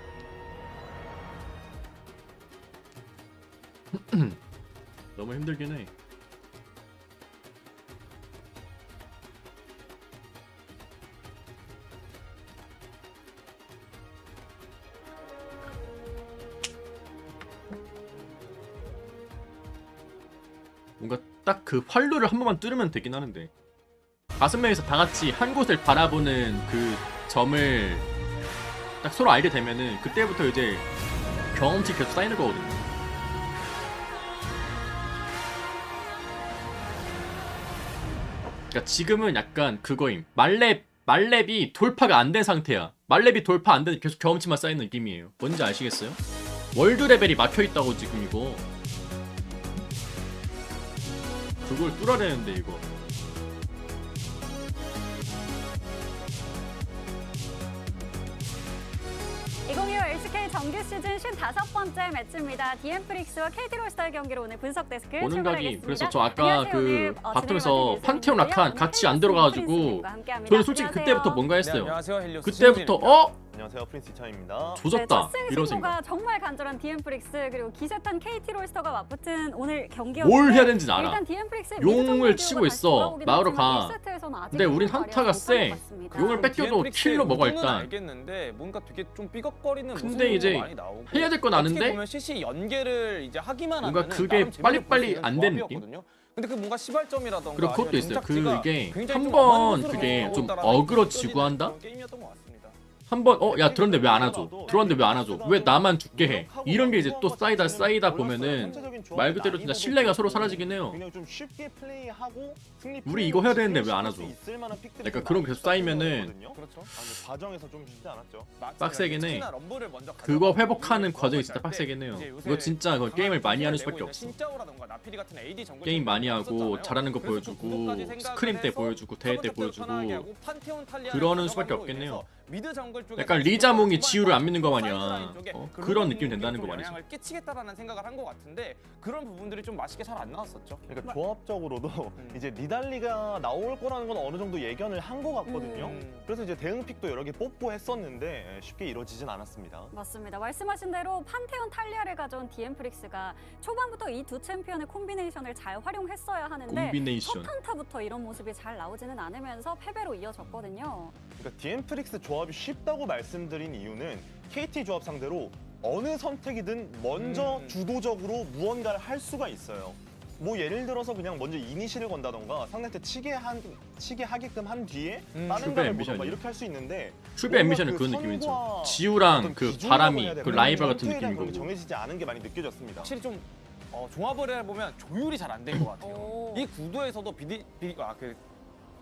C: 너무 힘들긴 해. 뭔가 딱 그 활로를 한 번만 뚫으면 되긴 하는데 5명이서 다 같이 한 곳을 바라보는 그 점을 딱 서로 알게 되면은 그때부터 이제 경험치 계속 쌓이는 거거든요. 그러니까 지금은 약간 그거임. 말렙이 돌파가 안 된 상태야. 말렙이 돌파 안 되는 계속 경험치만 쌓이는 느낌이에요. 뭔지 아시겠어요? 월드 레벨이 막혀있다고 지금 이거. 그걸 뚫어야 되는데 이거.
G: LCK 정규 시즌 55번째 매치입니다. 디엠프릭스와 KT롤스터의 경기로 오늘 분석 데스크
C: 오는 각이.
G: 출발하겠습니다.
C: 그래서 저 아까 그
G: 오늘,
C: 바텀에서
G: 진행을
C: 판테온
G: 맡은
C: 라칸
G: 오늘
C: 같이 안
G: 헬리오스
C: 들어가가지고
G: 프린스님과 함께합니다.
C: 저는 솔직히
G: 안녕하세요.
C: 그때부터 뭔가 했어요.
E: 안녕하세요, 헬리오스
C: 그때부터
E: 안녕하세요, 프린스 이찬입니다.
C: 조졌다
G: 네,
C: 이런
G: 첫
C: 생각.
G: 승승부가 정말 간절한 디엠프릭스 그리고 기세탄 KT롤스터가 맞붙은 오늘 경기였는데
C: 뭘 해야 되는지 알아.
G: 일단 디엠프릭스
C: 용을 치고 있어. 막으러 가. 근데 우린 한타가 세. 용을 뺏겨도 킬로 먹어 일단.
E: 알겠는데 뭔가 되게 좀 삐걱거리는
C: 근데
E: 모습이
C: 이제
E: 많이 나오고
C: 해야 될 건
E: 어떻게
C: 아는데
E: 보면 CC 연계를 이제 하기만
C: 뭔가
E: 하면은
C: 그게
E: 나름 재밌게
C: 빨리빨리
E: 볼수 있는
C: 안 되는
E: 조합이었거든요. 근데 그 뭔가 시발점이라던가
C: 그리고 그것도
E: 아니면
C: 있어요.
E: 동작지가
C: 그게
E: 굉장히 좀
C: 한번
E: 어만스러운
C: 그게
E: 모습으로
C: 좀
E: 따라가는
C: 어그로
E: 느껴지는
C: 지고 한다?
E: 그런 게임이었던 것 같습니다.
C: 한번 야 들었는데 왜 안 하죠? 들었는데 왜 안 하죠? 왜 나만 죽게 해? 이런 게 이제 또 쌓이다 보면은 말 그대로 진짜 신뢰가 서로 사라지긴 해요. 우리 이거 해야 되는데 왜 안 하죠? 약간 그런 게 계속 쌓이면은
E: 그렇죠. 과정에서 좀 쉽지 않았죠.
C: 빡세긴 해.
E: 특히나 럼블을 먼저
C: 그거
E: 가져가고
C: 회복하는
E: 이후에
C: 과정이
E: 조합을
C: 진짜
E: 짤 때
C: 빡세긴 해요.
E: 이제 요새
C: 이거 진짜 그거 게임을 많이 하는 수밖에
E: 내고
C: 없어.
E: 있는 신짜오라던가 나피리 같은 AD 정글
C: 게임 많이 하고
E: 없었잖아요.
C: 잘하는 거
E: 그래서 그
C: 보여주고
E: 구도까지 생각을
C: 스크림 때
E: 해서
C: 보여주고 대회 때
E: 서브
C: 보여주고
E: 편하게 하고 판테온 탈리아를
C: 그러는 수밖에
E: 가져감으로
C: 없겠네요.
E: 인해서 미드 정글 쪽에서
C: 약간 리자몽이
E: 중반
C: 지우를 안 믿는 거
E: 사이드
C: 마냥
E: 라인 쪽에
C: 그런 느낌이 된다는 거
E: 좀
C: 말이죠.
E: 영향을 끼치겠다라는 생각을 한 것 같은데 그런 부분들이 좀 맛있게 잘 안 나왔었죠.
H: 그러니까 조합적으로도 이제 니달리가 나올 거라는 건 어느 정도 예견을 한 것 같거든요. 그래서 이제 대응픽도 여러 개 뽑고 했었는데 쉽게 이루어지진 않았습니다.
G: 맞습니다. 말씀하신 대로 판테온 탈리아를 가져온 디엠프릭스가 초반부터 이 두 챔피언의 콤비네이션을 잘 활용했어야 하는데
C: 콤비네이션.
G: 첫 한타부터 이런 모습이 잘 나오지는 않으면서 패배로 이어졌거든요.
H: 그러니까 디엠프릭스 조합이 쉽다고 말씀드린 이유는 KT 조합 상대로 어느 선택이든 먼저 주도적으로 무언가를 할 수가 있어요. 뭐 예를 들어서 그냥 먼저 이니시를 건다던가 상대한테 치게 하게끔 한 뒤에 다른
C: 슈퍼
H: 각을
C: 앰비션이.
H: 보던가 이렇게 할 수 있는데
C: 슈베 앰비션은
H: 뭔가
C: 그런
H: 그
C: 느낌이죠.
H: 선과
C: 지우랑
H: 어떤
C: 그
H: 기준이라고
C: 바람이
H: 해야
C: 그
H: 되나?
C: 라이벌 같은
H: 전투에 대한
C: 느낌인
H: 그런 게
C: 거고.
H: 정해지지 않은 게 많이 느껴졌습니다.
E: 확실히 좀 종합을 해보면 조율이 잘 안 된 것 같아요.
G: 오.
E: 이 구도에서도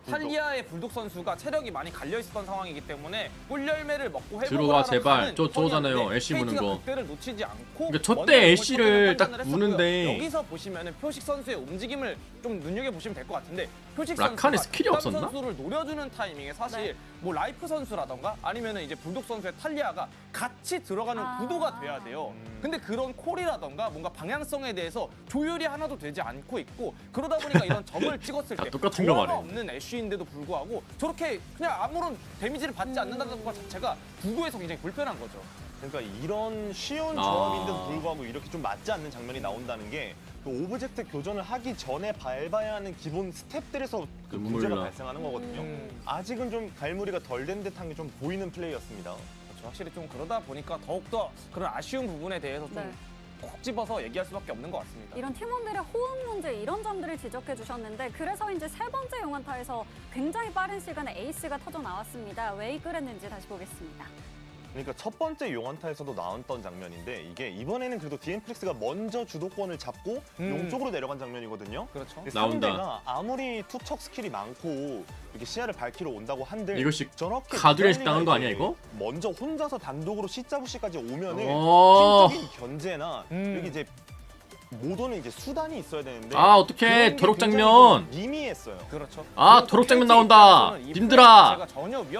E: 탈리아의 불독 선수가 체력이 많이 갈려 있었던 상황이기 때문에 꿀열매를 먹고
C: 들어와,
E: 회복을
C: 제발. 저 저거잖아요, 애쉬 무는 거.
E: 그때를 놓치지 않고
C: 그러니까 저
E: 먼저
C: 때
E: 공을
C: 애쉬를
E: 쳐내는
C: 딱
E: 판단을 했었고요.
C: 무는데
E: 여기서 보시면은 표식 선수의 움직임을 좀 눈여겨 보시면 될 것 같은데 표식
C: 라칸의
E: 선수가
C: 스킬이
E: 득담
C: 없었나?
E: 선수를 노려주는 타이밍에 사실
G: 네.
E: 뭐 라이프 선수라던가 아니면은 이제 불독 선수의 탈리아가 같이 들어가는 구도가 돼야 돼요. 근데 그런 콜이라던가 뭔가 방향성에 대해서 조율이 하나도 되지 않고 있고 그러다 보니까 이런 점을 찍었을 때
C: 똑같은 거
E: 조화가
C: 말해.
E: 없는 애쉬인데도 불구하고 저렇게 그냥 아무런 데미지를 받지 않는다는 것 자체가 구도에서 굉장히 불편한 거죠.
H: 그러니까 이런 쉬운
C: 아.
H: 조합인데도 불구하고 이렇게 좀 맞지 않는 장면이 나온다는 게 그 오브젝트 교전을 하기 전에 밟아야 하는 기본 스텝들에서 그 문제가
C: 눈물 나.
H: 발생하는 거거든요. 아직은 좀 갈무리가 덜 된 듯한 게 좀 보이는 플레이였습니다.
E: 그렇죠. 확실히 좀 그러다 보니까 더욱더 그런 아쉬운 부분에 대해서 좀
G: 네.
E: 콕 집어서 얘기할 수밖에 없는 것 같습니다.
G: 이런 팀원들의 호응 문제 이런 점들을 지적해 주셨는데 그래서 이제 세 번째 용안타에서 굉장히 빠른 시간에 에이스가 터져 나왔습니다. 왜 그랬는지 다시 보겠습니다.
H: 그러니까 첫 번째 용안타에서도 나왔던 장면인데 이게 이번에는 그래도 디엠프릭스가 먼저 주도권을 잡고 용 쪽으로 내려간 장면이거든요.
E: 그렇죠.
H: 근데
C: 나온다.
H: 상대가 아무리 투척 스킬이 많고 이렇게 시야를 밝히러 온다고 한들
C: 이것이
H: 저렇게
C: 가두리안식 당한 거 아니야,
H: 이제
C: 이거?
H: 먼저 혼자서 단독으로 C자부시까지 오면은
C: 어.
H: 팀적인 견제나 여기 이제 못 오는 이제 수단이 있어야 되는데
C: 아 어떡해 도록 장면.
H: 미미했어요.
E: 그렇죠.
C: 아 도록 장면 나온다. 님들아.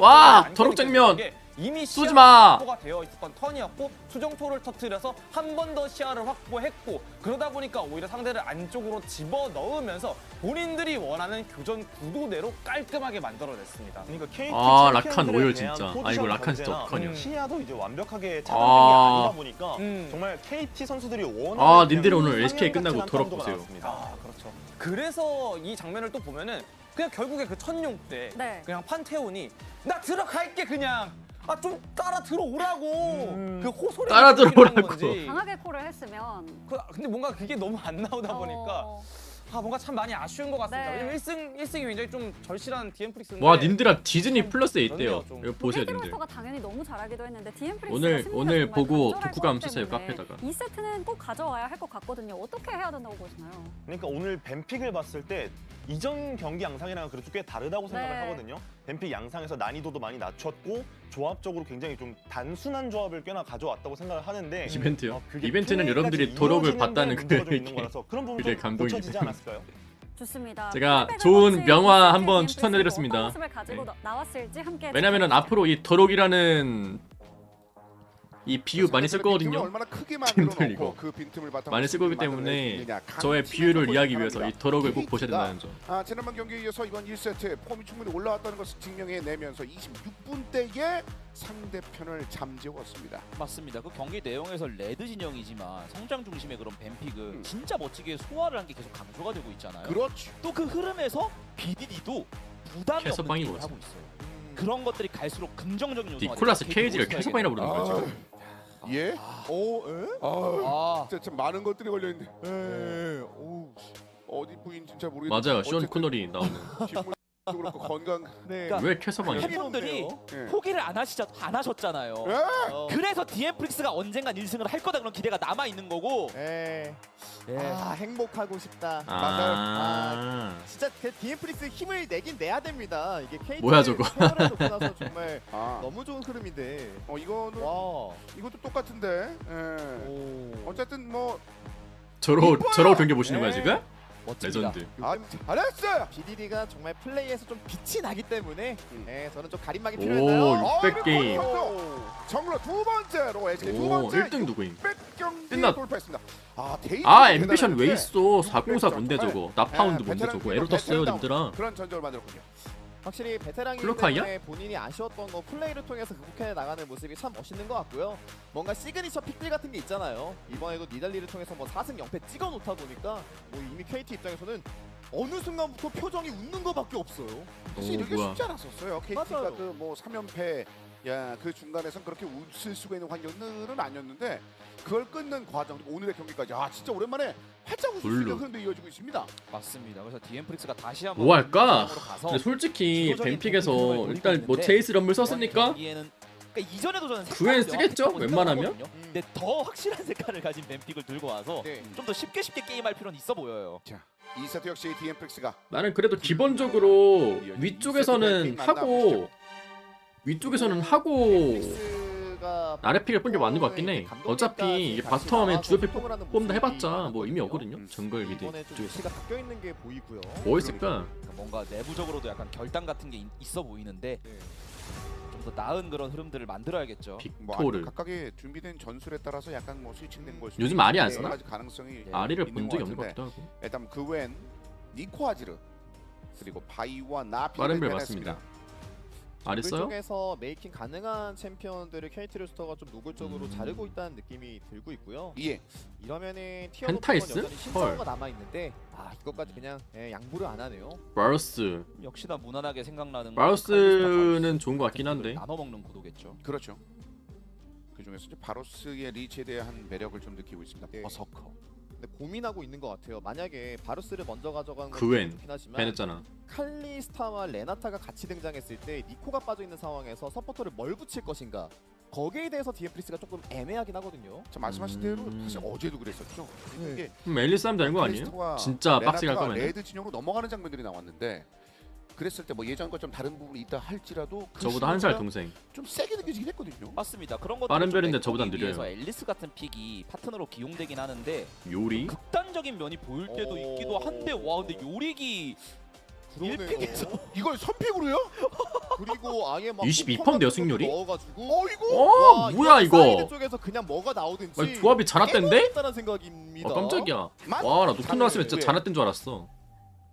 C: 와, 도록 장면.
E: 이미
C: 쏘지 마.
E: 확보가 되어 있었던 턴이었고 수정토를 터뜨려서 한 번 더 시야를 확보했고 그러다 보니까 오히려 상대를 안쪽으로 집어 넣으면서 본인들이 원하는 교전 구도대로 깔끔하게 만들어냈습니다.
H: 그러니까 KT
C: 아, 라칸
H: 챔피언들에
C: 오열
H: 대한
C: 진짜.
H: 포지션
C: 아, 이거 라칸 진짜
H: 견제나
C: 어떡하냐.
H: 시야도 이제 완벽하게 차단된 게
C: 아.
H: 아니다 보니까 정말 KT 선수들이 원하는
C: 아, 님들이 오늘
H: 그냥
C: SK
H: 상향
C: 끝나고
H: 같은
C: 도록
H: 한타가
C: 보세요.
H: 나왔습니다.
E: 아 그렇죠. 그래서 이 장면을 또 보면은 그냥 결국에 그 천룡 때
G: 네.
E: 그냥 판테온이 나 들어갈게 그냥 아 좀 따라 들어오라고 그 호소리
C: 따라 들어오라고.
G: 강하게 콜을 했으면
E: 근데 뭔가 그게 너무 안 나오다 보니까
G: 어,
E: 아 뭔가 참 많이 아쉬운 것 같습니다.
G: 네.
E: 왜냐면 1승이 굉장히 좀 절실한 디엠프릭스인데
C: 와 님들아 디즈니 플러스에 있대요.
E: 좀.
C: 이거 보세요 님들.
G: 헤드로스터가 당연히 너무 잘하기도 했는데 디엠프릭스가
C: 오늘 보고 독후감 쓰세요, 카페에다가.
G: 이 세트는 꼭 가져와야 할 것 같거든요. 어떻게 해야 된다고 보시나요?
H: 그러니까 오늘 뱀픽을 봤을 때 이전 경기 양상이랑 그래도 꽤 다르다고 생각을
G: 네.
H: 하거든요. 뱀픽 양상에서 난이도도 많이 낮췄고 조합적으로 굉장히 좀 단순한 조합을 꽤나 가져왔다고 생각을 하는데
C: 이벤트요?
H: 그게
C: 이벤트는
H: 플레이까지
C: 여러분들이 도록을
H: 이어지는 데
C: 봤다는
H: 문제가 좀
C: 그
H: 있는 거라서 그런 부분
C: 그게
H: 좀
C: 감동이네.
H: 고쳐지지 않았을까요?
G: 좋습니다.
C: 제가
G: 콜백
C: 좋은
G: 밸런스
C: 명화
G: 이 세트
C: 한번
G: 디엠프릭스
C: 추천해드렸습니다.
G: 어떤 모습을 가지고
C: 네.
G: 나왔을지 함께
C: 왜냐면은
G: 지켜보시죠.
C: 앞으로 이 도록이라는 이 비유 많이 쓸 거거든요.
A: 얼마나 크게 만들어
C: 빈틈 이거.
A: 놓고 그 빈틈을 바탕으로
C: 많이 쓸 거기 때문에 저의 비유를 이해하기 위해서 이 도록을 꼭 보셔야 된다는 점.
A: 지난번 경기에 이어서 이번 1세트 폼이 충분히 올라왔다는 것을 증명해내면서 26분대에 상대편을 잠재웠습니다.
B: 맞습니다. 그 경기 내용에서 레드 진영이지만 성장 중심의 그런 뱀픽을 진짜 멋지게 소화를 한 게 계속 강조가 되고 있잖아요.
A: 그렇죠.
B: 또 그 흐름에서 BDD도 부담이 없는
C: 캐서방이
B: 게임을
C: 뭐지?
B: 하고 있어요. 그런 것들이 갈수록 긍정적인 요소가
C: 니콜라스
B: 되고
C: 케이지를
B: 보여줘야겠네요.
C: 캐서방이라 부르는 거죠.
A: 예? 오, 에? 아,
B: 아,
A: 진짜 참 많은 것들이 걸려 있는데. 오, 어디 부인지 잘 모르겠는데.
C: 맞아요. 쇼
A: 어쨌든
C: 코너리 나오는.
A: 식물도 그렇고 건강.
D: 네.
B: 그러니까
C: 왜 캐서방이야?
B: 팬분들이
A: 예.
B: 포기를 안 하셨잖아요.
A: 예?
B: 그래서 디엠프릭스가 언젠간 1승을 할 거다 그런 기대가 남아 있는 거고.
D: 예.
B: 예.
D: 아 행복하고 싶다.
C: 아.
D: 진짜 그 디엠프릭스 힘을 내긴 내야 됩니다. 이게 KT
C: 뭐야, 저거?
D: 패널해놓고 나서 정말
A: 아,
D: 너무 좋은 흐름인데.
A: 이거는
D: 와.
A: 이것도 똑같은데. 예.
D: 오.
A: 어쨌든 뭐
C: 저러고 경기 보시는 거야
D: 네.
C: 지금?
B: 멋집니다.
C: 레전드.
A: 잘했어요.
D: BDD가 정말 플레이에서 좀 빛이 나기 때문에 저는 좀 가림막이
C: 오
D: 필요했나요?
C: 600 게임.
A: 정로 두 번째로 SK 두
C: 오
A: 번째
C: 1등 누구임?
A: 600경기
C: 끝났-
A: 돌파했습니다. 데이트
C: 아 앰비션 왜
A: 대단한데
C: 있어? 404 뭔데
A: 네.
C: 저거? 나파운드 뭔데
A: 베테랑
C: 저거? 에러 떴어요
A: 베테랑
C: 님들아.
A: 그런 전적을 만들었군요.
D: 확실히 베테랑이기
C: 클로카이야?
D: 때문에 본인이 아쉬웠던 거 플레이를 통해서 극복해 나가는 모습이 참 멋있는 것 같고요. 뭔가 시그니처 픽들 같은 게 있잖아요. 이번에도 니달리를 통해서 뭐 4승 0패 찍어 놓다 보니까 뭐 이미 KT 입장에서는 어느 순간부터 표정이 웃는 거밖에 없어요.
A: 사실 이렇게
C: 뭐야.
A: 쉽지 않았었어요. KT가
D: 맞아요.
A: 그 뭐 3연패 그 중간에선 그렇게 웃을 수가 있는 환경들은 아니었는데 그걸 끊는 과정 그리고 오늘의 경기까지 진짜 오랜만에 활짝 웃을 수 있는
C: 블루.
A: 흐름도 이어지고 있습니다.
B: 맞습니다. 그래서 디엠프릭스가 다시 한번
C: 뭐 할까?
B: 상황으로 가서
C: 근데 솔직히
B: 주도적인
C: 뱀픽에서
B: 공격을 노리고
C: 일단 뭐
B: 있는데
C: 제이스 럼블
B: 이번
C: 썼으니까
B: 경기에는 그러니까 이전에도 저는
C: 구엔
B: 색깔이
C: 쓰겠죠?
B: 명확하다고
C: 웬만하면?
B: 생각하거든요. 근데 더 확실한 색깔을 가진 뱀픽을 들고 와서
A: 네.
B: 좀 더 쉽게 게임할 필요는 있어 보여요.
A: 자, 2세트 역시 디엠프릭스가
C: 나는 그래도 기본적으로 위쪽에서는 하고
D: 선수가
C: 아래 픽을 뽑는 게 맞는 것 같긴 해. 어차피 이게 바텀에 주요 픽
D: 소통을 하는
C: 뽑는다
D: 모습이
C: 해봤자 뭐 의미 없거든요. 정글 미드
D: 이번에 좀
C: 쪽에서.
D: 위치가 바뀌어 있는 게 보이고요.
C: 뭐 있을까?
B: 그러니까 뭔가 내부적으로도 약간 결단 같은 게 있어 보이는데
D: 네.
B: 좀 더 나은 그런 흐름들을 만들어야겠죠.
A: 뭐
C: 빅토르.
A: 아니면 각각의 준비된 전술에 따라서 약간 뭐 스위칭된 걸 수도
C: 요즘
A: 있고
C: 아리 안
A: 여러
C: 쓰나?
A: 가지 가능성이
C: 아리를
A: 있는
C: 본 적이 없는 것
A: 같은데.
C: 같기도 하고.
A: 일단 그 외엔 니코아지르 그리고 바이와 나피
C: 빠른 별 맞습니다. 아리 써요?
D: 쪽에서 메이킹 가능한 챔피언들을 KT 로스터가 좀 노골적으로 자르고 있다는 느낌이 들고 있고요.
A: 예.
D: 이러면은 티어
C: 펜타이스?
D: 높은 건 여전히 신성호가 남아 있는데 이것까지 그냥 양보를 안 하네요.
C: 바루스.
B: 역시나 무난하게 생각나는
C: 바루스는 좋은 것 같긴 한데.
B: 나눠 먹는 구도겠죠.
A: 그렇죠. 그 중에서 이제 바로스의 리치에 대한 매력을 좀 느끼고 있습니다.
D: 네.
A: 버서커.
D: 근데 고민하고 있는 것 같아요. 만약에 바루스를 먼저 가져가는 건
C: 그웬.
D: 좋긴 하지만
C: 벤했잖아.
D: 칼리스타와 레나타가 같이 등장했을 때 니코가 빠져 있는 상황에서 서포터를 뭘 붙일 것인가 거기에 대해서 디엠프리스가 조금 애매하긴 하거든요.
A: 자 말씀하신 대로 사실 어제도 그랬었죠.
D: 네.
A: 이게
C: 그럼 앨리스 하면 되는 거 아니에요? 진짜 빡세게 할 거면.
A: 레드 진영으로 넘어가는 장면들이 나왔는데 그랬을 때 뭐 예전과 좀 다른 부분이 있다 할지라도 그
C: 저보다 한 살
A: 시도가
C: 동생.
A: 좀 세게 느껴지긴 했거든요.
B: 맞습니다. 그런 것들
C: 빠른 별인데 저보단 느려요.
B: 앨리스 같은 픽이 파트너로 기용되긴 하는데
C: 요리?
B: 극단적인 면이 보일 때도 있기도 한데 와 근데 요릭이
D: 그러네요.
B: 1픽에서
A: 이걸 선픽으로요?
D: 그리고 아예 막
C: 22%인데요, 승률이?
D: 넣어가지고
C: 어, 뭐야
D: 사이드
C: 이거?
D: 쪽에서 그냥 뭐가 나오든지
C: 아니, 조합이 잔았댄데?
D: 다는 생각입니다.
C: 깜짝이야.
A: 맞-
C: 와, 나 노튼 나왔으면 진짜
A: 왜?
C: 잔았댄 줄 알았어.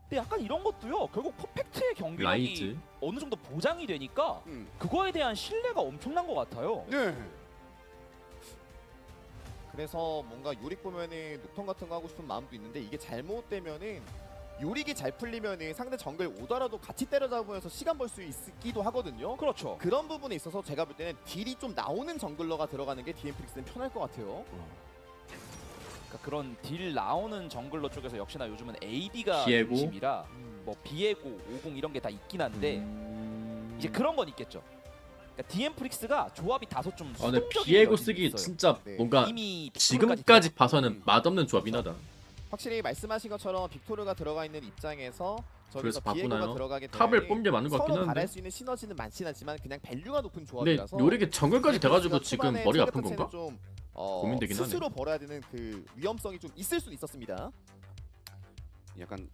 B: 근데 약간 이런 것도요. 결국 퍼펙트의 경기력이
C: 라이즈.
B: 어느 정도 보장이 되니까 그거에 대한 신뢰가 엄청난 것 같아요.
A: 네.
D: 그래서 뭔가 요릭 보면은 녹턴 같은 거 하고 싶은 마음도 있는데 이게 잘못되면은 요릭이 잘 풀리면은 상대 정글 오더라도 같이 때려잡으면서 시간 벌 수 있기도 하거든요.
B: 그렇죠.
D: 그런 부분에 있어서 제가 볼 때는 딜이 좀 나오는 정글러가 들어가는 게 디엠프릭스는 편할 것 같아요.
B: 그러니까 그런 딜 나오는 정글러 쪽에서 역시나 요즘은 AD가
C: 비에고?
B: 중심이라 뭐 비에고, 50 이런 게 다 있긴 한데 이제 그런 건 있겠죠. 그러니까 디엠프릭스가 조합이 다소 좀
C: 아, 근데
B: 수동적인
C: 비에고
B: 여진이
C: 쓰기
B: 있어요.
C: 진짜
D: 네.
C: 뭔가
B: 이미
C: 지금까지
B: 빅토르까지
C: 봐서는 맛없는 조합이긴 하다.
D: 확실히 말씀하신 것처럼 빅토르가 들어가 있는 입장에서
C: 그래서
D: 저기서 비에고가
C: 바꾸나요?
D: 들어가게
C: 탑을
D: 되면은
C: 뽑는 게 맞는 것 같긴
D: 서로
C: 한데.
D: 바랄 수 있는 시너지는 많진 않지만 그냥 밸류가 높은
C: 근데
D: 조합이라서
C: 요리게 정글까지 돼가지고 지금
D: 초반에
C: 머리가 아픈
D: 체력
C: 건가?
D: 자체는 좀,
C: 고민되긴 하네.
D: 스스로 벌어야 되는 그 위험성이 좀 있을 수 있었습니다.
A: 약간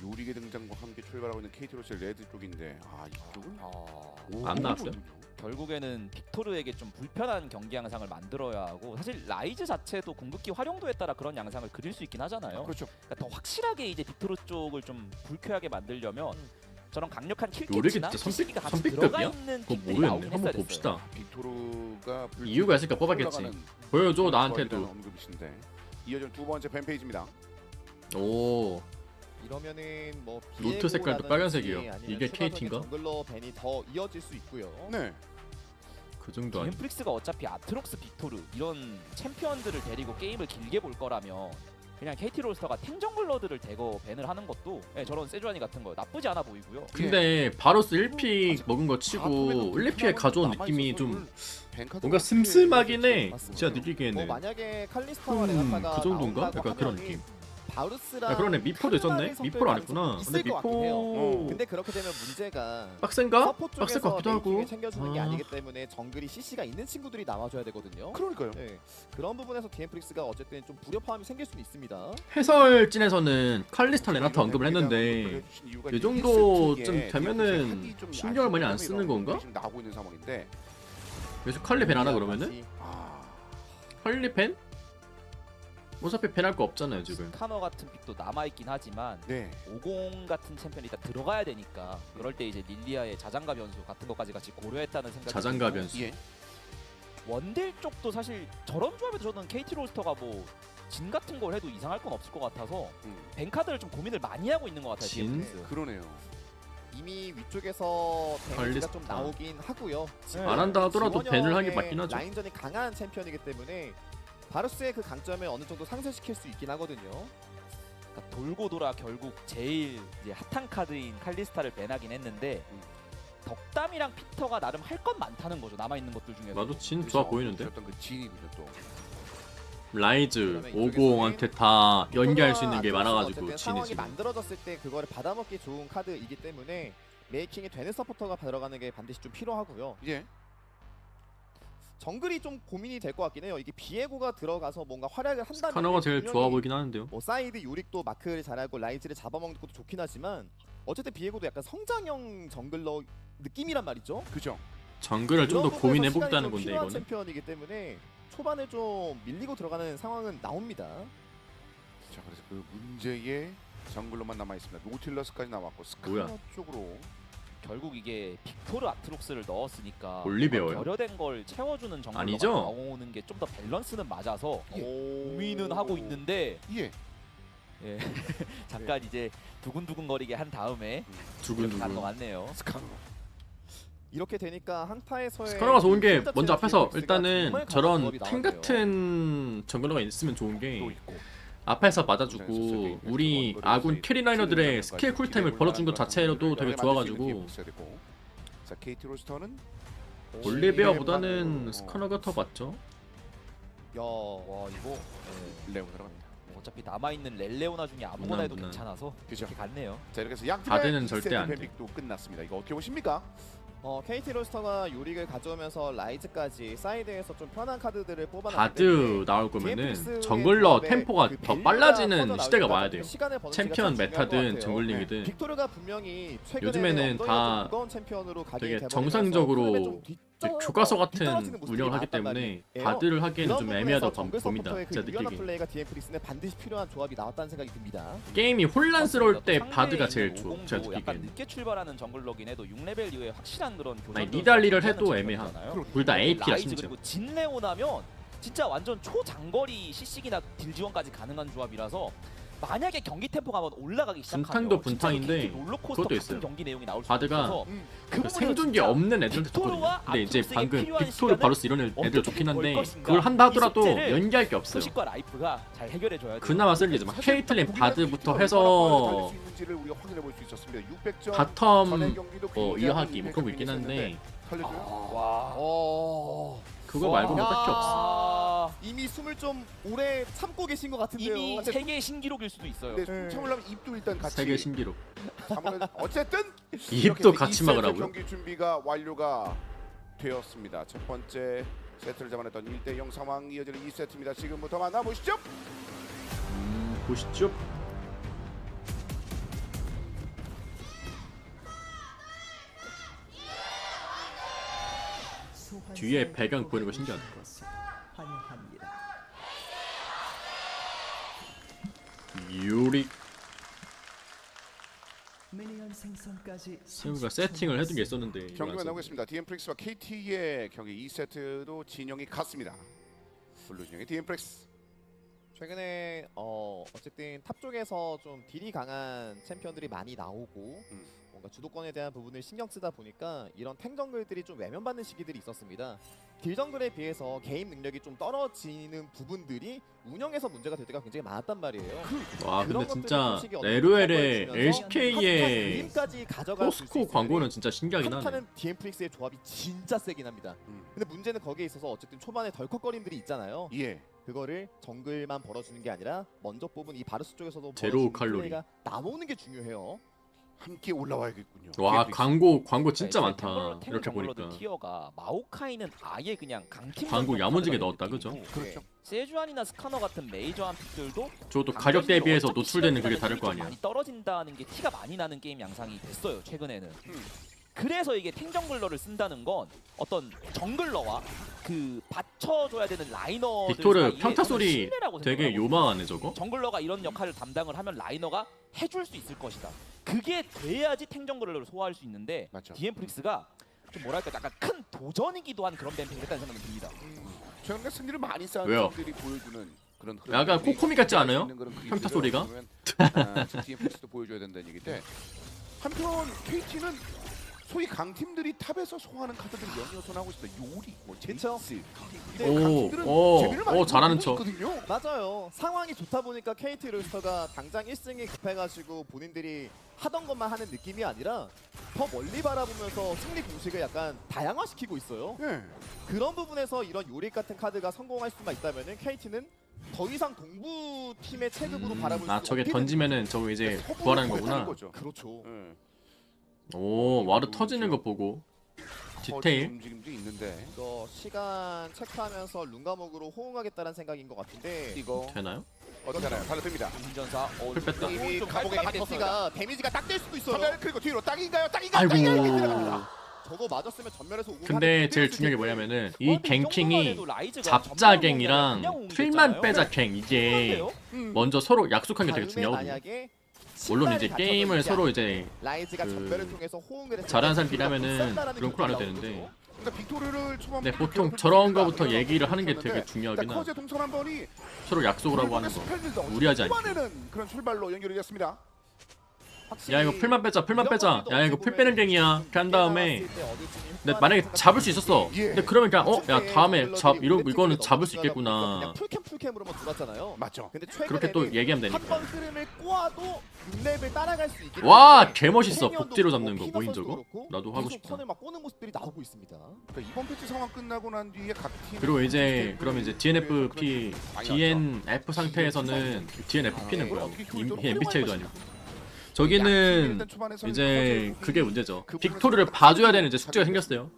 A: 요리계 등장과 함께 출발하고 있는 KT로스의 레드 쪽인데 이쪽은
C: 안 나왔어요?
B: 결국에는 빅토르에게 좀 불편한 경기 양상을 만들어야 하고 사실 라이즈 자체도 궁극기 활용도에 따라 그런 양상을 그릴 수 있긴 하잖아요.
A: 그렇죠.
B: 그러니까 더 확실하게 이제 빅토르 쪽을 좀 불쾌하게 만들려면 저런 강력한
C: 요리게
B: 킬캐치나
C: 진짜
B: CC기가 같이
C: 선픽급이야?
B: 들어가 있는
C: 그거
B: 픽들이
C: 모르겠네.
B: 나오긴
C: 한번
B: 했어야
C: 봅시다.
A: 빅토르가
C: 이유가 있으니까 뽑았겠지. 보여줘 나한테도.
A: 언급이신데 이어진 두 번째 뱀페이지입니다.
C: 오.
D: 이러면은 뭐
C: 노트 색깔도
D: 비에고라든지
C: 빨간색이요.
D: 아니면
C: 이게
D: 추가적인
C: KT 인가?
D: 정글러 벤이 더 이어질 수 있고요.
A: 네.
C: 그 정도 아니.
B: 디엠프릭스가 어차피 아트록스, 빅토르 이런 챔피언들을 데리고 게임을 길게 볼 거라면 그냥 KT 롤스터가 탱정글러들을 대거 밴을 하는 것도 저런 세주아니 같은 거 나쁘지 않아 보이고요.
C: 근데 바로스 1픽 먹은 거 치고 1픽에 가져온 느낌이 좀 뭔가 슴슴하긴 해.
D: 맞습니다.
C: 진짜 느끼기에는.
D: 뭐 만약에 칼리스타와 레나타가
C: 그 정도인가?
D: 나온다고
C: 약간 그런
D: 하면은
C: 느낌.
D: 바루스랑
C: 야, 그러네. 미포도 있었네.
D: 칼날의
C: 미포를 안
D: 성격이
C: 했구나.
D: 있을
C: 근데
D: 것 같긴 해요.
C: 미포
D: 근데 그렇게 되면 문제가
C: 빡센가?
D: 서포
C: 빡셀 것
D: 쪽에서
C: 같기도 하고.
D: 메이킹을 챙겨주는 게 아니기 때문에 정글이 CC가 있는 친구들이 나와줘야 되거든요.
A: 그러니까요.
D: 네, 그런 부분에서 디엠프릭스가 어쨌든 좀 불협화음이 생길 수는 있습니다.
C: 해설진에서는 칼리스타 레나타 언급을 했는데 이 정도쯤 되면은 신경을 많이 안 쓰는 건가?
A: 지금 나오고 있는 상황인데
C: 그래서 칼리 밴 하나 그러면은?
D: 같이
C: 칼리 밴? 어차피 밴 할 거 없잖아요 지금.
B: 스카너 같은 픽도 남아있긴 하지만
A: 네.
B: 50 같은 챔피언이 일단 들어가야 되니까 그럴 때 이제 릴리아의 자장가 변수 같은 것까지 같이 고려했다는 생각이
C: 자장가
B: 들고
C: 변수.
A: 예.
B: 원딜 쪽도 사실 저런 조합에서 저는 KT 롤스터가 뭐 진 같은 걸 해도 이상할 건 없을 것 같아서 뱅카드를 좀 고민을 많이 하고 있는 것 같아요.
C: 진?
B: 디엠프릭스.
A: 그러네요.
D: 이미 위쪽에서 데미지가 좀
C: 칼리스타.
D: 나오긴 하고요.
C: 안 한다 하더라도 밴을 하기 맞긴 하죠.
D: 라인전이 강한 챔피언이기 때문에 바루스의 그 강점을 어느 정도 상쇄시킬 수 있긴 하거든요.
B: 그러니까 돌고 돌아 결국 제일 이제 핫한 카드인 칼리스타를 밴하긴 했는데 덕담이랑 피터가 나름 할 건 많다는 거죠. 남아 있는 것들 중에서.
C: 나도 진 좋아 보이는데.
A: 그 진이군요 또.
C: 라이즈, 50한테 다 연기할 수 있는 게 많아가지고
D: 어쨌든
C: 진이
D: 상황이
C: 지금.
D: 만들어졌을 때 그거를 받아먹기 좋은 카드이기 때문에 메이킹이 되는 서포터가 들어가는 게 반드시 좀 필요하고요.
A: 예.
D: 정글이 좀 고민이 될 것 같긴 해요. 이게 비에고가 들어가서 뭔가 활약을 한다면
C: 스카너가 제일
D: 분명히
C: 좋아 보이긴 하는데요.
D: 뭐 사이드 요릭도 마크를 잘하고 라이즈를 잡아먹는 것도 좋긴 하지만 어쨌든 비에고도 약간 성장형 정글러 느낌이란 말이죠.
A: 그죠?
C: 정글을 좀 더
D: 그런 부분에서
C: 고민해보겠다는
D: 시간이 좀
C: 건데
D: 필요한
C: 이거는.
D: 챔피언이기 때문에 초반에 좀 밀리고 들어가는 상황은 나옵니다.
A: 자, 그래서 그 문제의 정글로만 남아 있습니다. 노틸러스까지 나왔고
C: 뭐야?
A: 스카너 쪽으로
B: 결국 이게 빅토르 아트록스를 넣었으니까
C: 올리베어요?
B: 결여된 걸 채워주는 정글러가
C: 아니죠?
B: 나오는 게 좀 더 밸런스는 맞아서 고민은 하고 있는데
A: 예.
B: 예. 잠깐 이제 두근두근거리게 한 다음에 이렇게 가는 것
C: 두근두근.
B: 같네요.
A: 스카너.
D: 이렇게 되니까 한타에서의
C: 스카너가 좋은 게
D: 그
C: 먼저 앞에서
D: DMX 가
C: 일단은
D: 정말 강한
C: 저런
D: 조합이
C: 탱
D: 나왔네요.
C: 같은 정글러가 있으면 좋은 게
A: 또 있고.
C: 앞에서 맞아주고 우리 아군 캐리라이너들의 스킬 쿨타임을 벌어준 것 자체로도 되게 좋아가지고
A: 자, KT 로스터는
C: 올리베어보다는 스카너가 더 맞죠?
D: 야,
B: 와 이거
A: 레오 들어갑니다.
B: 뭐 어차피 남아있는 렐레오나 중에 아무거나 해도
C: 무난.
B: 괜찮아서
A: 그죠?
B: 이렇게 갔네요.
A: 자, 이렇게 해서 양
C: 바드는
A: 팀의
C: 절대
A: 2세트
C: 안 돼.
A: 뱀픽도 끝났습니다. 이거 어떻게 보십니까?
D: KT 로스터가 요릭을 가져오면서 라이즈까지 사이드에서 좀 편한 카드들을
C: 바드
D: 뽑아놨는데
C: 나올 거면은
D: DMX
C: 정글러
D: 의
C: 템포가
D: 그
C: 더
D: 밸류가
C: 빨라지는
D: 터져
C: 시대가
D: 나오니까
C: 와야 돼요.
D: 시간을 버는
C: 챔피언
D: 시기가 참 중요한 것
C: 메타든
D: 같아요.
C: 정글링이든
D: 빅토르가 분명히 최근에
C: 요즘에는
D: 엉덩이가
C: 다
D: 좀 무거운 챔피언으로 가게
C: 되게
D: 돼버리면서
C: 정상적으로
D: 흐름에 좀
C: 교과서 같은
D: 뒤떨어지는 모습들이
C: 운영을 하기
D: 나왔단
C: 때문에
D: 말이에요.
C: 바드를 하기에는
D: 그런
C: 좀
D: 부분에서
C: 애매하다고
D: 정글
C: 봅니다.
D: 서포터의 그
C: 제가
D: 유연한
C: 느끼기에.
D: 플레이가 DM프리스는 반드시 필요한 조합이 나왔다는 생각이 듭니다.
C: 게임이 혼란스러울 때
B: 상대에
C: 바드가
B: 있는
C: 제일 좋아. 제가
B: 오공도 약간
C: 느끼기에는.
B: 늦게 출발하는 정글러긴 해도 6레벨 이후에 확실한 그런 교전.
C: 아니, 니달리를 해도 애매한. 둘 다 AP라
B: 라이즈
C: 심지어.
B: 그리고 진레오나면 진짜 완전 초장거리 CC기나 딜 지원까지 가능한 조합이라서 만약에 경기 템포가 한번 올라가기 시작하면
C: 분탕도 분탕인데
B: 진짜 롤러코스터
C: 그것도
B: 같은
C: 있어요.
B: 경기 내용이 나올 수
C: 바드가
B: 있어서
C: 그 생존기 없는 애들한테 좋거든요.
B: 빅토르와
C: 근데 이제
B: 아트록스에게
C: 방금
B: 필요한
C: 빅토르 바루스 이런 애들
B: 어떻게
C: 좋긴 한데
B: 벌 것인가.
C: 그걸 한다 하더라도
B: 이 숙제를
C: 연기할 게 없어요.
B: 소식과 라이프가 잘 해결해 줘야 돼요.
C: 그나마 쓸 일이죠. 막
A: 사실
C: 케이틀린
A: 우리나라
C: 바드부터
A: 빅토르가 얼마나 빨리 달릴
C: 해서
A: 수 있는지를 우리가 확인해 볼 수 있었습니다. 600점
C: 바텀
A: 전의 경기도
C: 뭐
A: 굉장히
C: 이어하기 뭐 그런 거
A: 유효한
C: 있긴 한데
A: 있었는데 살려줘요?
B: 와.
C: 그거 말고는 딱히 없어.
D: 이미 숨을 좀 오래 참고 계신 것 같은데요.
B: 이미 세계 신기록일 수도 있어요.
A: 근데 참으려면 입도 일단 같이
C: 세계 신기록.
A: 어쨌든
C: 입도
A: 이렇게
C: 같이
A: 2세트
C: 막으라고요?
A: 경기 준비가 완료가 되었습니다. 첫 번째 세트를 잡아냈던 1대0 상황 이어지는 2세트입니다. 지금부터 만나보시죠.
C: 보시죠. 뒤에 배경 보이는 거 신기하다. 유리 세우가 세팅을 해둔 게 있었는데
A: 경기가 나오겠습니다. DM프릭스와 KT의 경기 2세트도 진영이 같습니다. 블루 진영의 DM프릭스.
D: 최근에 어쨌든 탑 쪽에서 좀 딜이 강한 챔피언들이 많이 나오고 뭔가 주도권에 대한 부분을 신경 쓰다 보니까 이런 탱 정글들이 좀 외면받는 시기들이 있었습니다. 딜 정글에 비해서 개인 능력이 좀 떨어지는 부분들이 운영에서 문제가 될 때가 굉장히 많았단 말이에요.
C: 와
D: 그런
C: 근데 진짜
D: 것들이 솔직히 어떻게
C: 레루엘의
D: 커버해주면서
C: LCK의
D: 그림까지 가져갈 수
C: 포스코
D: 있으니
C: 광고는 진짜 신기하긴 하네.
D: 한타는 DM프릭스의 조합이 진짜 세긴 합니다. 근데 문제는 거기에 있어서 어쨌든 초반에 덜컥거림들이 있잖아요.
A: 예.
D: 그거를 정글만 벌어주는 게 아니라 먼저 뽑은 이 바루스 쪽에서도
C: 제로
D: 벌어지는
C: 칼로리.
D: 플레이가 나오는 게 중요해요.
A: 함께 올라와야겠군요.
C: 와
A: DM프릭스.
C: 광고 진짜
B: 네,
C: 많다. 이렇게
B: 정글러들
C: 보니까
B: 티어가 마오카이는 아예 그냥 강팀
C: 광고
B: 전용
C: 야무지게
B: 카드가
C: 넣었다,
B: 있는
C: 그죠?
B: 느낌이고,
A: 그렇죠.
B: 세주안이나 스카너 같은 메이저한 픽들도
C: 저도 가격 대비해서
B: 어차피
C: 노출되는 그게
B: 시간이
C: 다를 거
B: 좀
C: 아니야.
B: 많이 떨어진다는 게 티가 많이 나는 게임 양상이 됐어요 최근에는. 그래서 이게 탱정글러를 쓴다는 건 어떤 정글러와 그 받쳐줘야 되는 라이너들
C: 빅토르
B: 사이에
C: 평타
B: 저는
C: 소리
B: 신뢰라고
C: 되게
B: 생각을 하거든요.
C: 요망하네 저거.
B: 정글러가 이런 역할을 담당을 하면 라이너가 해줄 수 있을 것이다. 그게 돼야지 탱정글러를 소화할 수 있는데
A: 맞죠.
B: DM프릭스가 좀 뭐랄까 약간 큰 도전이기도 한 그런 뱀픽을 했다는 생각이 듭니다.
A: 최근에 승리를 많이 쌓은
C: 왜요?
A: 팀들이 보여주는 그런 흐름.
C: 약간 코코미 같지 않아요? 평타 소리가?
A: DM프릭스도 보여줘야 된다는 얘기인데 한편 KT는 소위 강팀들이 탑에서 소화하는 카드들을 연이어서 하고 있습니다. 요리, 뭐
D: 그쵸?
A: 제니스.
C: 잘하는 척.
D: 맞아요. 상황이 좋다 보니까 KT 롤스터가 당장 1승이 급해가지고 본인들이 하던 것만 하는 느낌이 아니라 더 멀리 바라보면서 승리 공식을 약간 다양화시키고 있어요.
A: 예.
D: 그런 부분에서 이런 요릭 같은 카드가 성공할 수만 있다면은 KT는 더 이상 동부 팀의 체급으로 바라볼 수
C: 아 저게
D: 없게
C: 던지면은 저거 이제
A: 서브로
C: 부활하는
A: 거의
C: 거구나.
D: 그렇죠.
A: 예.
C: 오 와르 터지는 거 보고 디테일.
A: 움직임도 있는데
D: 이거 시간 체크하면서 룬가목으로 호응하겠다는 생각인 것 같은데
A: 이거
C: 되나요?
A: 어떻게 하나요? 달려듭니다.
B: 운전사
C: 풀 뺐다.
A: 이미
B: 좀
A: 감옥에
B: 깔끔하게
A: 갇혔습니다.
D: 데미지가 딱 될 수도 있어요.
A: 전멸 그리고 뒤로 딱인가요?
C: 아이고.
D: 저거 맞았으면 전멸에서 오고
C: 근데 제일 중요한 게 뭐냐면은 이 갱킹이 잡자갱이랑 틀만 빼자 갱 이게 먼저 서로 약속한 게 되게 중요하거든요. 물론 이제 게임을 서로 이제
D: 라이즈가
C: 그
D: 전멸을 통해서 호응을 했을
C: 잘하는
D: 때
C: 사람
D: 빅토르가
C: 비라면은
D: 못살다라는
C: 그런 걸 안 해도
D: 결정이
C: 되는데
D: 나오거든요.
A: 그러니까 빅토르를 초반
C: 근데 보통 저런 거부터 얘기를 하는 게 되게 중요하긴
A: 커제
C: 하.
A: 동선 한 번이
C: 서로 약속을 하고 하는 거 무리하지 않게.
A: 초반에는 그런 출발로 연결이 됐습니다.
C: 야 이거 풀만 빼자 풀만 빼자 야 이거 풀 빼는 갱이야 그 한 다음에 근데 만약에 잡을 수 있었어 근데 그러면 그냥 야 다음에 이거는 잡을 수 있겠구나
D: 풀캠으로만 돌았잖아요.
A: 맞죠?
D: 근데 최근에는
C: 그렇게 또 얘기하면 되니까
D: 한번 흐름을 꼬아도 6렙을 따라갈 수 있기
C: 와
D: 때문에
C: 개멋있어
D: 캐니언도
C: 복지로
D: 그렇고
C: 잡는 거
D: 피너
C: 뭐인
D: 선수도
C: 저거?
D: 그렇고
C: 나도 하고
D: 계속
C: 싶다
D: 선을 막 꼬는 모습들이 나오고 있습니다.
A: 그러니까 이번 패치 상황 끝나고 난 뒤에 각 팀
C: 그리고 이제 그러면 이제 DNF 상태에서는 DNFP는 뭐야 MBTI도 아니고 저기는 이제 그게 문제죠 빅토르를 봐줘야 되는 이제 숙제가 생겼어요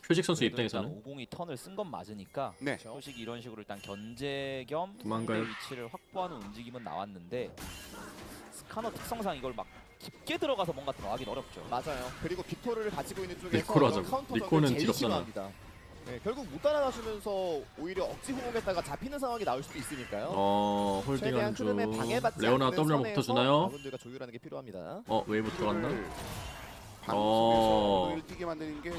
C: 표식 선수 입장에서는
B: 50이 턴을 쓴 건 맞으니까
A: 네.
B: 표식이 이런 식으로 일단 견제 겸
C: 도망가요.
B: 상대 위치를 확보하는 움직임은 나왔는데 스카너 특성상 이걸 막 깊게 들어가서 뭔가 들어가긴 어렵죠.
D: 맞아요. 그리고 빅토르를 가지고 있는 쪽에서
C: 리코로 하자고.
D: 이런 카운터
C: 리코는
D: 전을 제일
C: 딜 없잖아.
D: 싫어합니다. 네, 결국 못 따라가주면서 오히려 억지 호응했다가 잡히는 상황이 나올 수도 있으니까요.
C: 홀딩하는
D: 최대한 흐름에
C: 중
D: 방해받지
C: 레오나
D: 않는
C: W
D: 선에서
C: 붙어주나요?
D: 아군들과 조율하는 게 필요합니다.
C: 웨이브 들어갔나?
A: 방송에서 뛰게 만드는 게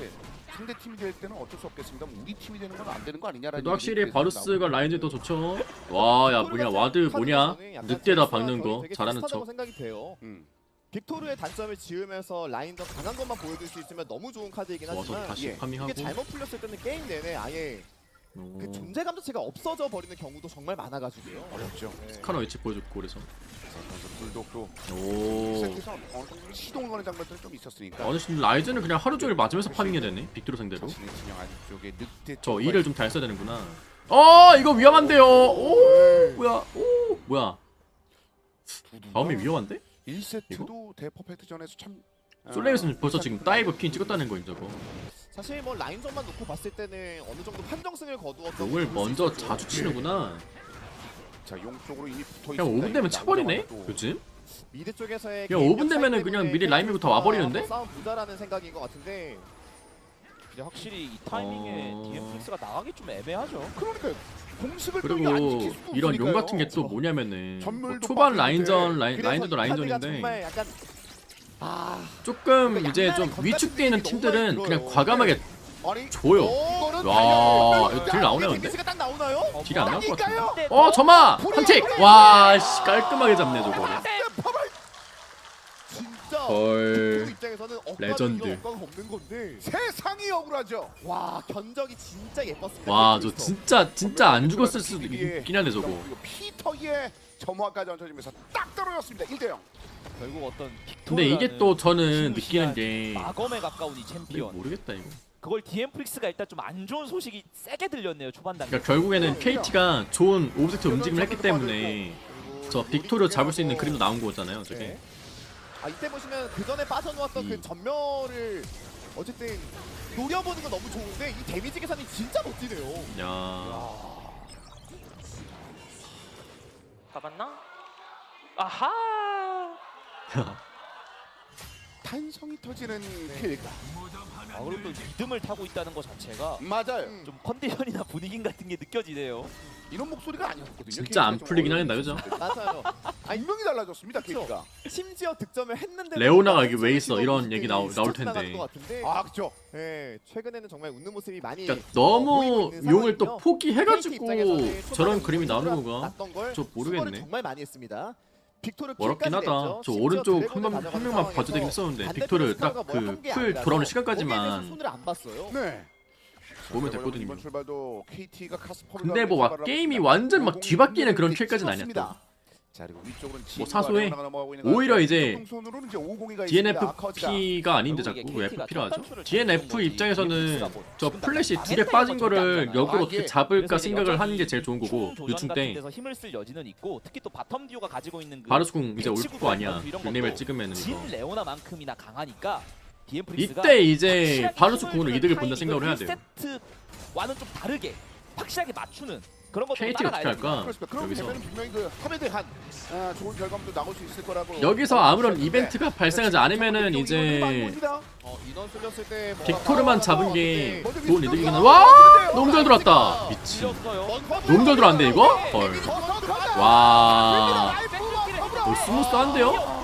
A: 상대 팀이 될 때는 어쩔 수 없겠습니다. 우리 팀이 되는 건 안 되는 거 아니냐라는.
C: 그래도 확실히
A: 얘기
C: 바루스가 라인즈 더 좋죠 와야 뭐냐 와드 뭐냐 늑대다 박는 거 잘하는 척
D: 생각이 돼요. 빅토르의 단점을 지으면서 라인 더 강한 것만 보여줄 수 있으면 너무 좋은 카드이긴
C: 와서
D: 하지만
C: 다시
A: 예.
C: 파밍하고
D: 이게 잘못 풀렸을 때는 게임 내내 아예 그 존재감 자체가 없어져 버리는 경우도 정말 많아가지고요.
A: 어렵죠.
D: 네.
C: 스카너 위치 보여줬고 그래서
A: 불독도
C: 오
A: 세트에서 어느 정도 시동을 거는 장면들이 좀 있었으니까.
C: 아니 지금 라이즈는 그냥 하루 종일 맞으면서 파밍해야 되네 빅토르 상대로
A: 자신의 진영 안쪽에 늑대
C: 저
A: 쪽과
C: 일을 좀 잘 써야 되는구나 이거 위험한데요 오 뭐야 다음에 위험한데?
A: 1세트도 대퍼펙트전에서 참
C: 솔레임스는 벌써 지금 다이브 핀 찍었다는 거인 저거
D: 사실 뭐 라인전만 놓고 봤을 때는 어느 정도 판정승을 거두었던
C: 용을
D: 볼수
C: 먼저
D: 있었죠.
C: 자주 치는구나
A: 자, 용 쪽으로 이미 붙어
C: 그냥
A: 있습니다.
C: 5분 되면 차버리네 요즘?
D: 미드 쪽에서의
C: 야, 5분 되면은 그냥 미리 라인 밀고 다 와버리는데?
D: 싸움 보자라는 생각인 것 같은데
B: 근데 확실히 이 타이밍에 DMPX가 나가기 좀 애매하죠.
A: 그러니까요. 공식을 또
C: 그리고
A: 안 지킬 수도
C: 이런 용
A: 없으니까요.
C: 같은 게 또 뭐냐면은 뭐
A: 전멸도
C: 초반
A: 빠지는데.
C: 라인전도
D: 그래서 이 카드가
C: 라인전인데
D: 정말 약간
C: 조금
D: 그러니까
C: 이제 좀
D: 양날의
C: 위축돼 있는
D: 검사들이
C: 팀들은
D: 너무
C: 그냥
D: 많이
C: 과감하게
A: 아니
C: 줘요
A: 이거는
C: 와,
A: 달려요.
C: 딜 나오네요, 근데?
D: 데미지가 딱 나오나요?
C: 딜이 안 나올 것 같은데
A: 아닐까요?
C: 점아! 한틱! 와 씨, 깔끔하게 잡네 저거
D: 진짜
C: 헐.
D: 그 입장에서는
C: 레전드.
D: 억가가 없는 건데
A: 세상이 억울하죠.
D: 와 견적이 진짜 예뻤습니다.
C: 와 저 진짜 안 죽었을 수도 있긴 한데 저거
A: 그리고 피터의 점화까지 얹어지면서 딱 떨어졌습니다. 1대0.
B: 결국 어떤
C: 근데 이게 또 저는 느끼는
B: 시무시한
C: 게
B: 마검에 가까운 이
C: 이거
B: 챔피언.
C: 모르겠다 이거
B: 그걸 DMPX가 일단 좀 안 좋은 소식이 세게 들렸네요 초반 단계.
C: 그러니까 결국에는 KT가 좋은 오브젝트 움직임을 했기 때문에 저 빅토르 잡을 수 있는 그림도 나온 거잖아요 저게
D: 네. 이때 보시면 그 전에 빠져놓았던 그 전멸을 어쨌든 노려보는 건 너무 좋은데 이 데미지 계산이 진짜 멋지네요.
C: 야
F: 잡았나? 아하.
A: 탄성이 터지는 킬.
B: 그리고 또 리듬을 타고 있다는 것 자체가
A: 맞아요.
B: 좀 컨디션이나 분위기 같은 게 느껴지네요.
A: 이런 목소리가 아니었거든요.
C: 진짜 안 풀리긴 하겠다 그죠?
D: 맞아요.
A: 분명히 달라졌습니다.
D: 그쵸.
A: KT가.
D: 심지어 득점을 했는데
C: 레오나가 이게 왜 있어 이런 얘기 나올 텐데
A: 아, 그렇죠.
D: 네, 최근에는 정말 웃는 모습이 많이
C: 그러니까 너무
D: 보이고 있는
C: 용을 또
D: 상황이며
C: 포기해가지고
D: KT 입장에서는
C: 저런
D: 초반에
C: 그림이 나오는
D: 우승을
C: 건가?
D: 났던 걸
C: 저
D: 수고를
C: 모르겠네
D: 정말 많이 했습니다. 빅토르
C: 어렵긴
D: 킬까지
C: 하다
D: 냈죠.
C: 저
D: 심지어
C: 오른쪽
D: 드래곤을
C: 한
D: 가져간
C: 명만 봐도 되긴
D: 상황에서
C: 했었는데
D: 반대쪽에
C: 빅토르
D: 스카우가
C: 딱
D: 뭐야,
C: 그
D: 한게
C: 풀
D: 아니라서
C: 돌아오는
D: 거기에 대해서
C: 시간까지만
D: 손을 안 봤어요.
A: 네.
C: 보면 됐거든요.
A: 이번 출발도 KT가 카스퍼를
C: 근데 뭐 막 게임이 완전 막 뒤바뀌는 그런 킬까지는 아니었다
A: 자, 그리고 위쪽으로는
C: 뭐 사소해. 오히려 이제 DNFP가 아닌데 자꾸 왜 FP라 하죠? DNF 입장에서는 저 플래시 두 개 빠진 거를 역으로 어떻게 잡을까 생각을 하는 게 제일 좋은 거고 유충 때
B: 데서 힘을 쓸 여지는 있고 특히 또 바텀 듀오가 가지고 있는 그
C: 바루스궁 이제 올
B: 배치구
C: 거 아니야
B: 이런
C: 6레벨
B: 것도
C: 찍으면
B: 진
C: 이거
B: 레오나만큼이나 강하니까 디엠프릭스가
C: 이때 이제 바루스 궁으로 이득을 본다 생각을 해야 돼요.
B: 세트와는 좀 다르게 확실하게 맞추는 그런 것도
C: KT 어떻게 할까?
A: 그렇습니다. 그럼
C: 여기서
A: 되면 분명히 그 합에 대한 좋은 결과물도 나올 수 있을 거라고.
C: 여기서 아무런 이벤트가 발생하지 않으면은 이제
D: 인원 쏠렸을 때
C: 빅토르만 잡은 게 좋은 이득이긴 한데 와! 너무 잘 들어왔다. 미친. 너무 잘 들어왔는데 이거? 헐. 와. 스무스한데요?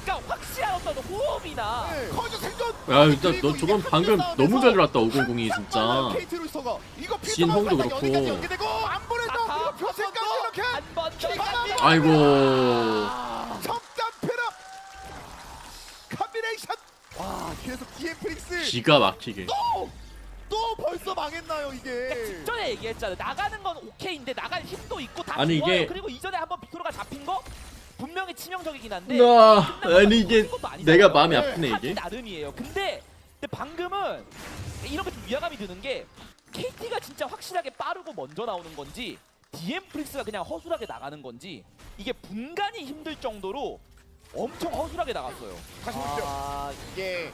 B: 그러니까 확실한 어떤 호흡이나
A: 커즈 생존.
C: 야 일단 너 저건 방금 너무 잘 들어왔다 500이 진짜.
A: KT 로스터가 이거
C: 신홍도 그렇고.
A: 안 보내도 이거 표세까지 이렇게
B: 한번
C: 아이고.
A: 첨단 패럽 컴비네이션.
D: 와 계속 디엠프릭스
C: 기가 막히게.
D: 또 벌써 망했나요 이게?
B: 직전에 얘기했잖아. 나가는 건 오케이인데 나갈 힘도 있고 다
C: 아니,
B: 좋아요.
C: 이게-
B: 그리고 이전에 한번 빅토르가 잡힌 거 분명히 치명적이긴 한데
C: 아니 이게 내가 마음이 아프네 이게.
B: 나름이에요. 근데 방금은 이런 게 좀 위화감이 드는 게 KT가 진짜 확실하게 빠르고 먼저 나오는 건지 디엠프릭스가 그냥 허술하게 나가는 건지 이게 분간이 힘들 정도로 엄청 허술하게 나갔어요.
A: 다시 보시죠.
D: 이게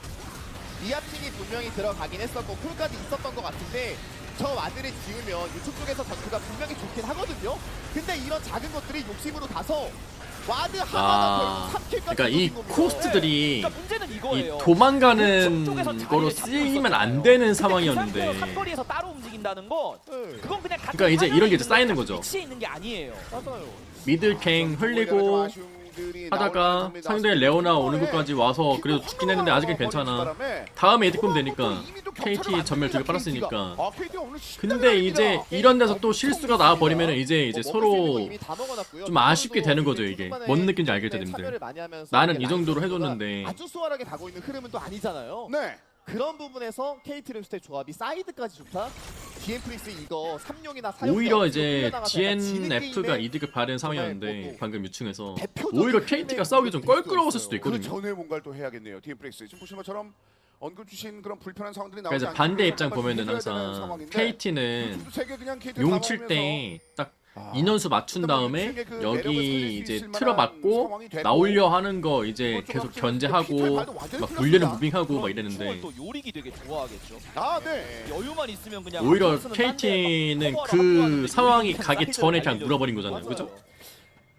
D: 리아팀이 분명히 들어가긴 했었고 쿨까지 있었던 것 같은데 저 와드를 지으면 이쪽 쪽에서 전투가 분명히 좋긴 하거든요. 근데 이런 작은 것들이 욕심으로 가서 와드 하나가 결국 3킬까지
C: 그러니까 이 코스트들이
B: 그러니까 문제는
C: 이
B: 이거예요.
C: 도망가는 거로 쓰이면 안 되는 상황이었는데.
B: 삼거리에서 따로 움직인다는 건 그건 그냥 같은
C: 그러니까 이제 이런 게 이제
B: 화면에
C: 쌓이는
B: 있는
C: 거죠.
B: 위치에 있는 게 아니에요.
D: 맞아요.
C: 미들갱 흘리고 하다가 상대 레오나 오는 것까지 와서 그래도 죽긴 했는데 아직은 괜찮아. 다음에 에이득 보면 되니까 KT 전멸 두개 빨았으니까. 근데 이제 이런 데서 또 실수가 나와버리면 이제 서로 좀 아쉽게 되는 거죠 이게. 뭔 느낌인지 알겠죠 님들. 나는 이 정도로 해줬는데
D: 아주 수월하게 가고 있는 흐름은 또 아니잖아요.
A: 네.
D: 그런 부분에서 KT 롤스터의 조합이 사이드까지 좋다. 디엠프릭스 이거 3용이나 4용
C: 오히려 이제 GNF가 이득을 받은 상황이었는데 방금 유충에서 오히려 KT가 싸우기 좀 껄끄러웠을 수도
A: 그
C: 있거든요.
A: 전에 뭔가를 또 해야겠네요. 디엠프렉스 지금 보신 것처럼 언급 주신 그런 불편한 상황들이 나오지
C: 그래서
A: 않게
C: 반대 입장
A: 한번
C: 보면은
A: 해줘야 되는
C: 항상
A: 상황인데
C: KT는
A: 세계 그냥 KT
C: 용
A: 당하면서
C: 칠 때 딱
A: 아,
C: 인원수 맞춘 다음에
A: 유충의 그 매력을 살릴
C: 여기
A: 수
C: 이제
A: 있을
C: 틀어맞고
A: 상황이 되고
C: 나오려 하는 거 이제
A: 그것 좀
C: 계속
A: 확실히
C: 견제하고
A: 픽팔도 완전히
C: 막
A: 틀렸습니다.
C: 물려는 무빙하고 막 이랬는데
B: 또 요리기 되게 좋아하겠죠.
A: 아, 네.
B: 여유만 있으면 그냥
C: 오히려
B: 앞으로 쓰는 딴데
C: KT는
B: 막 커버를 하고
C: 그
B: 하는데
C: 상황이
B: 요리기
C: 가기
B: 사이드를
C: 전에 그냥
B: 날리려고.
C: 물어버린 거잖아요.
D: 맞아요.
C: 그죠?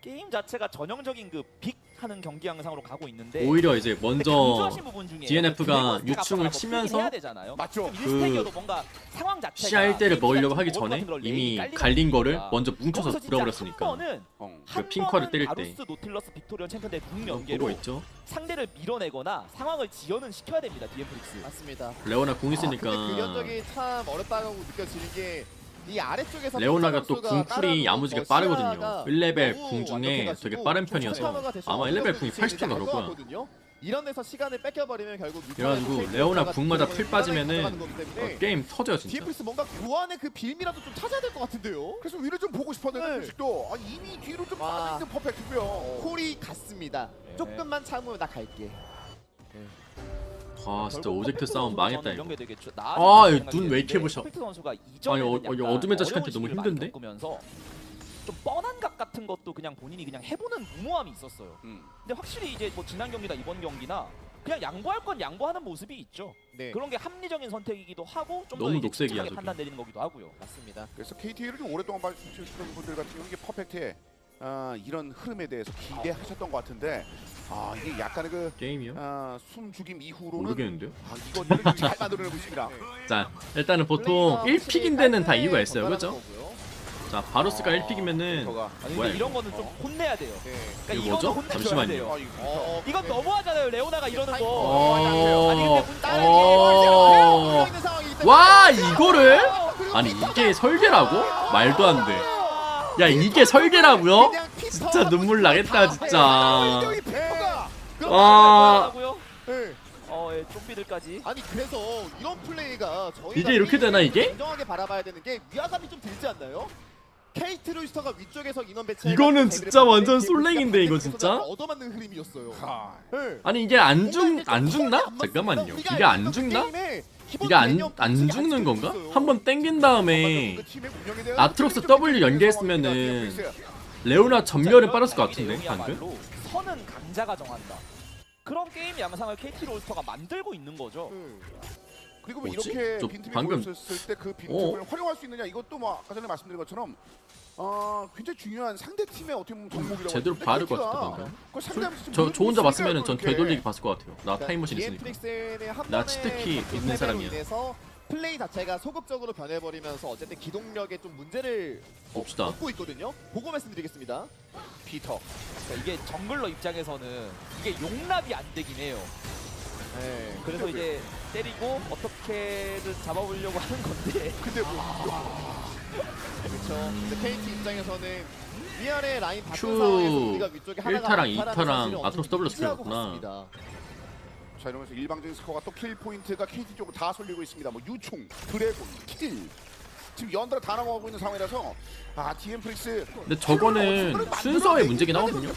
B: 게임 자체가 전형적인 그 빅 하는 경기 양상으로 가고 있는데
C: 오히려 이제
B: 근데
C: 먼저
B: 강조하신 부분 중에
C: DNF 가
B: 드래곤
C: 유충을
B: 스택
C: 치면서
B: 해야 되잖아요.
A: 맞죠.
B: 그 뭔가 상황 자체가
C: 시야 1대를 먹으려고
B: 게임
C: 하기
B: 시작
C: 전에
B: 같은 걸
C: 이미
B: 레일이
C: 갈린 거를
B: 깔리다
C: 먼저 뭉쳐서
B: 거기서 진짜
C: 들어버렸으니까
B: 한 번은
C: 그 핑커를 때릴 때
B: 바루스 노틸러스 빅토리언 챔피언의
C: 보고
B: 국면계로
C: 있죠.
B: 상대를 밀어내거나 상황을 지연은 시켜야 됩니다. 디엠프릭스.
D: 맞습니다.
C: 레오나 공
D: 근데 그
C: 있으니까
D: 연적이 참 어렵다고 느껴지는 게 이 아래쪽에서
C: 레오나가 또
D: 선수가
C: 궁풀이
D: 따라하고
C: 야무지게
D: 시야가
C: 빠르거든요. 1레벨
D: 너무
C: 궁 중에
D: 완벽해가지고
C: 되게 빠른
D: 좀
C: 편이어서
D: 처참화가 돼서
C: 아마 1레벨 궁이
D: 어떻게
C: 80점
D: 될것
C: 나올 거야.
D: 같거든요. 이런 데서 시간을 뺏겨버리면 결국
C: 그래가지고 레오나 궁마다 틀 빠지면은 게임 터져요 진짜.
D: 디엠프리스 뭔가 교환의 그 빌미라도 좀 찾아야 될 것 같은데요.
A: 그래서 위를 좀 보고 싶었는데
D: 네.
A: 표식도 이미 뒤로 좀
D: 와.
A: 빠져있는 퍼펙트고요.
D: 콜이 갔습니다. 조금만 참으면 나 갈게.
C: 아 진짜 오젝트 싸움 망했다 이거.
B: 아,
C: 눈 왜 이렇게 부셔? 아니, 어드벤처 시간대 너무 힘든데?
B: 좀 뻔한 각 같은 것도 그냥 본인이 그냥 해보는 무모함이 있었어요. 근데 확실히 이제 뭐 지난 경기나 이번 경기나 그냥 양보할 건 양보하는 모습이 있죠.
D: 네,
B: 그런 게 합리적인 선택이기도 하고 좀
C: 너무
B: 더
C: 녹색이야,
B: 침착하게
C: 저기.
B: 판단 내리는 거기도 하고요.
D: 맞습니다.
A: 그래서 KT를 좀 오랫동안 봐주시는 분들 같은 경우는 이게 퍼펙트의 이런 흐름에 대해서 기대하셨던 것 같은데 이게 약간의 그
C: 게임이요?
A: 숨 죽임 이후로는
C: 모르겠는데요.
A: 이거를 좀 잘 만들어내고 있습니다.
C: 자 일단은 보통 1픽인 데는 다 이유가 있어요, 그렇죠? 자 바루스가 1픽이면은
A: 저가
B: 아니,
C: 뭐야,
B: 근데 이런 거는 좀 혼내야 돼요.
D: 네.
B: 그러니까
C: 이거
B: 이거는
C: 뭐죠?
B: 혼내줘야
C: 잠시만요.
B: 돼요.
A: 이거
B: 이건 너무하잖아요. 레오나가 이러는 거.
C: 와 이거를? 아니 이게 설계라고? 말도 안 돼. 야 이게 설계라고요? 진짜 눈물 나겠다 진짜. 와
D: 네.
B: 예, 좀비들까지.
D: 아니 그래서 이런 플레이가 저희가
C: 이게 이렇게 되나, 이게?
D: 공정하게 바라봐야 되는 게 위화감이 좀 들지 않나요? KT 로이스터가 위쪽에서 인원 배치
C: 이거는 진짜 완전 솔랭인데, 이거 진짜?
D: 얻어맞는 흐름이었어요. 네.
C: 아니 이게 안 죽나? 잠깐만요. 이게 안 죽나? 이게 안 죽는 건가? 한번 땡긴 다음에 아트록스 W 연계했으면은 레오나 전멸은 빠졌을 것 같은데 방금?
B: 선은 강자가 정한다. 그런 게임 양상을 KT 롤스터가 만들고 있는 거죠.
A: 그리고 뭐
C: 뭐지?
A: 이렇게
C: 저
A: 빈틈이
C: 방금-
A: 보였을 때 그 빈틈을 활용할 수 있느냐 이것도 뭐 아까 전에 말씀드린 것처럼 굉장히 중요한 상대 팀의 어떻게 보면 정목이라고
C: 제대로
A: 했는데
C: 봐야 될 것
A: KT 가
C: 같다 방금.
A: 그걸 상대하면서 지금
C: 저
A: 보여주고
C: 혼자
A: 있으니까
C: 봤으면은 전
A: 그렇게.
C: 되돌리기 봤을 것 같아요. 나 타임머신 있으니까.
D: 디엠프릭스는 한
C: 나
D: 번의
C: 치트키
D: 전투
C: 있는
D: 패배로
C: 사람이야.
D: 인해서 플레이 자체가 소극적으로 변해버리면서 어쨌든 기동력에 좀 문제를
C: 봅시다.
D: 얻고 있거든요. 보고 말씀드리겠습니다.
A: 피터
B: 그러니까 이게 정글러 입장에서는 이게 용납이 안 되긴 해요.
D: 네.
B: 그래서 이제 때리고 어떻게든 잡아보려고 하는 건데
A: 근데 뭐
D: 그렇죠. KT 입장에서는 위아래 라인 바꾼
C: Q
D: 상황에서 우리가 위쪽에 하나가
C: 1타랑
D: 많다라는
C: 2타랑
D: 사실을
C: 아트로스
D: 엄청
C: 더블로
D: 인지하고
C: 스킬이었구나.
D: 갔습니다.
A: 자 이러면서 일방적인 스코어가 또 킬 포인트가 KT 쪽으로 다 쏠리고 있습니다. 뭐 유충, 드래곤, 킬 지금 연달아 다 넘어가고 있는 상황이라서 디엠프릭스
C: 근데 저거는 순서의 문제긴 하거든요.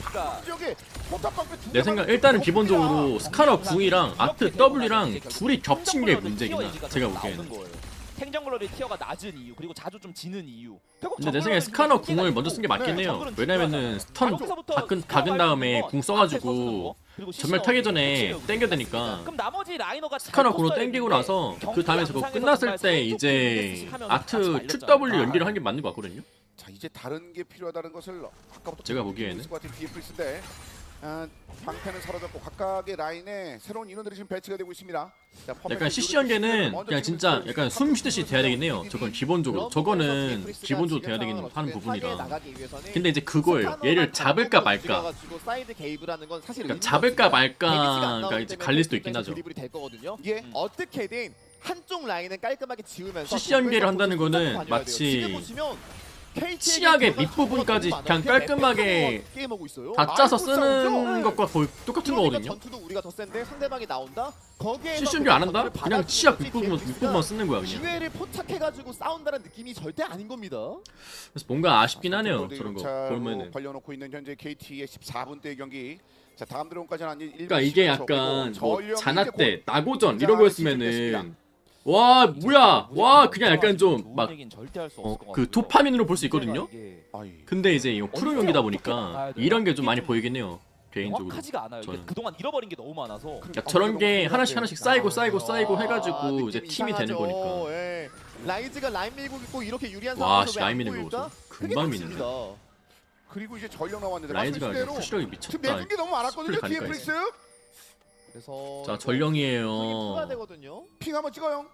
C: 내 생각 일단은 기본적으로 스카너 궁이랑 아트 W랑 둘이 겹친 게 문제긴 해. 제가 보기에는.
B: 탱정글러의 티어가 낮은 이유 그리고 자주 좀 지는 이유.
C: 근데 내 생각에 스카너 궁을 먼저 쓴 게 맞긴 해요. 왜냐면은 스턴 박은 다음에 궁 써가지고 전멸 타기 전에 땡겨 되니까
B: 그럼 나머지 라이너가
C: 스카너 궁으로 땡기고 나서 그 다음에 저거 끝났을 때 이제 아트 QW 연기를 한 게 맞는 것 같거든요.
A: 자 이제 다른 게 필요하다는 것을 아까부터
C: 제가 보기에는.
A: 디엠프릭스인데 방패는 사라졌고 각각의 라인에 새로운 인원들이 지금 배치가 되고 있습니다. 자,
C: 약간 CC 연계는 그냥 진짜 약간 숨 쉬듯이 돼야 되겠네요. 저건 기본적으로 저거는 기본적으로 돼야 되긴 하는 부분이라. 근데 이제 그거예요. 얘를 잡을까 말까. 그러니까 잡을까 말까가 이제 갈릴 수도 있긴 하죠.
D: 드리블이 될 거거든요.
A: 예.
D: 어떻게든 한쪽 라인은 깔끔하게 지우면서
C: CC 연계를 한다는 거는 마치 치약의 밑부분까지 그냥 깔끔하게 다 짜서 쓰는 것과 거의 똑같은 거거든요.
D: 전투도 우리가 더 센데 상대방이 나온다. 거기에서
C: CC 연계 안 한다? 그냥 치약 밑부분만 쓰는 거야 그냥.
D: 기회를 포착해가지고 싸운다는 느낌이 절대 아닌 겁니다.
C: 그래서 뭔가 아쉽긴 하네요. 저런 거 보면은.
A: 벌려놓고 있는 현재 KT의 14분대 경기. 자 다음 드론까지는 아니.
C: 그러니까 이게 약간 뭐 자나때 나고전 이런 거였으면은 와 뭐야 와 그냥 약간 좀 막 그 도파민으로 볼 수 있거든요. 근데 이제 이거 프로 경기다 보니까 이런 게 좀 많이 보이긴 해요. 개인적으로.
B: 정확하지가 않아요. 이게
C: 저는.
B: 그동안 잃어버린 게 너무 많아서.
C: 그러니까 저런 게 하나씩 쌓이고 해가지고 이제 팀이 되는 거니까.
D: 예. 라이즈가 라인 밀고 있고 이렇게 유리한
C: 와,
D: 상황에서
C: 라인
D: 왜안
C: 미는 거
D: 보일까?
C: 보소.
D: 그게
C: 금방
D: 맞습니다.
C: 미는데.
A: 그리고 이제 전력 나왔는데
C: 라이즈가
A: 말씀대로
C: 푸시력이
A: 지금
C: 미쳤다.
A: 내준 게 너무 많았거든요.
C: 스플릿 가니까
A: 디엠프릭스
D: 그래서
C: 자
D: 풀이
C: 전령이에요.
D: 풀어야 되거든요.
A: 핑 한번 찍어요.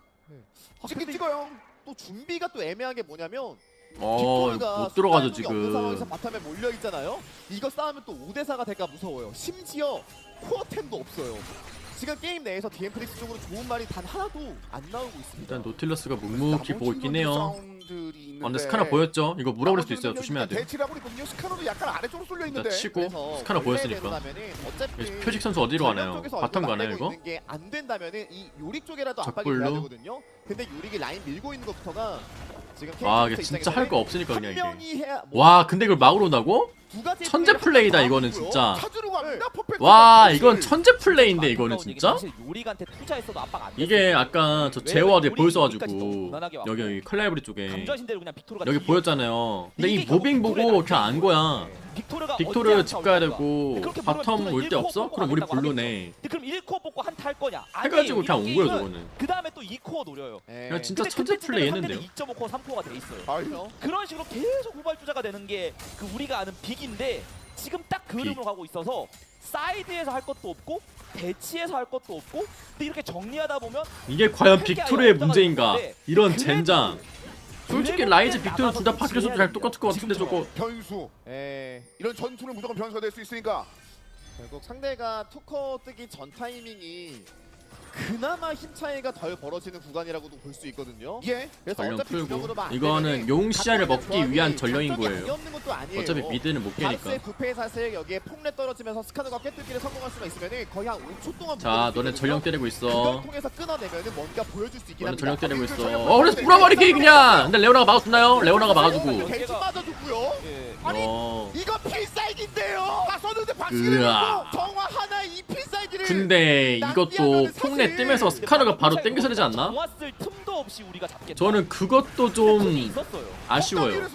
A: 찍긴
D: 근데
A: 찍어요.
D: 또 준비가 또 애매한 게 뭐냐면
C: 못 들어가죠
D: 없는 상황에서
C: 지금.
D: 바텀에 몰려 있잖아요. 이거 싸우면 또 5대 4가 될까 무서워요. 심지어 코어템도 없어요. 지금 게임 내에서 디엠프릭스 쪽으로 좋은 말이 단 하나도 안 나오고 있습니다.
C: 일단 노틸러스가 묵묵히 보고 있긴 해요.
A: 사운드들이
C: 근데 스카너 보였죠? 이거 물어버릴 수 있어요.
A: 나머지
C: 조심해야 돼.
A: 대치를 하고 있거든요. 스카너도 약간 아래쪽으로 쏠려
C: 일단
A: 있는데.
C: 치고
D: 그래서
C: 스카너 보였으니까.
D: 원래대로라면은 어차피
C: 표식 선수 어디로 가나요?
D: 쪽에서
C: 바텀
D: 얼굴
C: 가나요
D: 만들고
C: 이거?
D: 있는 게 안 된다면은 이 요릭 쪽에라도 압박이
C: 적불로?
D: 돼야 되거든요. 근데 요릭이 라인 밀고 있는 것부터가 지금
C: 와
D: KT
C: 이게 진짜 할 거 없으니까
D: 한
C: 그냥 이게.
D: 명이 해야
C: 와 근데 이걸 막으러 온다고?
D: 두 가지
C: 천재
D: 플레이를
C: 플레이다
D: 하나
C: 이거는
D: 나왔고요.
C: 진짜.
A: 찾으러 갑니다. 퍼펙트.
C: 와 이건 천재 플레이인데 이거는 진짜?
B: 사실 요리한테 투자했어도 압박 안
C: 이게 아까 저 제어 어디에 보였어가지고
B: 무난하게 왔고.
C: 여기 칼라이브리 쪽에
B: 감자신 대로 그냥 빅토르가
C: 여기
B: 뒤에
C: 보였잖아요. 근데 이
B: 이게
C: 모빙
B: 결국
C: 보고
B: 빅토르의
C: 그냥 안 거야.
B: 빅토르가
C: 빅토르
B: 언제
C: 집
B: 한타
C: 가야
B: 올라가?
C: 되고
B: 그렇게
C: 바텀
B: 보면
C: 올 데
B: 빅토르
C: 없어?
B: 1코어
C: 그럼 우리
B: 뽑고
C: 불르네.
B: 근데 그럼 1코어 뽑고 한타 할 거냐?
C: 해가지고 그냥 온 거야 저거는.
B: 그 다음에 또 2코어 노려요.
D: 예.
C: 그냥 진짜
B: 근데
C: 천재
B: 그때
C: 플레이
B: 상대는
C: 했는데요.
B: 2.5코어 3코어가 돼 있어요.
A: 아유.
B: 그런 식으로 계속 후발주자가 되는 게 그 우리가 아는 빅인데 지금 딱 그
C: 빅.
B: 흐름으로 가고 있어서 사이드에서 할 것도 없고 대치에서 할 것도 없고 근데 이렇게 정리하다 보면
C: 이게 과연
B: 크게
C: 빅토르의
B: 아예
C: 문제인가?
B: 없다가
C: 이런
B: 그래도
C: 젠장. 솔직히
B: 그래도
C: 라이즈 빅토르
B: 나가서
C: 둘 다 바뀌어서 잘 똑같을 것 같은데 저거.
A: 변수.
D: 예.
A: 이런 전투는 무조건 변수가 될 수 있으니까.
D: 결국 상대가 투커 뜨기 전 타이밍이 그나마 힘 차이가 덜 벌어지는 구간이라고도 볼 수 있거든요.
A: 예.
D: 그래서
C: 전령
D: 어차피
C: 풀고.
D: 주력으로만 안
C: 이거는
D: 되면은
C: 용 시야를
D: 갖고 있는
C: 먹기 위한
D: 조합이
C: 전령인
D: 장점이
C: 거예요.
D: 없는 것도 아니에요.
C: 어차피 미드는 못 깨니까.
D: 바루스의 부패 사슬 여기에 폭내 떨어지면서 스카너가 꿰뚫기를 성공할 수가 있으면은 거의 한 5초 동안
C: 자 너네 전령 때리고
D: 그걸
C: 있어.
D: 통해서 끊어내면은 뭔가 보여줄 수 있긴
C: 너네
D: 합니다.
C: 전령 때리고 있어. 그래서 물어버리기 그냥. 근데 레오나가 막아줬나요? 레오나가 막아주고.
D: 벤치 빠져주고요.
B: 예.
D: 아니
C: 어.
D: 이거 필살기인데요.
A: 다 썼는데 박치기를
C: 으아.
A: 했고.
D: 정화 하나에 이 필살기를
C: 근데 이것도 폭내 뜨면서 스카너가 바로 땡겨서 되지 않나?
B: 모았을 틈도 없이 우리가 잡겠다.
C: 저는 그것도
B: 그게
C: 좀
B: 있었어요.
C: 아쉬워요.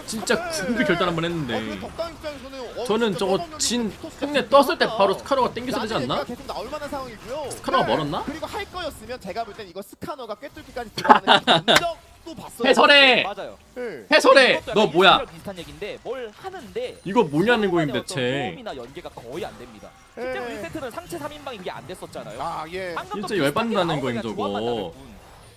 C: 진짜 궁극 결단 한번 했는데
D: 덕당 입장에서는
C: 저는 저거 진 흉내 떴을 때 바로 스카너가 땡겨서 되지 않나?
D: 계속 나올 만한 상황이고요.
C: 스카너가 멀었나?
D: 그리고 할 거였으면 제가 볼 땐 이거 스카너가 꿰뚫기까지 들어가는 감정도 봤어요.
C: 해설해!
B: 맞아요.
D: 네.
C: 해설해!
B: 이것도
C: 너
B: 약간
C: 뭐야?
B: 일시랑 비슷한 얘기인데 뭘 하는데
C: 이거 뭐냐는 거임
B: 서로간의 어떤
C: 대체.
B: 호흡이나 연계가 거의 안 됩니다. 실제로
D: 네.
B: 1세트는 상체 3인방 이게 안 됐었잖아요.
A: 아 예.
B: 방금도
C: 진짜 열받는다는
B: 비슷하게
C: 거임,
B: 나오면
C: 저거.
B: 그냥 조합만 따를 뿐.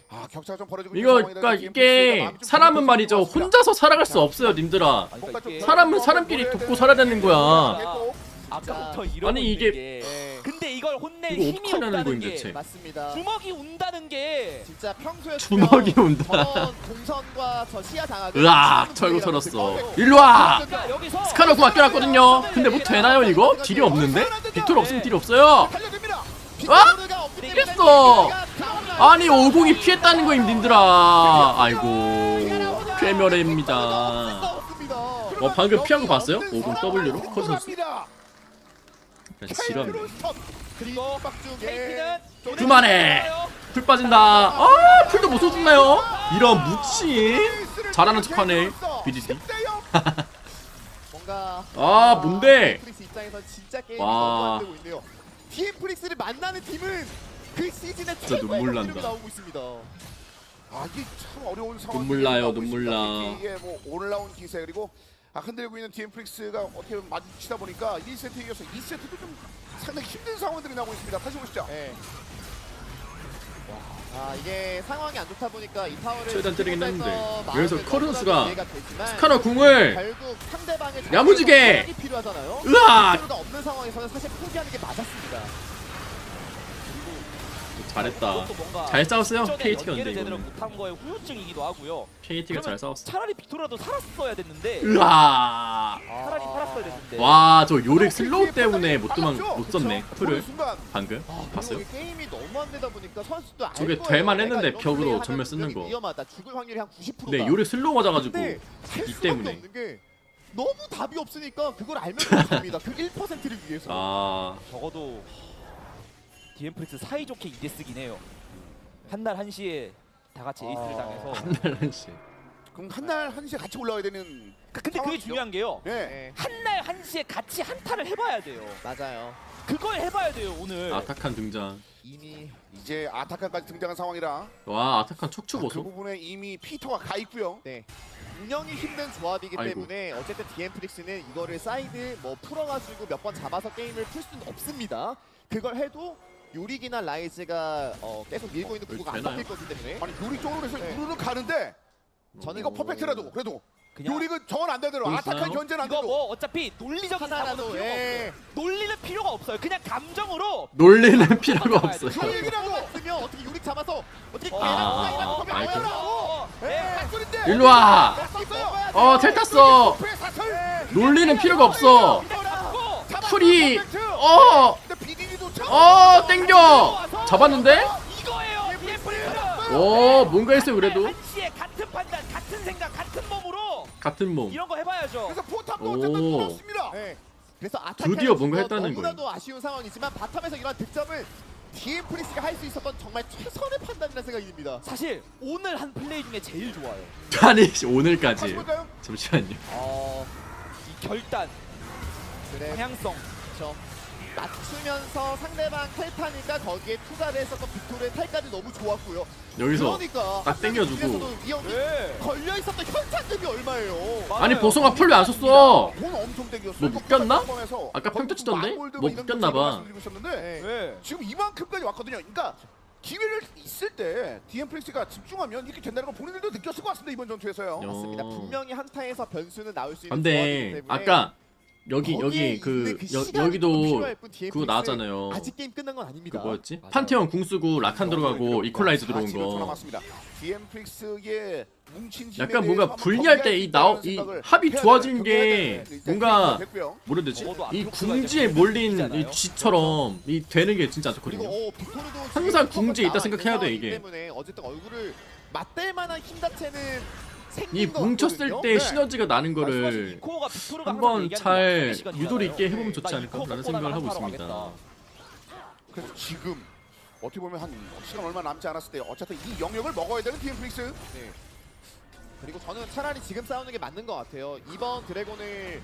A: 아 격차가 좀 벌어지고 있는
C: 이거
A: 상황이라
C: 그러니까
A: 지금
C: 이게
A: 마음이 좀
C: 사람은
A: 불편해지는
C: 말이죠
A: 것 같습니다.
C: 혼자서 살아갈 수 없어요 님들아.
B: 그러니까 이게
C: 사람은 사람끼리 돕고 살아야 되는 거야.
B: 아까부터 이러고
C: 아니, 이게-
B: 있는 게
D: 네.
B: 근데 이걸 혼낼
C: 이거
B: 힘이
C: 어떡하냐는
B: 없다는
C: 거임
B: 게
C: 대체.
D: 맞습니다.
B: 주먹이 운다는 게
D: 진짜 평소에
C: 주먹이 온다.
D: 저런 동선과 저 시야 장악을
C: 으악 철거 털었어. 일로와!
B: 그러니까 여기서
C: 스카너 구 맡겨놨거든요. 근데 뭐 되나요 이거? 딜이 없는데? 빅토르 없으면 딜이 없어요.
A: 달려듭니다.
C: 아! 이겼어! 아니 50이 피했다는 거임 님들아. 아이고 괴멸입니다. 방금 피한 거 봤어요? 50W로? 커즈 선수? 지랄.
D: 그리고 박중에
C: 그만해! 풀 빠진다. 아 풀도 못 써주나요? 이런 무친 잘하는 척하네 BDD.
D: 뭔가
C: 아 뭔데?
D: 프릭스 입장에서 진짜 게임이
C: 와.
D: 너무 안 되고 있네요. DM 프릭스를 만나는 팀은 그 시즌의
C: 진짜
D: 최고의
C: 눈물
D: 경기력이
C: 난다.
D: 나오고 있습니다.
A: 아 이게 참 어려운 상황이
C: 눈물 나요,
A: 나오고
C: 눈물
A: 있습니다.
C: 나.
A: 이게 뭐 올라온 기세 그리고 흔들고 있는 DM 프릭스가 어떻게 보면 마주치다 보니까 1세트에 이어서 2세트도 좀 상당히 힘든 상황들이 나오고 있습니다. 다시 보시죠.
D: 네. 아 이게 상황이 안 좋다 보니까 이 타워를
C: 최대한 때리긴
D: 지키면서
C: 했는데
D: 마음을
C: 여기서 커른 선수가
D: 이해가 되지만
C: 스카너 궁을
D: 결국 상대방의
C: 야무지게!
D: 전략이 필요하잖아요.
C: 으악!
D: 필요가 없는 상황에서는 사실 포기하는 게 맞았습니다.
C: 잘했다.
B: 그것도 뭔가
C: 잘 싸웠어요.
B: 전에
C: KT가
B: 연계를
C: 근데
B: 제대로
C: 이거는
B: 못한 거에 후유증이기도 하고요.
C: KT가 잘
B: 그러면
C: 싸웠어.
B: 차라리 빅토르라도 살았어야 됐는데
C: 으아.
B: 차라리 살았어야 됐는데
C: 와 저 요렉 슬로우 때문에 못 썼네 풀을
A: 순간
C: 방금 봤어요?
D: 그리고 게임이 너무 안 되다 보니까 선수도 알
C: 저게
D: 거예요.
C: 될만
D: 내가
C: 했는데
D: 이런
C: 벽으로
D: 플레이
C: 전멸
D: 하면
C: 쓰는 거.
D: 위험하다. 죽을 확률이 한 90%다.
C: 네 요렉 슬로우 맞아가지고
D: 근데 할
C: 이
D: 수밖에
C: 때문에.
D: 없는 게 너무 답이 없으니까 그걸 알면 됩니다. 그 1%를 위해서.
C: 아
B: 적어도 디엠프리스 사이좋게 2대 쓰긴 해요. 한날 한시에 다 같이 에이스를 당해서
C: 한날 씨.
A: 그럼 한날 한시에 같이 올라와야 되는
B: 근데 그게
A: 상황이죠.
B: 중요한 게요.
A: 네.
D: 네,
B: 한날 한시에 같이 한타를 해봐야 돼요.
D: 맞아요.
B: 그걸 해봐야 돼요 오늘.
C: 아타칸 등장.
D: 이미
A: 이제 아타칸까지 등장한 상황이라
C: 와 아타칸 척추
A: 그
C: 보소.
A: 부분에 이미 피터가 가 있고요.
D: 네. 운영이 힘든 조합이기
C: 아이고.
D: 때문에 어쨌든 디엠프릭스는 이거를 사이드 뭐 풀어가지고 몇 번 잡아서 게임을 풀 수는 없습니다. 그걸 해도 요릭이나 라이즈가 계속 밀고 있는 구도가 안
C: 되나요?
D: 바뀔 거기 때문에
A: 아니 요리 쪽으로 해서
D: 네.
A: 누르르 가는데
D: 저는
A: 이거 퍼펙트라도 그래도
B: 그냥
A: 요리는 정은 안 되더라도
C: 보이시나요?
A: 아타칸 견제는 안
B: 이거
A: 되도
B: 뭐 어차피 논리적인
D: 하나라도,
B: 사고는 필요가
D: 예.
B: 없어요. 논리는 필요가 없어요. 그냥 감정으로
C: 놀리는 필요가 없어요.
D: 요릭이라도 쓰면 어떻게 요릭 잡아서 어떻게
B: 아,
D: 개랑 사이드
C: 아이고.
D: 나오라.
A: 네.
C: 일로 와. 텔 탔어.
A: 네.
C: 놀리는 필요가 없어. 풀이
A: 근데 비디디도
C: 땡겨. 잡았는데?
B: 이거예요. 디엠프리스.
C: 오 뭔가 했어요 그래도.
B: 한시에 같은 판단, 같은 생각, 같은 몸으로
C: 같은 몸.
B: 이런 거 해봐야죠.
A: 그래서 포탑도
C: 오.
A: 어쨌든 뚫었습니다.
D: 네. 그래서
C: 드디어 뭔가 했다는
D: 너무나도 아쉬운 상황이지만 바텀에서 이런 득점을 디엠프리스가 할 수 있었던 정말 최선의 판단이라는 생각이 듭니다.
B: 사실 오늘 한 플레이 중에 제일 좋아요.
C: 아니
A: 다시
C: 오늘까지.
A: 볼까요?
C: 잠시만요.
B: 이 결단,
D: 그래
B: 방향성.
D: 그렇죠. 맞추면서 상대방 탈타니까 거기에 투자를 했었던 빅토르의 탈까지 너무 좋았고요.
C: 여기서
D: 그러니까
C: 딱 땡겨주고.
D: 위험이
B: 네.
D: 걸려 있었던 현상금이 얼마예요?
C: 아니 보송아 풀 왜 안 썼어?
A: 돈 엄청 땡겼어요.
C: 뭐 묶였나?
A: 포함해서
C: 아까 평타 치던데?
A: 망골드
C: 뭐
A: 이런
C: 묶였나
A: 것들을
C: 봐.
A: 말씀드리고 있었는데
D: 네.
B: 네.
A: 지금 이만큼까지 왔거든요. 그러니까 기회를 있을 때 디엠플릭스가 집중하면 이렇게 된다는 걸 본인들도 느꼈을 것 같습니다. 이번 전투에서요.
D: 맞습니다. 분명히 한타에서 변수는 나올 수 있는
C: 근데
D: 조합이기 때문에
C: 아까 여기
D: 거기에
C: 여기 그
D: 있는 시간이 좀
C: 여기도
D: 필요할 뿐
C: 그거
D: 디엠플릭스
C: 나왔잖아요.
D: 아직 게임 끝난 건 아닙니다.
C: 그 뭐였지?
D: 맞아요.
C: 판테온 궁 쓰고 라칸 들어가고 이퀄라이즈 들어온
A: 4초
C: 거.
A: 남았습니다. 디엠플릭스의 뭉친 팀에
C: 약간
A: 대해서
C: 뭔가
A: 한번
C: 분리할 때 이
A: 경기할
C: 이
A: 생각을
C: 합이
A: 해야
C: 좋아진
A: 돼요.
C: 게
A: 경기해야 돼요.
C: 뭔가
A: 됐고요.
C: 뭐라 해야 되지?
B: 적어도
C: 이
B: 아트록스가
C: 궁지에
B: 이제
C: 몰린
B: 있잖아요.
C: 이 쥐처럼 이 되는 게 진짜 안
D: 그리고
C: 좋거든요.
D: 빅토르도
C: 항상
D: 지금
C: 궁지에 있다
D: 나와
C: 생각해야
D: 있는
C: 돼, 이게.
D: 상황이기 때문에 어쨌든 얼굴을 맞댈 만한 힘 자체는 생긴
C: 이
D: 것
C: 뭉쳤을
D: 같거든요.
C: 때
A: 네.
C: 시너지가 나는 거를
B: 말씀하신 이코가 빅토르가
C: 한번
B: 항상 얘기하는
C: 잘
B: 약속의 시간이잖아요.
C: 유도리 있게 해보면
B: 나
C: 좋지
B: 이코
C: 않을까라는
B: 먹고
C: 생각을
B: 나면
C: 하고
B: 한타로
C: 있습니다.
B: 가겠다.
A: 그래서 지금 어떻게 보면 한 시간 얼마 남지 않았을 때 어쨌든 이 영역을 먹어야 되는 디엠플릭스.
D: 네. 그리고 저는 차라리 지금 싸우는 게 맞는 것 같아요. 이번 드래곤을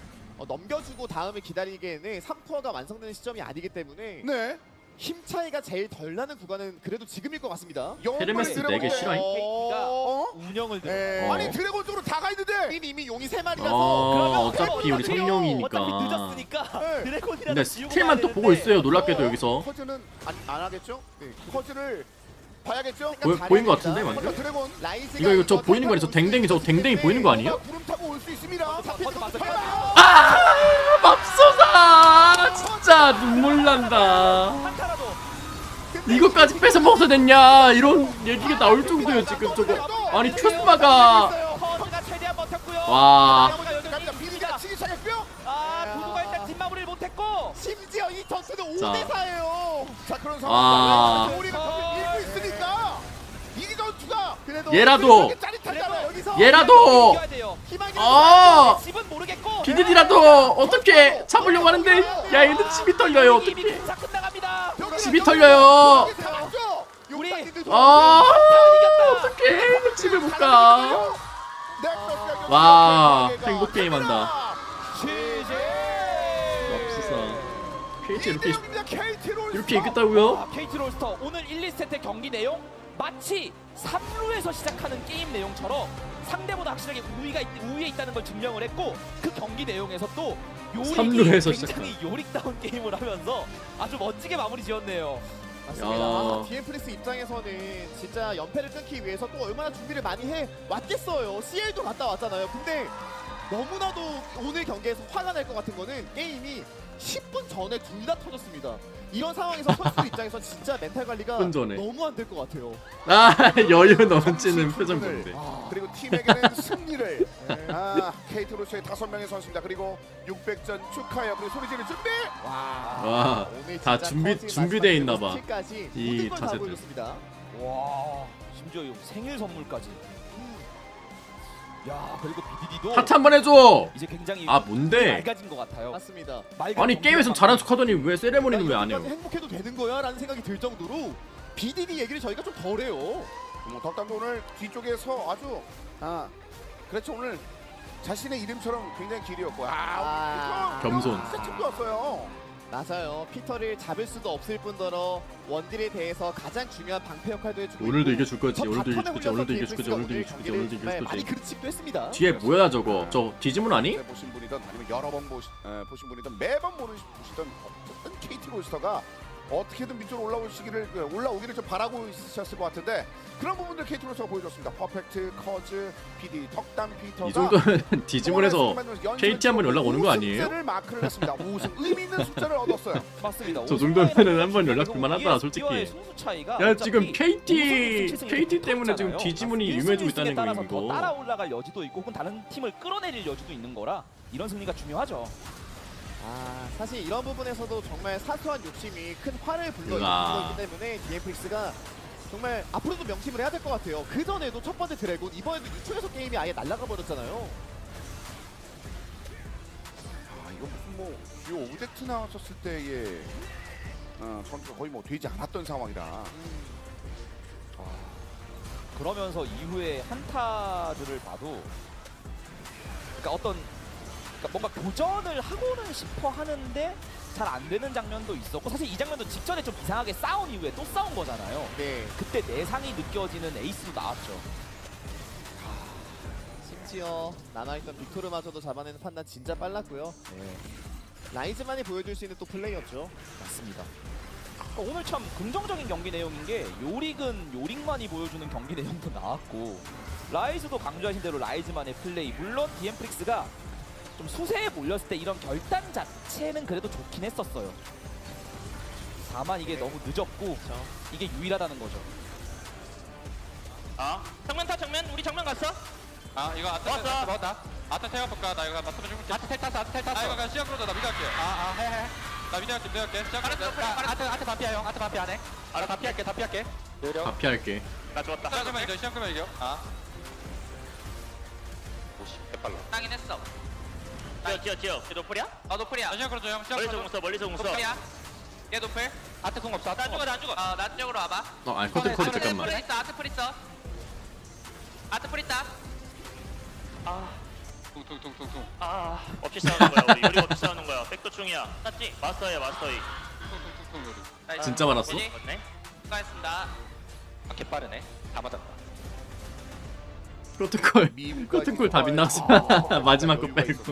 D: 넘겨주고 다음을 기다리기에는 3코어가 완성되는 시점이 아니기 때문에
A: 네.
D: 힘 차이가 제일 덜 나는 구간은 그래도 지금일 것 같습니다.
C: 헤르메스 4개 싫어잉?
A: 어?
B: 운영을 들어.
A: 네. 아니 드래곤 쪽으로 다 가 있는데.
D: 이미 용이 3마리라서
C: 어차피 우리 성룡이니까.
B: 어차피 늦었으니까
A: 네.
B: 드래곤이라도
C: 근데
B: 지우고
C: 스틸만 또
B: 가야
C: 보고
B: 되는데.
C: 있어요. 놀랍게도 여기서.
A: 커즈는 안 하겠죠? 네. 커즈를 봐야겠죠?
C: 보인 것 같은데
A: 먼저
C: 완전.
A: 드래곤.
D: 라이즈가
C: 이거 저 보이는 거 아니죠? 댕댕이 저거 댕댕이 보이는 거 아니에요?
A: 구름 타고 올 수 있습니다.
B: 커즈 맞아.
C: 맙소사 진짜 눈물 난다.
B: 한타라도
C: 이것까지 뺏어 먹어서 됐냐 이런 얘기가 나올 정도예요 지금 저거. 아니 큐스마가
B: 커즈가 최대한 버텼고요.
C: 와
A: 갑니다. 비디가 치기 시작했고요.
B: 도도가 일단 뒷마무리를 못했고.
D: 심지어 이 전투는
C: 자.
D: 5대4예요.
A: 자 그런
C: 아.
A: 상황. 우리가 경기 밀고 있으니까 이 전투가
D: 그래도
C: 얘라도
A: 짜릿하잖아요.
D: 여기서
C: 얘라도
B: 이겨야 돼요.
D: 희망이
B: 집은 모르겠고.
C: 비디디라도 어떻게 잡으려고 하는데 야 얘는 집이 털려요
B: 이미
C: 어떻게
B: 공사 끝나갑니다.
C: 집이 털려요.
B: 우리
C: 아
B: 이겼다.
C: 어떡해 집을 못가. 와 행복 게임 한다. 맙소사 이렇게 이겼다고요?
B: KT 롤스터 오늘 1, 2세트 경기 내용 마치 3루에서 시작하는 게임 내용처럼 상대보다 확실하게 우위에 있다는 걸 증명을 했고 그 경기 내용에서 또 요릭이
C: 3루에서
B: 굉장히 요릭다운 게임을 하면서 아주 멋지게 마무리 지었네요.
C: 야.
D: 디엠플릭스 입장에서는 진짜 연패를 끊기 위해서 또 얼마나 준비를 많이 해 왔겠어요. CL도 갔다 왔잖아요. 근데 너무나도 오늘 경기에서 화가 날 것 같은 거는 게임이 10분 전에 둘 다 터졌습니다. 이런 상황에서 선수 입장에서 진짜 멘탈 관리가
C: 10분 전에.
D: 너무 안 될 것 같아요.
C: 아 여유 넘치는 표정 본데.
A: 그리고 팀에게는 승리를 KT 로스의 5명의 선수입니다. 그리고 600전 축하해요. 그리고 소리 지를 준비.
C: 와
D: 오늘
C: 다
D: 진짜
C: 준비돼 있나 봐.
D: 스킬까지
C: 이
D: 모든 걸다
C: 자세들.
D: 보여줬습니다.
B: 와 심지어 이 생일 선물까지. 야 그리고 BDD도
C: 하트 한번 해줘.
B: 이제 굉장히
C: 아 뭔데?
B: 맑아진 것 같아요.
D: 맞습니다.
C: 아니 게임에선 잘한 척하더니 왜 세레머니는 왜 안 해요?
D: 행복해도 되는 거야? 라는 생각이 들 정도로 BDD 얘기를 저희가 좀 덜 해요.
A: 덕담도 오늘 뒤쪽에서 아주 그렇죠. 오늘 자신의 이름처럼 굉장히 길이었고
C: 겸손.
A: 세팅도 왔어요.
D: 맞아요. 피터를 잡을 수도 없을 뿐더러 원딜에 대해서 가장 중요한 방패 역할도 해주고
C: 오늘도
D: 있고
C: 이겨줄 거지.
D: 저
C: 오늘도
D: 바텀에
C: 이겨줄 거지.
D: 올려서
C: 오늘도 이겨줄 거지.
D: DMPS가
C: 오늘도
D: 오늘
C: 이겨줄 거지.
D: 경기를
C: 오늘도
D: 정말
C: 이겨줄
D: 많이
C: 거지.
D: 그르치기도 했습니다.
C: 뒤에 뭐야 저거? 저 디지몬 아니?
A: 보신 분이든 아니면 여러 번 보신 분이든 매번 보시던 어쨌든 KT 롤스터가 어떻게든 밑으로 올라오기를 좀 바라고 있으셨을 것 같은데 그런 부분들 KT 롤스터가 보여줬습니다. 퍼펙트, 커즈, PD, 덕담, 피터가
C: 이 정도면 디지몬에서 KT 한번 연락 오는 거 아니에요?
A: 우승세를 마크를 했습니다. 우승 의미 있는 숫자를 얻었어요.
B: 맞습니다.
C: 저 정도면은 한번 연락 줄만하다 솔직히. 야 지금 KT 때문에 지금 디지몬이 유명해지고 있다는 거
B: 더
C: 이거.
B: 따라 올라갈 여지도 있고 혹은 다른 팀을 끌어내릴 여지도 있는 거라 이런 승리가 중요하죠.
D: 사실 이런 부분에서도 정말 사소한 욕심이 큰 화를 불러일으키고
C: 으아.
D: 있기 때문에 디엠플릭스가 정말 앞으로도 명심을 해야 될 것 같아요. 그 전에도 첫 번째 드래곤 이번에도 유초에서 게임이 아예 날아가 버렸잖아요.
A: 이거 무슨 뭐 주요 오젝트 나왔었을 때의 전투가 거의 뭐 되지 않았던 상황이라.
B: 그러면서 이후에 한타들을 봐도 그러니까 뭔가 교전을 하고는 싶어 하는데 잘 안 되는 장면도 있었고 사실 이 장면도 직전에 좀 이상하게 싸운 이후에 또 싸운 거잖아요.
D: 네.
B: 그때 내상이 느껴지는 에이스도 나왔죠.
D: 심지어 남아있던 빅토르마저도 잡아내는 판단 진짜 빨랐고요. 라이즈만이 보여줄 수 있는 또 플레이였죠.
B: 맞습니다. 오늘 참 긍정적인 경기 내용인 게 요릭은 요릭만이 보여주는 경기 내용도 나왔고 라이즈도 강조하신 대로 라이즈만의 플레이 물론 디엠프릭스가 좀 수세에 몰렸을 때 이런 결단 자체는 그래도 좋긴 했었어요. 다만 이게 너무 늦었고 이게 유일하다는 거죠.
F: 정면 타 정면 우리 정면 갔어?
I: 이거 아트 먹었다. 아트 태워 볼까? 나 이거 맞춰 줄게.
F: 아트 텔 탔어 아트 텔 탔어.
I: 이거 그냥 시작 끌어줘. 나 미드 할게.
F: 해.
I: 나 미드 할게. 시작
F: 알았어
I: 끌어줘.
F: 아트 반피야 형 아트 반피 안해. 알아 다 피할게
C: 다 피할게.
F: 나 죽었다.
I: 시작 끌면 이겨. 시작 끌면 이겨.
F: 오씨 개빨라. 땅긴 했어. 뛰어 걔 노플이야? 노플이야.
I: 시작 끌어줘 형. 시작
F: 멀리서
I: 끌어줘.
F: 공써 멀리서 공써.
I: 노플이야. 얘 노플. 아트 궁 없어. 난 죽어 난 죽어. 나 쪽으로 와봐.
C: 코트 잠깐만.
I: 프리 있어. 아트 프리 있어. 아트 프리 있다. 퉁퉁퉁퉁퉁.
J: 없이 싸우는 거야 우리 요리 없이 싸우는 거야 백도 중이야 맞지? 마스터야 마스터이
I: 퉁퉁퉁퉁 요리.
C: 진짜 많았어?
J: 맞네
I: 수고하셨습니다. 개 빠르네. 다 맞았다.
C: 프로토콜 다 빗나왔어. 마지막 거 빼고.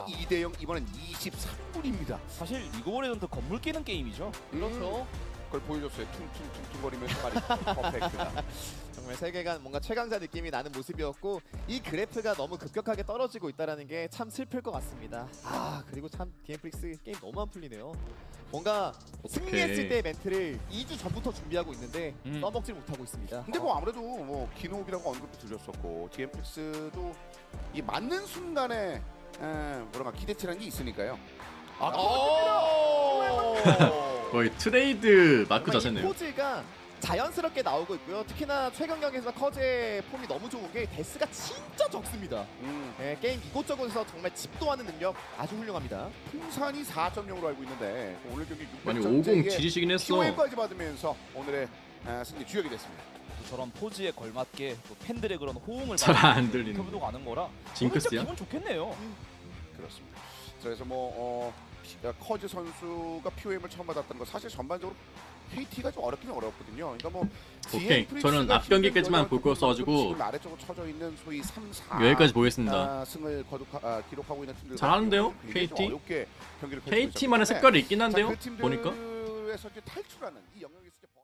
A: 2대0 이번엔 23분입니다.
B: 사실 리그 오브 레전드 건물 깨는 게임이죠.
D: 그렇죠.
A: 그걸 보여줬어요. 퉁퉁퉁퉁거리면서 말이 퍼펙트다.
D: 정말 세계관 뭔가 최강자 느낌이 나는 모습이었고 이 그래프가 너무 급격하게 떨어지고 있다는 게 참 슬플 것 같습니다. 그리고 참 디엠프릭스 게임 너무 안 풀리네요. 뭔가 승리했을 때의 멘트를 2주 전부터 준비하고 있는데 써먹질 못하고 있습니다.
A: 근데 뭐 아무래도 뭐 기노비라고 언급도 드렸었고 디엠플릭스도 이 맞는 순간에 뭐랄까 기대치라는 게 있으니까요.
C: 거의 트레이드 마크
D: 정말 이
C: 자세네요.
D: 포즈가 자연스럽게 나오고 있고요. 특히나 최강경에서 커즈의 폼이 너무 좋은 게 데스가 진짜 적습니다. 게임 이곳저곳에서 정말 집도하는 능력 아주 훌륭합니다.
A: 풍산이 4.0으로 알고 있는데 오늘 경기
C: 아니 50 지리시긴 했어.
A: POM까지 받으면서 오늘의 승리 주역이 됐습니다.
B: 저런 포즈에 걸맞게 또 팬들의 그런 호응을
C: 잘 안 들리는.
B: 도 가는 거라
C: 징크스야?
B: 진짜 기분 좋겠네요.
A: 그렇습니다. 그래서 커즈 선수가 POM을 처음 받았다는 거 사실 전반적으로 KT가 좀 어렵긴 어렵거든요. 그러니까 뭐
C: 오케이. 저는 앞 경기까지만 볼 거였어가지고
A: 지금 아래쪽으로 쳐져 있는 소위 3, 4
C: 여기까지 보겠습니다.
A: 승을 기록하고 있는 팀들
C: 잘하는데요,
A: 굉장히 좀
C: KT?
A: 어렵게 경기를 펼치고
C: KT만의
A: 있었기
C: 색깔이 있긴
A: 때문에
C: 한데요.
A: 자, 그
C: 보니까
A: 팀들에서 이제 탈출하는 이 영역